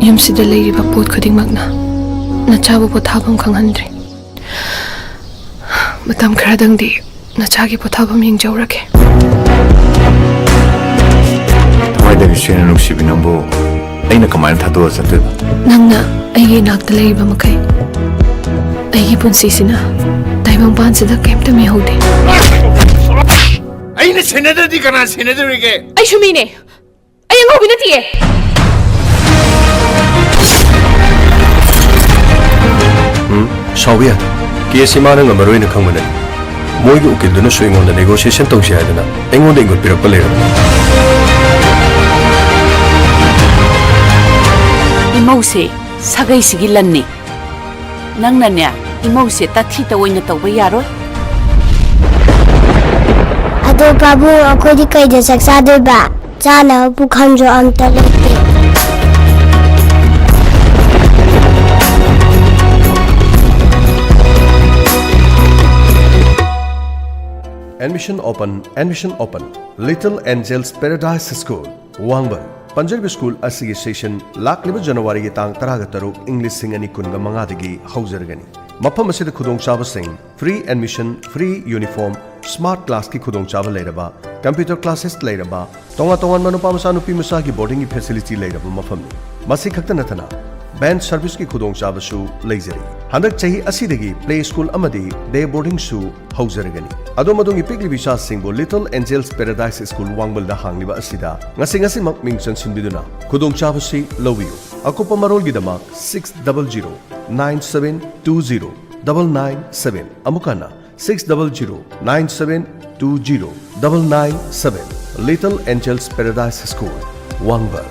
ꯌꯨꯝꯁꯤꯗ ꯂꯩꯔꯤꯕ ꯄꯣꯠ ꯈꯨꯗꯤꯡꯃꯛꯅ ꯅꯆꯥꯕꯨ ꯄꯣꯊꯥꯐꯝ ꯈꯪꯍꯟꯗ꯭ꯔꯤ ꯃꯇꯝ ꯈꯔꯗꯪꯗꯤ ꯅꯆꯥꯒꯤ ꯄꯣꯊꯥꯐꯝ ꯌꯦꯡꯖꯧꯔꯒꯦ ꯊꯋꯥꯏꯗꯒꯤ ꯁꯦꯡꯅ ꯅꯨꯡꯁꯤꯕꯤ ꯅꯪꯕꯨ ꯑꯩꯅ ꯀꯃꯥꯏꯅ ꯊꯥꯗꯣꯛꯑ ꯆꯠꯇꯣꯏꯕ ꯅꯪꯅ ꯑꯩꯒꯤ ꯏꯅꯥꯛꯇ ꯂꯩꯔꯤꯕ ꯃꯈꯩ ꯑꯩꯒꯤ ꯄꯨꯟꯁꯤꯁꯤꯅ ꯇꯥꯏꯕꯪꯄꯥꯟꯁꯤꯗ ꯀꯩꯝꯇ ꯃꯤꯍꯧꯗꯦ ꯑꯩꯅ ꯁꯦꯟꯅꯗ꯭ꯔꯗꯤ ꯀꯅꯥ ꯁꯦꯟꯅꯗꯧꯔꯤꯒꯦ ꯑꯩꯁꯨ ꯃꯤꯅꯦ ꯑꯩ ꯑꯉꯥꯎꯕꯤ ꯅꯠꯇꯤꯌꯦ Shawia, Kiasimana Maroina Kangman. Moigu Kilduna swing on the negotiation Toshadana, Engon Engo Pirapalera. Imose, Sagai Sigilani Nangania, Imose, Tatita Winata Yaro Ado Babu, Akodika, the Saxadeba, Zana, Bukanjo Antalete. Admission open. Little Angels Paradise School, Wangbal. Punjabi School asigi session lakliba January gi tang 13 English singani kunga mangadagi haujargani. Mafam asida khudong chaba sing free admission, free uniform, smart class ki khudong chaba leiraba, computer classes leiraba, tonga tongan manupa masa nupi musa gi boarding gi facility leiraba mafam ni. Masi khakta nathana band service ki khudong chaba su leijari. Handak chahi asidagi play school amadi day boarding su haujargani. Adomadong ipigli bisa singbo Little Angels Paradise School Wangbal da hangliba asida ngasi mak mingchan sinbiduna khudong chaba si lowiyo. Akupa marol gidamak 600-9720-997 amukana 600-9720-997 Little Angels Paradise School Wangbal.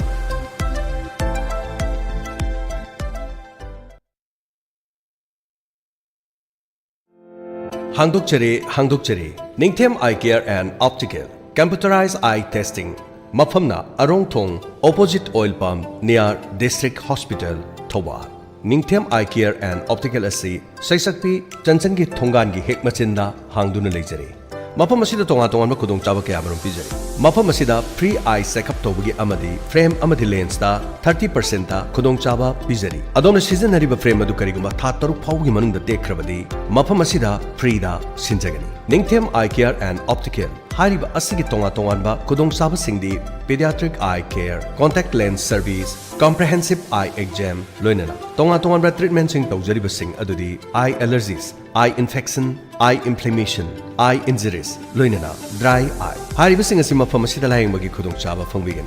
Hangdokchere Ningthem Eye Care and Optical Computerized Eye Testing Mafamna Arongthong Opposite Oil Pump near District Hospital Thawal Ningthem Eye Care and Optical asi Saisakpi Chanchangi Thongangi Hekmachinda Hangduna Leijare Mafam asida tonga khudong chaba kaya marum pijare Mafam asida free eye checkup tobagi amadi frame amadi lens da 30% ta khudong chaba pijari adona season hariba frame adu kariguma tha taruk phawgi manungda tekhrabadi Mafam asida free da sinjagani Ningthem Eye Care and Optical Hariba asigi tonga ba khudong chaba singdi pediatric eye care contact lens service comprehensive eye exam loinana tonga ba treatment sing tawjariba sing adudi eye allergies eye infection eye inflammation eye injuries loinana dry eye hariba sing asi mafam asida layengmagi khudong chaba phangbigan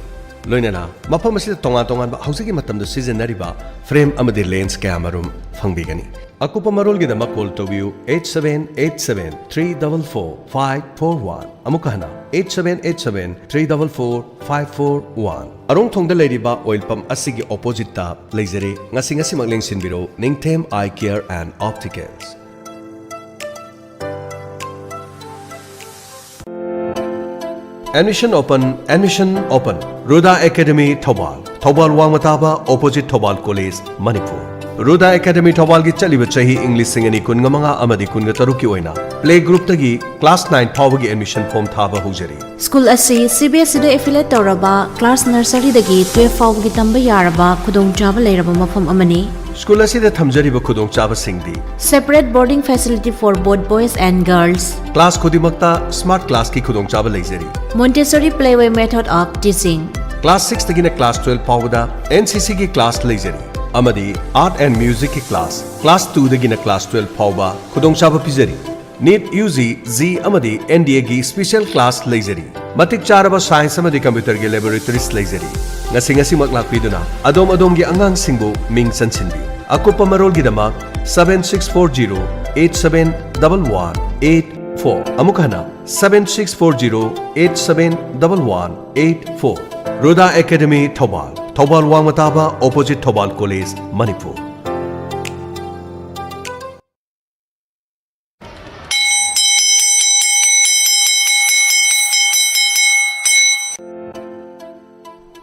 loinana mafam asida tonga ba hausigi matamda seasonariba frame amadi lens camera phangbigani Akupa marol gi dama call to view 8787-344-541 amukahana 8787-344-541 Arong thongda leiriba oil pump asigi opposite ta leijare ngasi magleng sinbiro Ningthem Eye Care and Opticals Admission open. Ruda Academy Thobal. Thobal Wangmataba opposite Thobal College, Manipur. Ruda Academy Thobal gi chaliba chahi English singani kungamanga amadi kunga taruki oina. Play group tagi class 9 phawagi admission form thaba hujari. School asi CBSE da affiliate tawraba class nursery dagi 12 phawagi tamba yaraba khudong chaba leiraba mafam amani. School asi da thamjariba khudong chaba singdi. Separate boarding facility for both boys and girls. Class khudimakta smart class ki khudong chaba leijari. Montessori playway method of teaching. Class 6 tagina class 12 phawada NCC ki class leijari. Amadi Art and Music ki class 2 dagina class 12 phawba khudong chaba pizari. NEET UG Z amadi NDA gi special class leijari. Matik charaba science amadi computer gi laboratories leijari. Ngasi maklak piduna adom gi angang singbo ming sansinbi. Akupa marol gi damak 7640871184 amukana 7640871184 Ruda Academy Thobal Wangmataba opposite Thobal College, Manipur.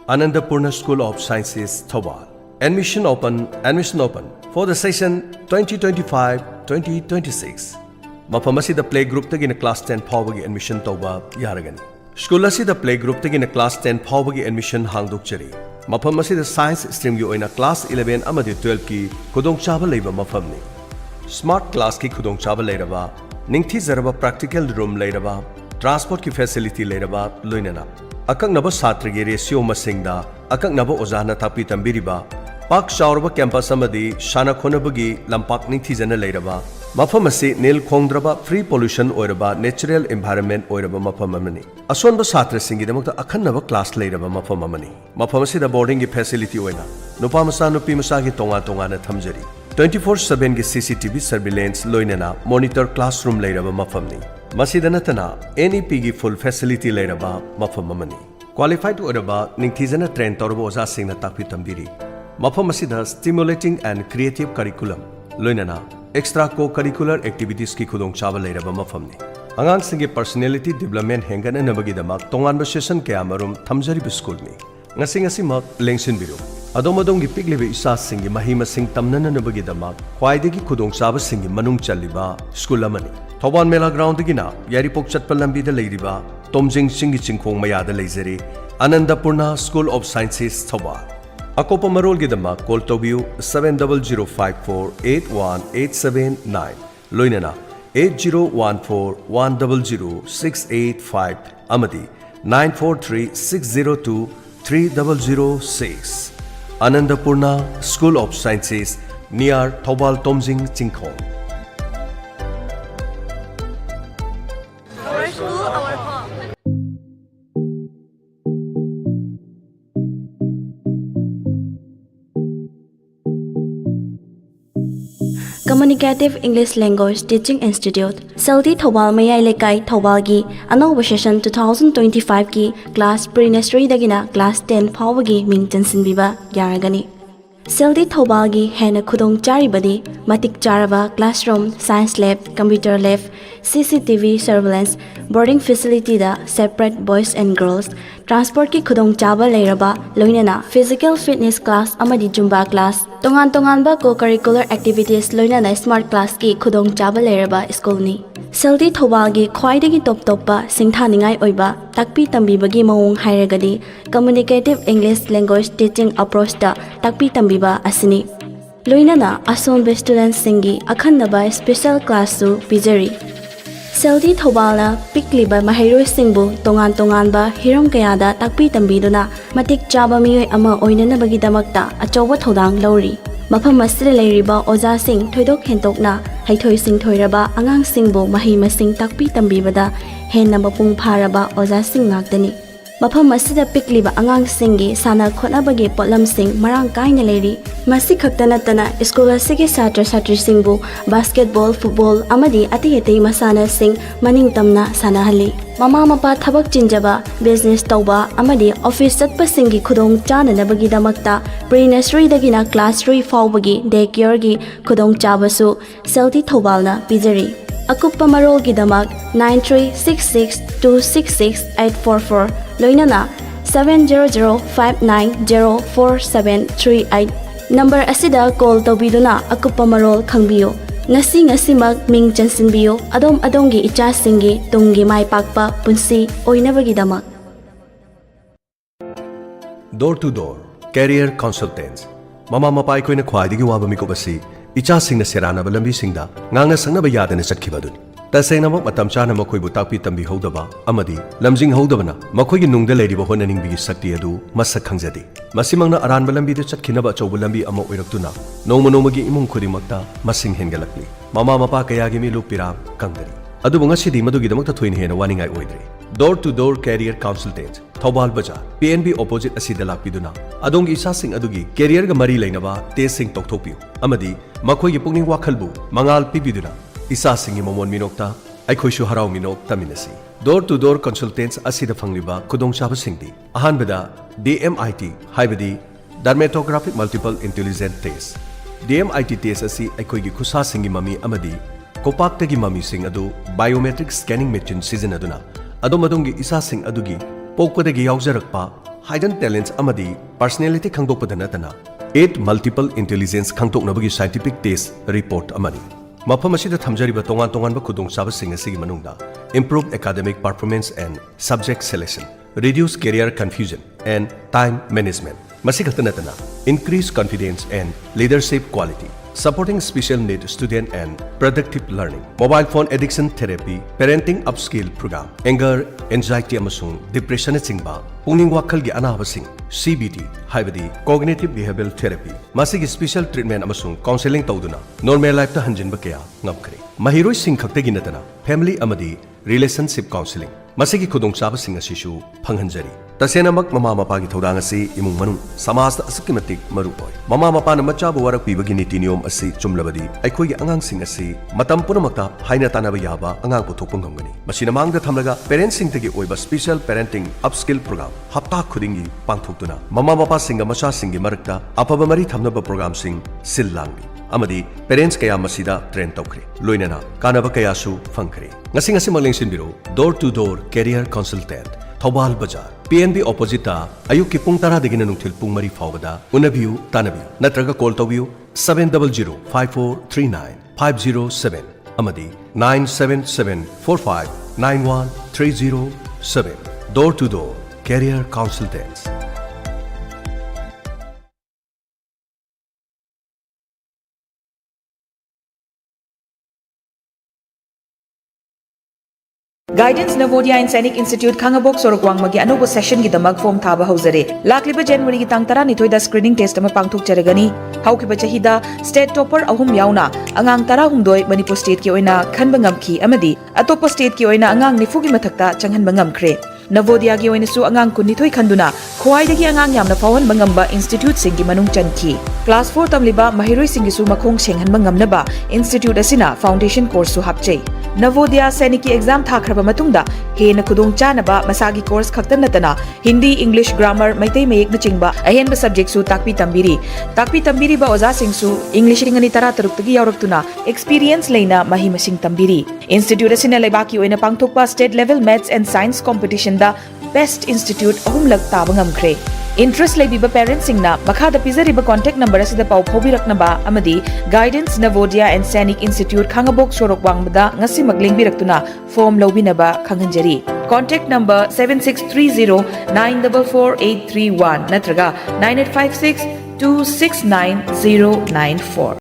Anandapurna School of Sciences, Thobal. Admission open for the session 2025-2026. Mapamasi the play group tagina class 10 phawagi admission tawba yaragani. School asi the play group tagina class 10 phawagi admission hangdokchari. Mapamasi the science stream gi oina class 11 amadi 12 ki khudong chaba leiba mafamni. Smart class ki khudong chaba leiraba, ningthi zaraba practical room leiraba, transport ki facility leiraba loinana. Akaknaba satra gi ratio masingda akaknaba ozana tapi tambiriba pak shaurba campus amadi shana khonabagi lampak ningthi jana leiraba. Mafam asi nil khongdraba free pollution oiraba natural environment oiraba mafam amani. Asonba satra singi damakta akhannaba class leiraba mafam amani. Mafam asi da boarding gi facility oina. Nupa masa nupi masa gi tonga na thamjari. 24/7 gi CCTV surveillance loinana monitor classroom leiraba mafam ni. Masida natana NEP gi full facility leiraba mafam amani. Qualified oiraba ningthijana train torba oza singna takpi tambiri. Mafam asida stimulating and creative curriculum loinana extra co-curricular activities ki khudong chaba leiraba mafamni. Angang singi personality development hengana nabagi damak tonganba session kaya marum thamjari school ni. Ngasi mak lengsin biru. Adom gi piklebe isa singi mahima sing tamnana nabagi damak khwaidagi khudong chaba singi manung chaliba school amani. Thoban Mela ground gina Yaripok chatpal lambi da leiriba Tomjing singi chingkhong mayada leijari Anandapurna School of Sciences Thobal. Akopa marol gi dama call tobiu 7054818789 loinana 8014100685 amadi 9436023006 Anandapurna School of Sciences near Thobal Tomjing Chingkhong. Communicative English Language Teaching Institute, Saldi Thobal Mayai Lekai Thobal gi Anova session 2025 ki class pre-nursery dagina class 10 phawagi ming chansin biba yaragani. Saldi Thobal gi hena khudong chari badi matik charaba classroom, science lab, computer lab, CCTV surveillance, boarding facility da separate boys and girls, transport ki khudong chaba leiraba loinana physical fitness class amadi zumba class, tongan ba co-curricular activities loinana smart class ki khudong chaba leiraba school ni. Saldi Thobal gi khwaidagi top ba singthaningai oiba takpi tambibagi mawong hairagadi communicative English language teaching approach da takpi tambiba asini. Loinana asonbe students singi akhanaba special class su pijari. Saldi Thobal na pikliba mahairoi singbu tongan ba hirom kayada takpi tambiduna matik chaba miyoi ama oinanabagi damakta achoba thodang lauri. Mafam asira leiriba oza sing thoidok hentokna haithoi sing thoiraba angang singbu mahi masing takpi tambibada henna mapung pharaba oza sing ngaktani. Mafam asida pikliba angang singi sana khonabagi potlam sing marang kaina leiri. Masi khakta natana school asigi satra satri singbu basketball, football amadi ati masana sing maning tamna sanahali. Mama mapa thabak chinjaba business tawba amadi office chatpa singi khudong chana nabagi damakta pre-nursery dagina class 3 fawbagi daycare gi khudong chabasu Saldi Thobal na pijari. Akupa marolgidamak 9366266844 loinana 70059047838 number asida call tawbiduna akupa marol khangbiyo ngasi ngasimak ming chansinbiyo adomgi icha singi tunggi mai pakpa punsi oinabagidamak door to door career consultants mama mapa aikoina khwaidigi waba mikobasi icha singna serana balambi singda nganga sangnaba yadana chatkibaduni tasengnamak matam chana makoibu takpi tambi hodaba amadi lamjing hodabana makoigi nungda leiriba honaningbigi sakti adu masak khangjadi masimangna aranba lambi de chatkhinaba achauba lambi ama oiraktuna nongma nongmagi imung khurimakta masing hengalakli mama mapa kayagi mi lupirang kangdari adubu ngasidi madugidamakta thoin hena waningai oidre door to door career consultant Thobal Bazaar PNB opposite asida lakpiduna adongi isa sing adugi career ga mari leinaba test sing tokthokpiu amadi makoigi pungning wakhalbu mangal pibiduna isa singi momon minokta aikhoishu harau minok taminasi door to door consultants asida fangliba kudong chaba singdi ahanbada DMIT haibadi dermatographic multiple intelligent test DMIT test asi aikoigi khusa singi mami amadi kopaktagi mami sing adu biometric scanning machine sizinaduna adomadongi isa sing adugi pokpadagi yaujarakpa hidden talents amadi personality khangdokpada natana 8 multiple intelligence khangtoknabagi scientific test report amani mafam asida thamjariba tongan tongan ba khudong chaba sing asigi manungda improve academic performance and subject selection reduce career confusion and time management masikhata natana increase confidence and leadership quality supporting special needs student and productive learning mobile phone addiction therapy parenting upskill program anger anxiety amasung depression chingba pungning wakhal gi anaba sing CBT haibadi cognitive behavioral therapy masigi special treatment amasung counseling tawduna normal life ta hanjinba kaya ngapkhre mahiroi sing khaktagi natana family amadi relationship counseling masigi khudong chaba sing asisu phanghanjari tasenamak mama mapa gi thodang asi imung manung samaj asukki matik maru boy mama mapa na machabu warak pibagi niti niyom asi chumlabadi aikoi gi angang sing asi matam punamakta haina tanaba yaba angang puthokpung ngamgani masina mangda thamlaga parents sing tagi oiba special parenting upskill program hapta khudingi pangthoktuna mama mapa singa macha singi marakta apaba mari thamnaba program sing sillangi amadi parents kaya masida train tawkhre loinana kanaba kaya su phangkhre ngasi malengsin biro door to door career consultant Thobal Bazaar PNB opposite ayuk ki pung tara degina nungthil pung mari fawada unabiu tanabiu natraga call tawiu 7005439 amadi 977459137 door to door career consultants Guidance Navodaya and Scenic Institute Khangabok Sorokwang magi anobo session gi damak form thaba hauzare lakliba January gi tang 12 da screening test ama pangthok jaragani haukiba chahida state topper ahum yauna angang 16 Manipur state ki oina khanba ngamki amadi atopa state ki oina angang nifu gi mathakta changhanba ngamkhre Navodaya gi oina su angang kunithoi khanduna khwaidagi angang yamna fawan bangamba institute singi manung chanki class 4 tamliba mahiroi singi su makhong senghanba ngamnaba institute asina foundation course su hapchei Navodaya Scenic exam thakraba matungda hena khudong chanaba masagi course khaktan natana Hindi English grammar maitai mayek na chingba ahenba subject su takpi tambiri ba oza sing su English ringani tara taruk tagi yauraktuna experience leina mahi masing tambiri institute asina lebaki oina pangthokpa state level maths and science competition da best institute ahumlak tabangam khre interest lebiba parents singna makhada pizariba contact number asida pau phobiraknaba amadi Guidance Navodaya and Scenic Institute Khangabok Sorokwangda ngasi magling biraktuna form lobinaba khanghanjari contact number 7630944831 natraga 9856269094